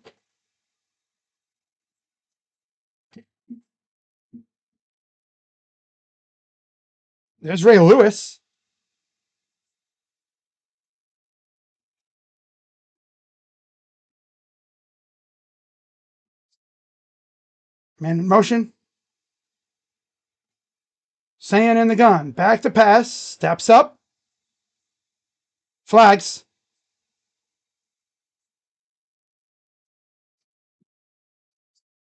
There's Ray Lewis. Man in motion. Sand in the gun. Back to pass. Steps up. Flags.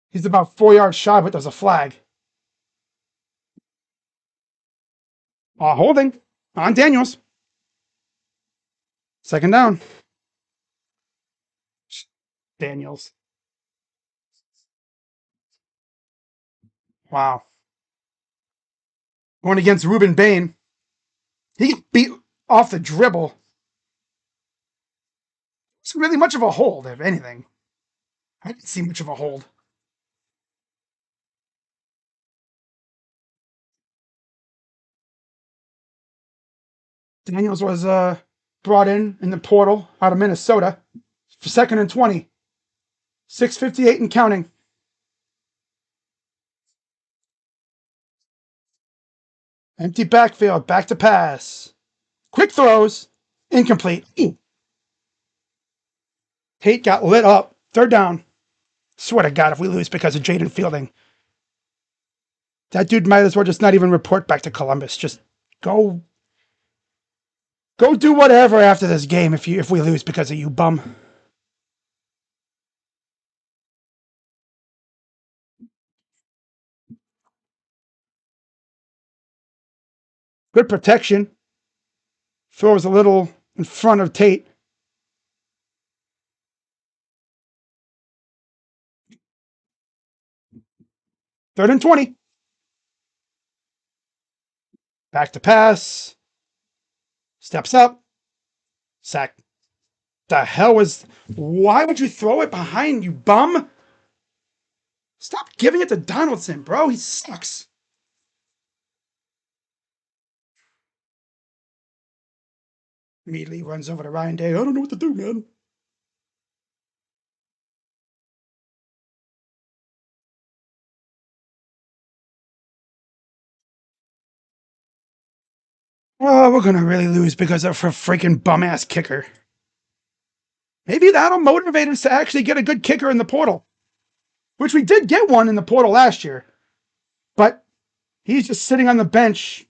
He's about 4 yards shy, but there's a flag. Holding on Daniels. Second down. Daniels. Wow. Going against Ruben Bain. He beat off the dribble. It's really much of a hold, if anything. I didn't see much of a hold. Daniels was brought in the portal out of Minnesota for second and 20. 6:58 and counting. Empty backfield. Back to pass. Quick throws. Incomplete. Ooh. Tate got lit up. Third down. Swear to God, if we lose because of Jaden Fielding, that dude might as well just not even report back to Columbus. Just go do whatever after this game if we lose because of you, bum. Good protection. Throws a little in front of Tate. Third and 20. Back to pass. Steps up. Sack. The hell was... Why would you throw it behind, you bum? Stop giving it to Donaldson, bro. He sucks. Immediately runs over to Ryan Day. I don't know what to do, man. Oh, we're going to really lose because of a freaking bum-ass kicker. Maybe that'll motivate us to actually get a good kicker in the portal. Which we did get one in the portal last year. But he's just sitting on the bench,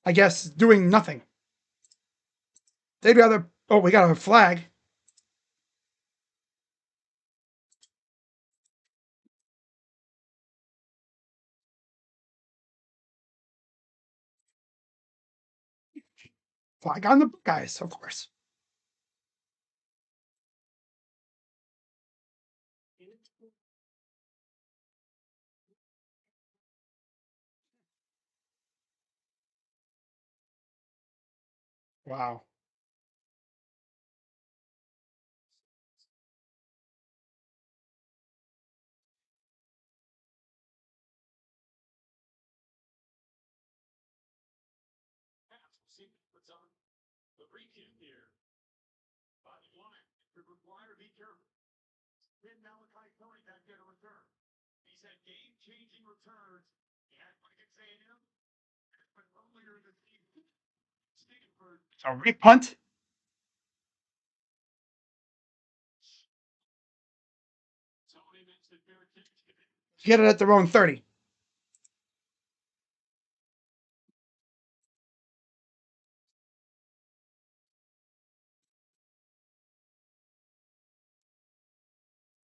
I guess, doing nothing. They'd rather... Oh, we got a flag. Flag on the Buckeyes, of course. Wow. So repunt. Get it at their own 30.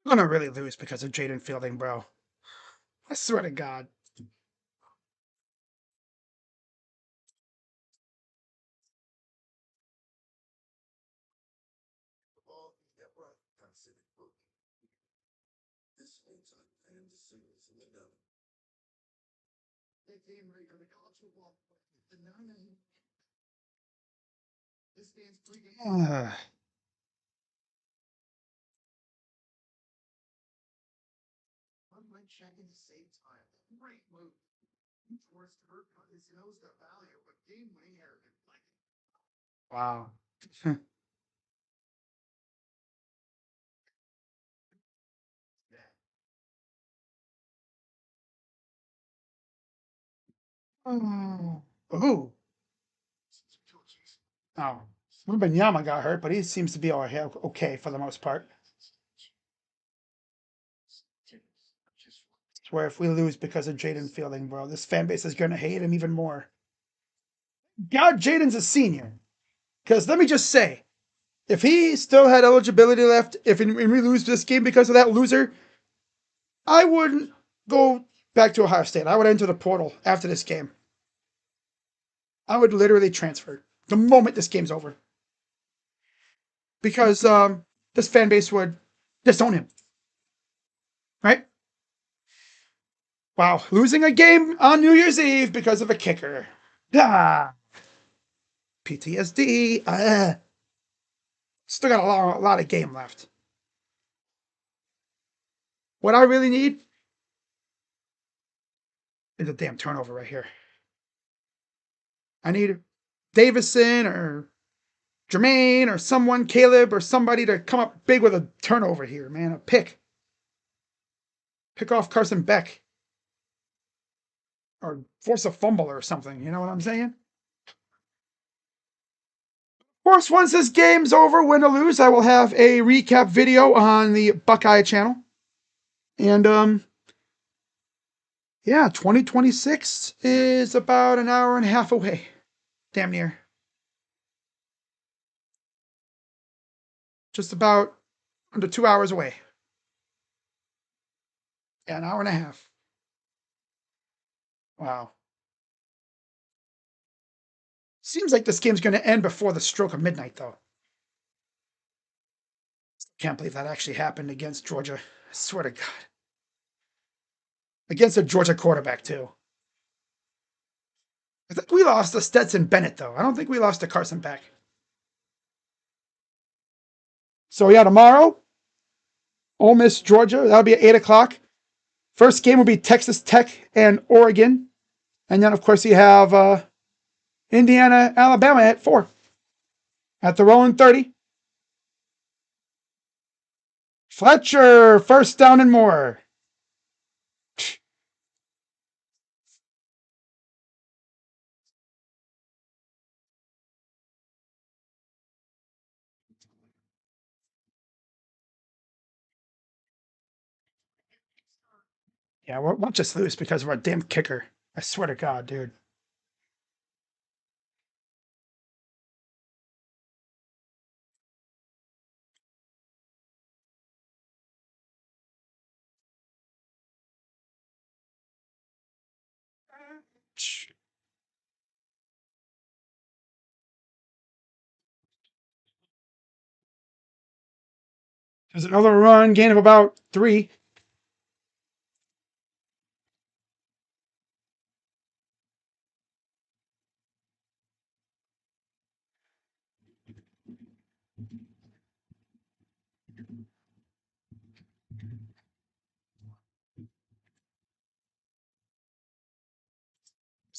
I'm gonna really lose because of Jaden Fielding, bro. I swear to God. Uh, wow. Oh. Ooh. Oh. Yama got hurt, but he seems to be okay for the most part. I swear if we lose because of Jaden Fielding, bro, this fan base is gonna hate him even more. God, Jaden's a senior. Because let me just say, if he still had eligibility left, if we lose this game because of that loser, I wouldn't go back to Ohio State. I would enter the portal after this game. I would literally transfer the moment this game's over. Because this fan base would disown him. Right? Wow. Losing a game on New Year's Eve because of a kicker. Ah. PTSD. Still got a lot of game left. What I really need is a damn turnover right here. I need Davison or Jermaine or someone, Caleb or somebody to come up big with a turnover here, man. A pick. Pick off Carson Beck. Or force a fumble or something. You know what I'm saying? Of course, once this game's over, win or lose, I will have a recap video on the Buckeye channel. And yeah, 2026 is about an hour and a half away. Damn near. Just about under 2 hours away. Yeah, an hour and a half. Wow. Seems like this game's going to end before the stroke of midnight, though. Can't believe that actually happened against Georgia. I swear to God. Against a Georgia quarterback, too. I think we lost to Stetson Bennett, though. I don't think we lost to Carson Beck. So, yeah, tomorrow, Ole Miss, Georgia. That'll be at 8 o'clock. First game will be Texas Tech and Oregon. And then, of course, you have Indiana, Alabama at 4. At the Rolling 30. Fletcher, first down and more. Yeah, we'll just lose because of our damn kicker. I swear to God, dude. There's another run, gain of about 3.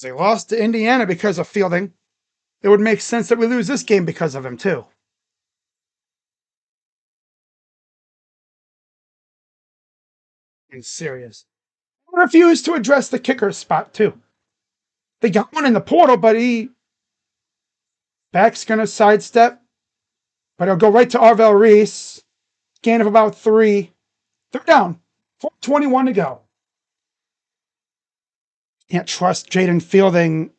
They lost to Indiana because of Fielding. It would make sense that we lose this game because of him, too. He's serious. Refused to address the kicker spot, too. They got one in the portal, but Beck's going to sidestep. But he'll go right to Arvell Reese. Gain of about 3. Third down. 4:21 to go. Can't trust Jaden Fielding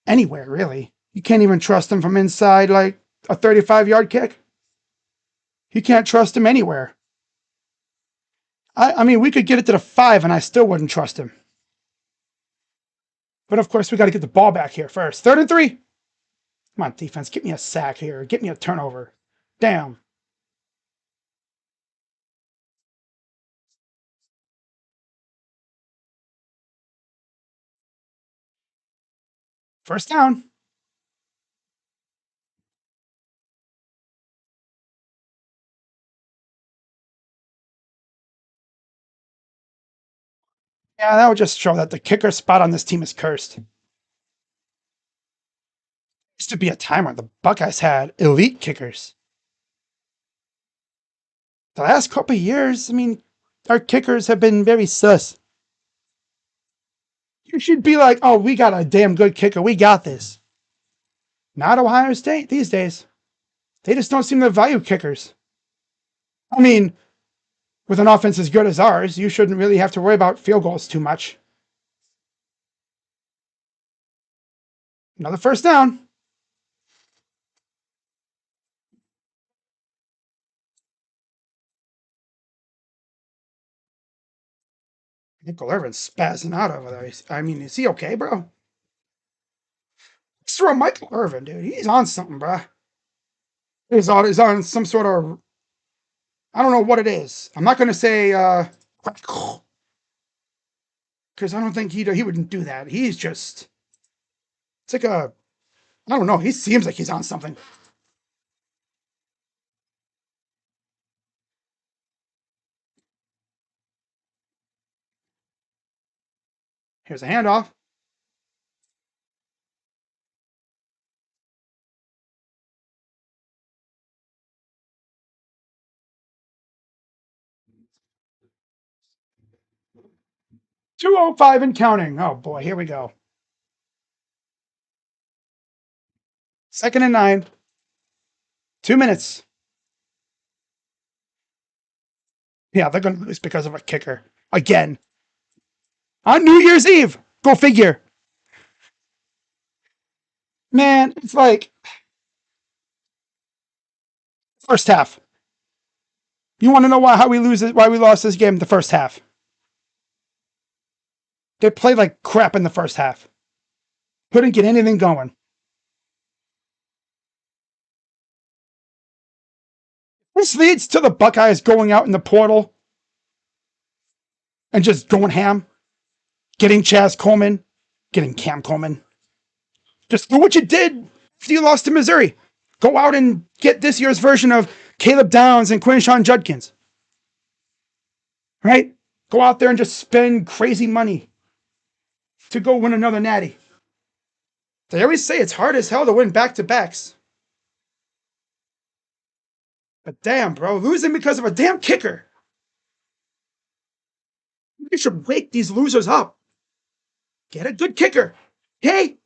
anywhere, really. You can't even trust him from inside, like a 35-yard kick. You can't trust him anywhere. I mean, we could get it to the 5, and I still wouldn't trust him. But, of course, we got to get the ball back here first. 3rd and 3. Come on, defense. Get me a sack here. Get me a turnover. Damn. First down. Yeah, that would just show that the kicker spot on this team is cursed. Used to be a time when the Buckeyes had elite kickers. The last couple of years, I mean, our kickers have been very sus. You should be like, oh, we got a damn good kicker. We got this. Not Ohio State these days. They just don't seem to value kickers. I mean, with an offense as good as ours, you shouldn't really have to worry about field goals too much. Another first down. Nickel Irvin's spazzing out over there. I mean, is he okay, bro? Let's throw Michael Irvin, dude. He's on something, bro. He's on some sort of, I don't know what it is. I'm not going to say, because I don't think he wouldn't do that. He's just, it's like a, I don't know. He seems like he's on something. Here's a handoff. .205 and counting. Oh boy, here we go. 2nd and 9. 2 minutes. Yeah, they're going to lose because of a kicker. Again. On New Year's Eve. Go figure. Man, it's like first half. You want to know why we lost this game the first half? They played like crap in the first half. Couldn't get anything going. This leads to the Buckeyes going out in the portal and just going ham, getting Chaz Coleman, getting Cam Coleman. Just do what you did after you lost to Missouri. Go out and get this year's version of Caleb Downs and Quinshawn Judkins. Right? Go out there and just spend crazy money to go win another natty. They always say it's hard as hell to win back-to-backs. But damn, bro, losing because of a damn kicker. You should wake these losers up. Get a good kicker. Hey,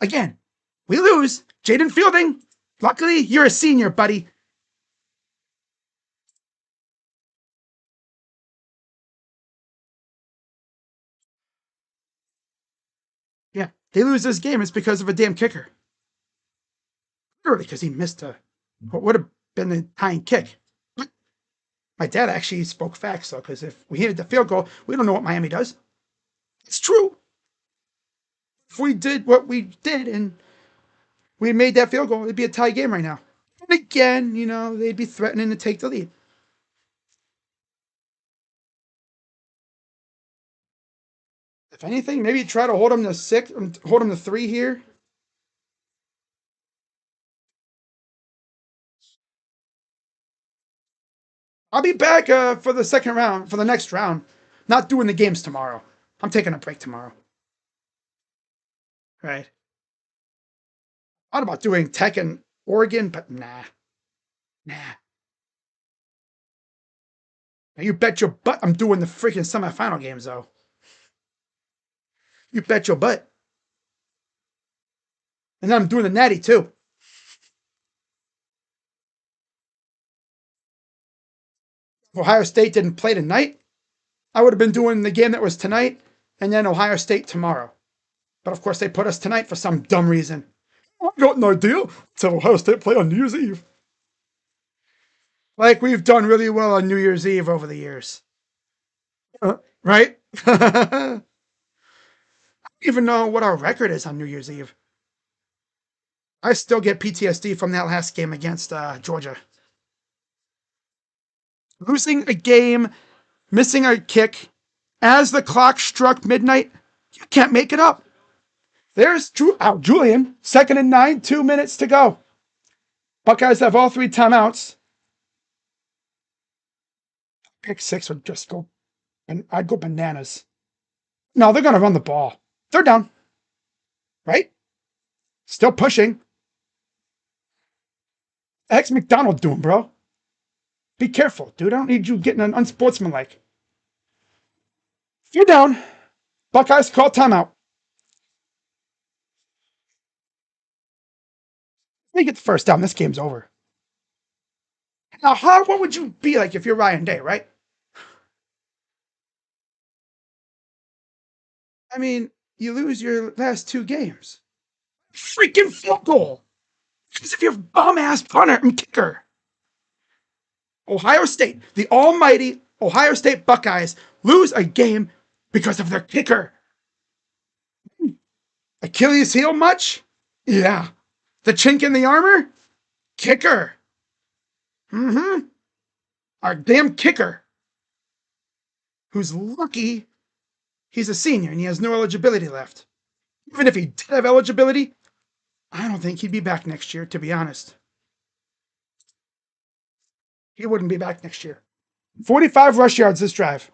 again, we lose. Jaden Fielding, luckily you're a senior, buddy. Yeah, they lose this game. It's because of a damn kicker. Literally, because he missed what would have been the tying kick. My dad actually spoke facts, though, because if we hit the field goal, we don't know what Miami does. It's true. If we did what we did and we made that field goal, it'd be a tie game right now. And again, they'd be threatening to take the lead. If anything, maybe try to hold them to 6, hold them to 3 here. I'll be back for the second round, for the next round. Not doing the games tomorrow. I'm taking a break tomorrow. Right. I thought about doing Tech and Oregon, but nah. Now you bet your butt I'm doing the freaking semifinal games, though. You bet your butt. And then I'm doing the natty, too. If Ohio State didn't play tonight, I would have been doing the game that was tonight and then Ohio State tomorrow. But of course, they put us tonight for some dumb reason. I got no idea until Ohio State play on New Year's Eve. Like we've done really well on New Year's Eve over the years. Right? I don't even know what our record is on New Year's Eve. I still get PTSD from that last game against Georgia. Losing a game, missing a kick, as the clock struck midnight, you can't make it up. There's Julian, 2nd and 9, 2 minutes to go. Buckeyes have all 3 timeouts. Pick 6 would just go, and I'd go bananas. No, they're going to run the ball. 3rd down. Right? Still pushing. The heck's McDonald doing, bro? Be careful, dude. I don't need you getting unsportsmanlike. 3rd down. Buckeyes call timeout. They get the 1st down. This game's over. Now, what would you be like if you're Ryan Day, right? I mean, you lose your last 2 games. Freaking field goal. Because if you're a bum-ass punter and kicker. Ohio State, the almighty Ohio State Buckeyes, lose a game because of their kicker. Achilles heel much? Yeah. The chink in the armor? Kicker. Our damn kicker. Who's lucky he's a senior and he has no eligibility left. Even if he did have eligibility, I don't think he'd be back next year, to be honest. He wouldn't be back next year. 45 rush yards this drive.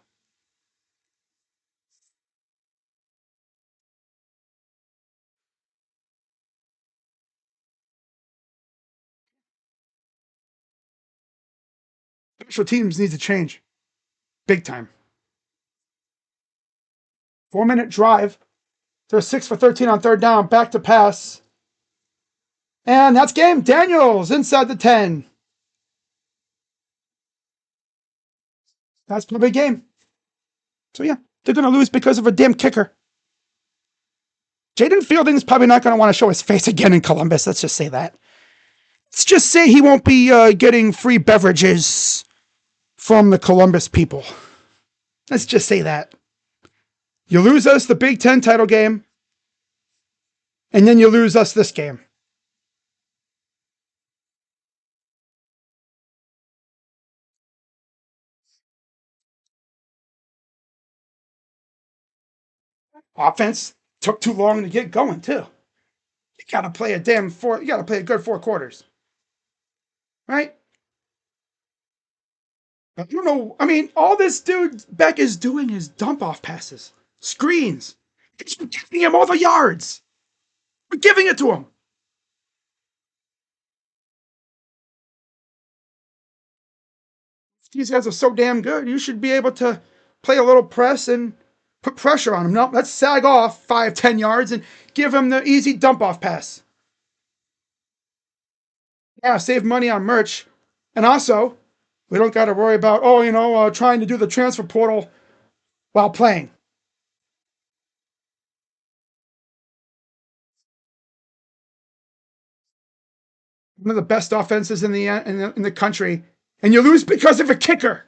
Special teams needs to change. Big time. 4-minute drive. They're 6 for 13 on 3rd down. Back to pass. And that's game. Daniels inside the 10. That's the big game. So yeah, they're going to lose because of a damn kicker. Jaden Fielding's probably not going to want to show his face again in Columbus. Let's just say that. Let's just say he won't be getting free beverages from the Columbus people. Let's just say that. You lose us the Big Ten title game, and then you lose us this game. Offense took too long to get going too. You gotta play a damn four. You gotta play a good 4 quarters, right? I don't know. I mean, all this dude Beck is doing is dump off passes, screens. It's giving him all the yards. We're giving it to him. These guys are so damn good. You should be able to play a little press and put pressure on him. No, let's sag off 5, 10 yards and give him the easy dump off pass. Yeah, save money on merch. And also, we don't got to worry about, trying to do the transfer portal while playing. One of the best offenses in the country, and you lose because of a kicker.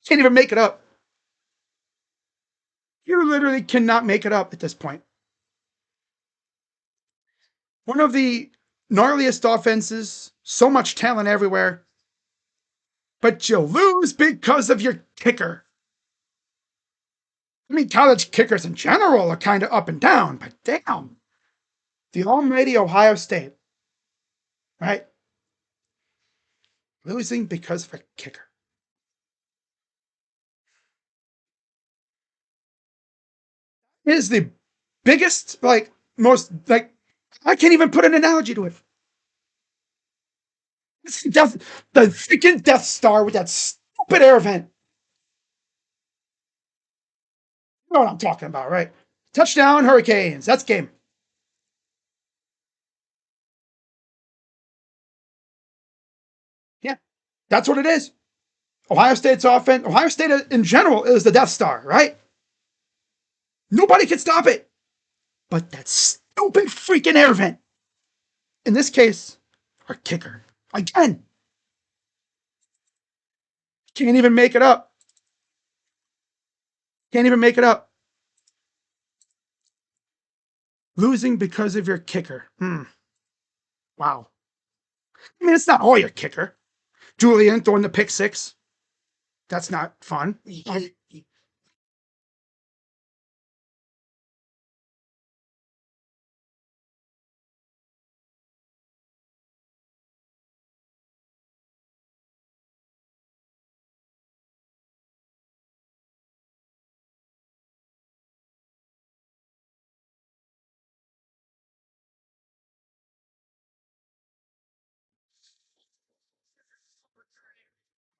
Can't even make it up. You literally cannot make it up at this point. One of the gnarliest offenses, so much talent everywhere, but you lose because of your kicker. I mean, college kickers in general are kind of up and down, but damn, the almighty Ohio State, right? Losing because of a kicker. It is the biggest, most, I can't even put an analogy to it. It's the freaking Death Star with that stupid air vent. You know what I'm talking about, right? Touchdown, Hurricanes. That's game. Yeah, that's what it is. Ohio State's offense, Ohio State in general is the Death Star, right? Nobody can stop it. But that stupid freaking air vent. In this case, our kicker. Again. Can't even make it up. Can't even make it up. Losing because of your kicker. Wow. I mean, it's not all your kicker. Julian throwing the pick six. That's not fun.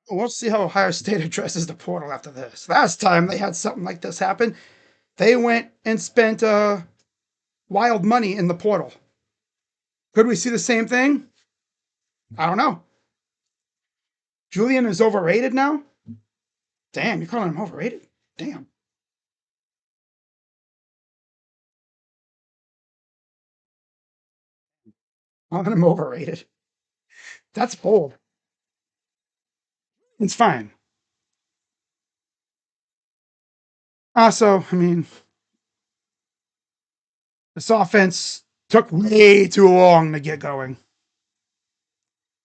We'll see how Ohio State addresses the portal after this. Last time they had something like this happen, they went and spent wild money in the portal. Could we see the same thing? I don't know. Julian is overrated now? Damn, you're calling him overrated? Damn. Calling him overrated. That's bold. It's fine. Also, I mean, this offense took way too long to get going.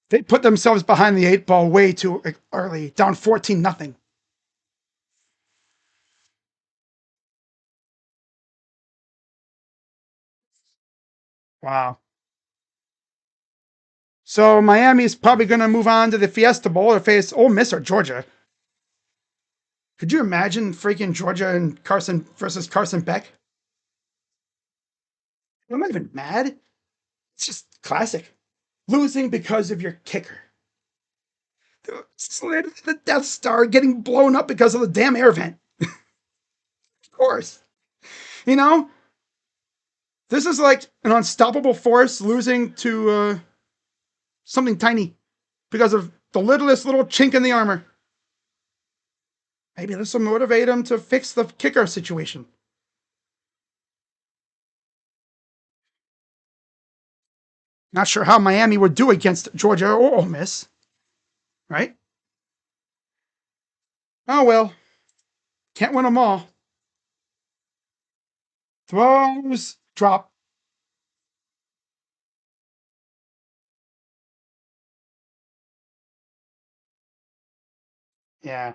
They put themselves behind the 8 ball way too early, down 14-0. Wow. So Miami's probably going to move on to the Fiesta Bowl or face Ole Miss or Georgia. Could you imagine freaking Georgia and Carson versus Carson Beck? I'm not even mad. It's just classic. Losing because of your kicker. The Death Star getting blown up because of the damn air vent. Of course. You know, this is like an unstoppable force losing to something tiny because of the littlest little chink in the armor. Maybe this will motivate him to fix the kicker situation. Not sure how Miami would do against Georgia or Ole Miss, right? Oh well, can't win them all. Throws, drop. Yeah.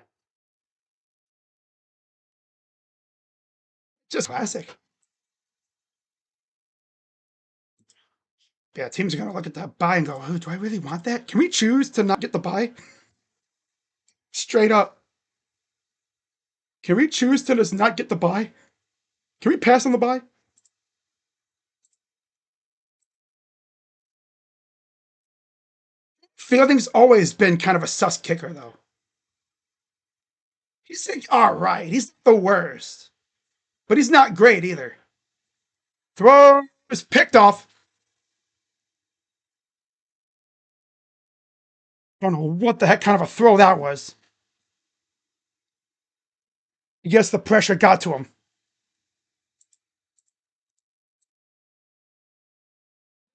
Just classic. Yeah, teams are going to look at that buy and go, oh, do I really want that? Can we choose to not get the buy? Straight up. Can we choose to just not get the buy? Can we pass on the buy? Fielding's always been kind of a sus kicker, though. He's like, all right. He's the worst. But he's not great either. Throw is picked off. I don't know what the heck kind of a throw that was. I guess the pressure got to him.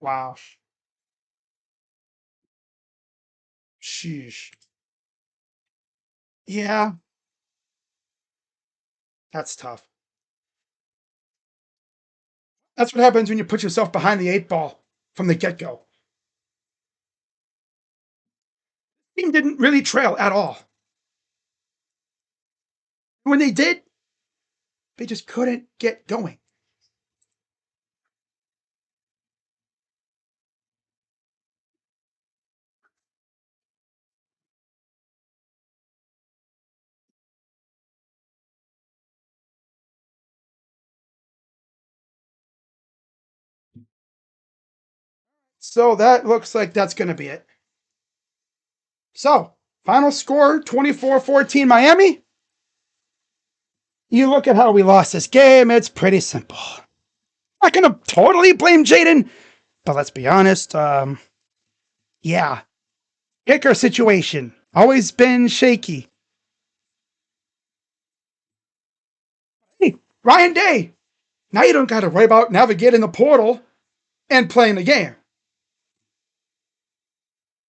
Wow. Sheesh. Yeah, that's tough. That's what happens when you put yourself behind the 8 ball from the get-go. Team didn't really trail at all. When they did, they just couldn't get going. So that looks like that's going to be it. So, final score 24-14 Miami. You look at how we lost this game, it's pretty simple. Not going to totally blame Jaden, but let's be honest. Yeah, kicker situation. Always been shaky. Hey, Ryan Day. Now you don't got to worry about navigating the portal and playing the game.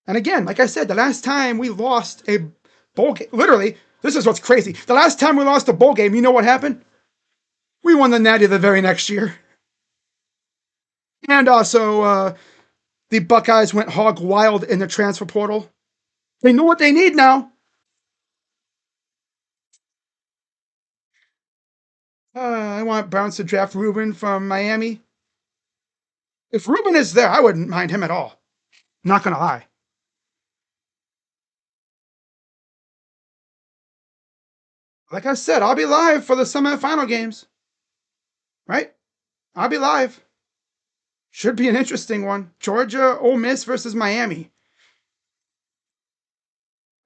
And again, like I said, the last time we lost a bowl game, literally, this is what's crazy. The last time we lost a bowl game, you know what happened? We won the Natty the very next year. And also, the Buckeyes went hog wild in the transfer portal. They know what they need now. I want Browns to draft Ruben from Miami. If Ruben is there, I wouldn't mind him at all. Not going to lie. Like I said, I'll be live for the semifinal games. Right? I'll be live. Should be an interesting one. Georgia, Ole Miss versus Miami.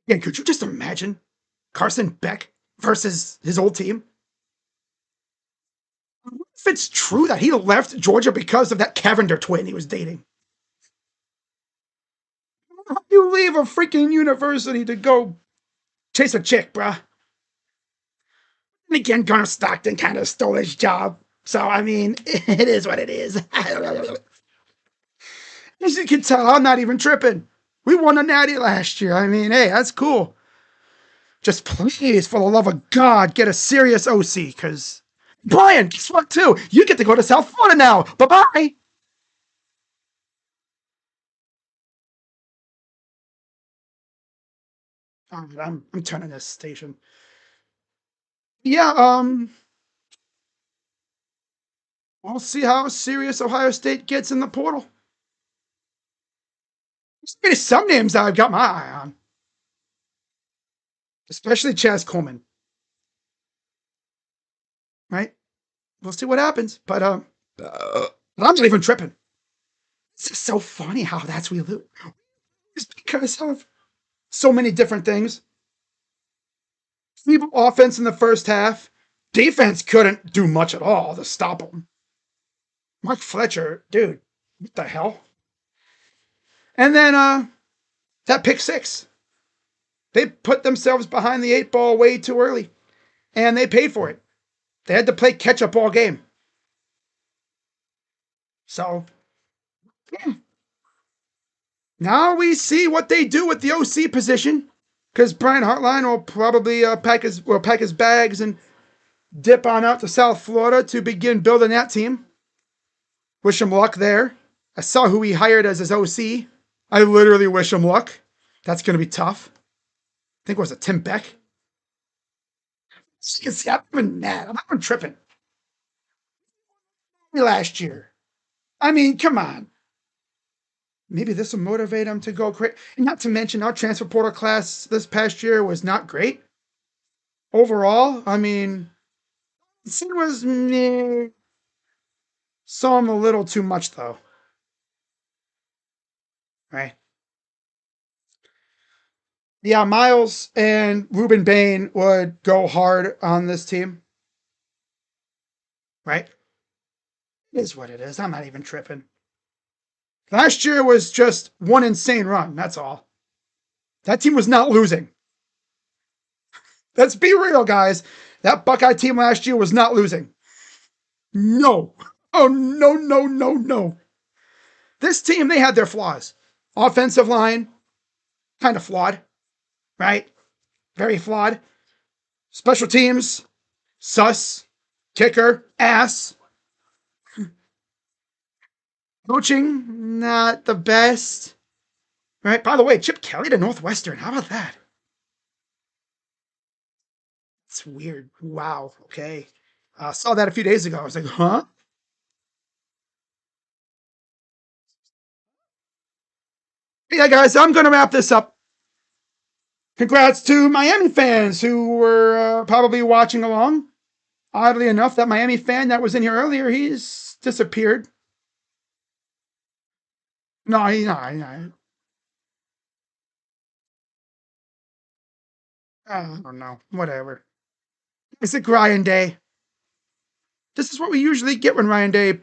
Yeah, could you just imagine Carson Beck versus his old team? If it's true that he left Georgia because of that Cavender twin he was dating. How do you leave a freaking university to go chase a chick, bruh? And again, Gunnar Stockton kind of stole his job. So, I mean, it is what it is. As you can tell, I'm not even tripping. We won a natty last year. I mean, hey, that's cool. Just please, for the love of God, get a serious OC, because Brian, guess what, too? You get to go to South Florida now. Bye-bye. I'm turning this station. Yeah, we'll see how serious Ohio State gets in the portal. There's some names that I've got my eye on, especially Chaz Coleman. Right? We'll see what happens, but I'm not even tripping. It's just so funny how that's we lose. It's because of so many different things. Feeble offense in the first half. Defense couldn't do much at all to stop them. Mark Fletcher, dude, what the hell? And then that pick six. They put themselves behind the 8 ball way too early, and they paid for it. They had to play catch up all game. So, yeah. Now we see what they do with the OC position, because Brian Hartline will probably pack his bags and dip on out to South Florida to begin building that team. Wish him luck there. I saw who he hired as his OC. I literally wish him luck. That's going to be tough. I think it was Tim Beck. See, I'm not even tripping. last year. I mean, come on. Maybe this will motivate him to go great. And not to mention, our transfer portal class this past year was not great overall. I mean, it was meh. Saw him a little too much though, right? Yeah, Miles and Ruben Bain would go hard on this team, right? It is what it is. I'm not even tripping. Last year was just one insane run. That's all. That team was not losing. Let's be real, guys. That Buckeye team last year was not losing. No. Oh, no, no, no, no. This team, they had their flaws. Offensive line, kind of flawed, right? Very flawed. Special teams, sus. Kicker, ass. Coaching, not the best. Right? By the way, Chip Kelly to Northwestern. How about that? It's weird. Wow. Okay. Saw that a few days ago. I was like, huh? Yeah, guys, I'm going to wrap this up. Congrats to Miami fans who were probably watching along. Oddly enough, that Miami fan that was in here earlier, he's disappeared. No, he's not. I don't know. Whatever. It's a Ryan Day. This is what we usually get when Ryan Day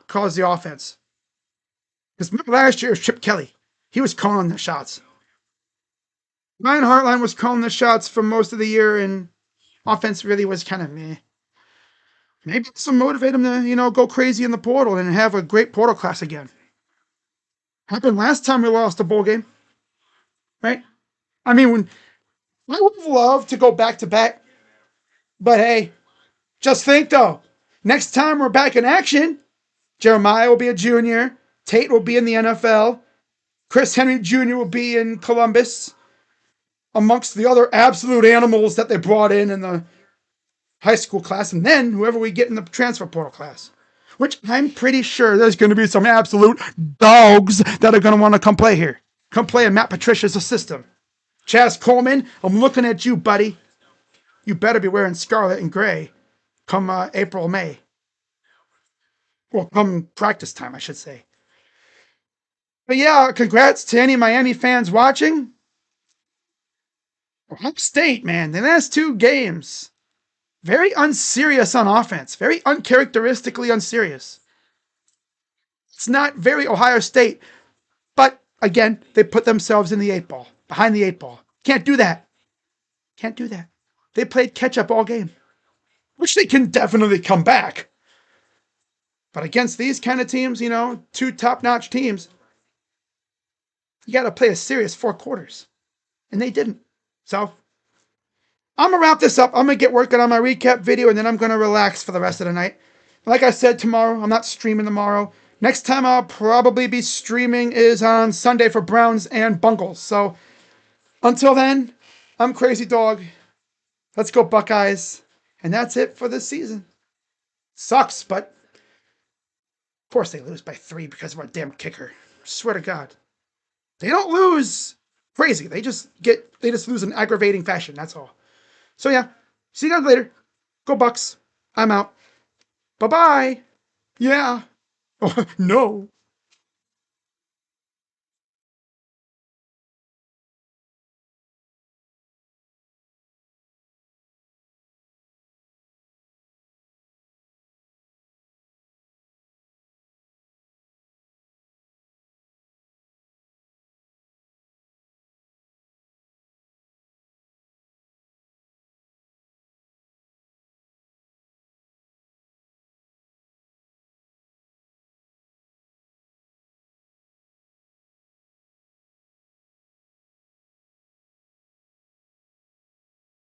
calls the offense. Because last year was Chip Kelly. He was calling the shots. Ryan Hartline was calling the shots for most of the year, and offense really was kind of meh. Maybe this will motivate him to, go crazy in the portal and have a great portal class again. Happened last time we lost a bowl game, right? I mean, I would have loved to go back to back, but hey, just think though, next time we're back in action, Jeremiah will be a junior, Tate will be in the NFL, Chris Henry Jr. will be in Columbus, amongst the other absolute animals that they brought in the high school class, and then whoever we get in the transfer portal class, which I'm pretty sure there's going to be some absolute dogs that are going to want to come play here. Come play in Matt Patricia's system. Chaz Coleman, I'm looking at you, buddy. You better be wearing scarlet and gray come April, May. Well, come practice time, I should say. But yeah, congrats to any Miami fans watching. Ohio State, man, the last two games, very unserious on offense, very uncharacteristically unserious. It's not very Ohio State, but again, they put themselves in the 8 ball, behind the 8 ball. Can't do that. Can't do that. They played catch up all game, which they can definitely come back. But against these kind of teams, two top-notch teams, you got to play a serious 4 quarters. And they didn't. So I'm going to wrap this up. I'm going to get working on my recap video, and then I'm going to relax for the rest of the night. Like I said, tomorrow, I'm not streaming tomorrow. Next time I'll probably be streaming is on Sunday for Browns and Bungles. So until then, I'm Crazy Dog. Let's go Buckeyes. And that's it for this season. Sucks, but of course they lose by 3 because of our damn kicker. Swear to God. They don't lose crazy. They just lose in aggravating fashion. That's all. So yeah, see you guys later. Go Bucks. I'm out. Bye-bye. Yeah. Oh, no.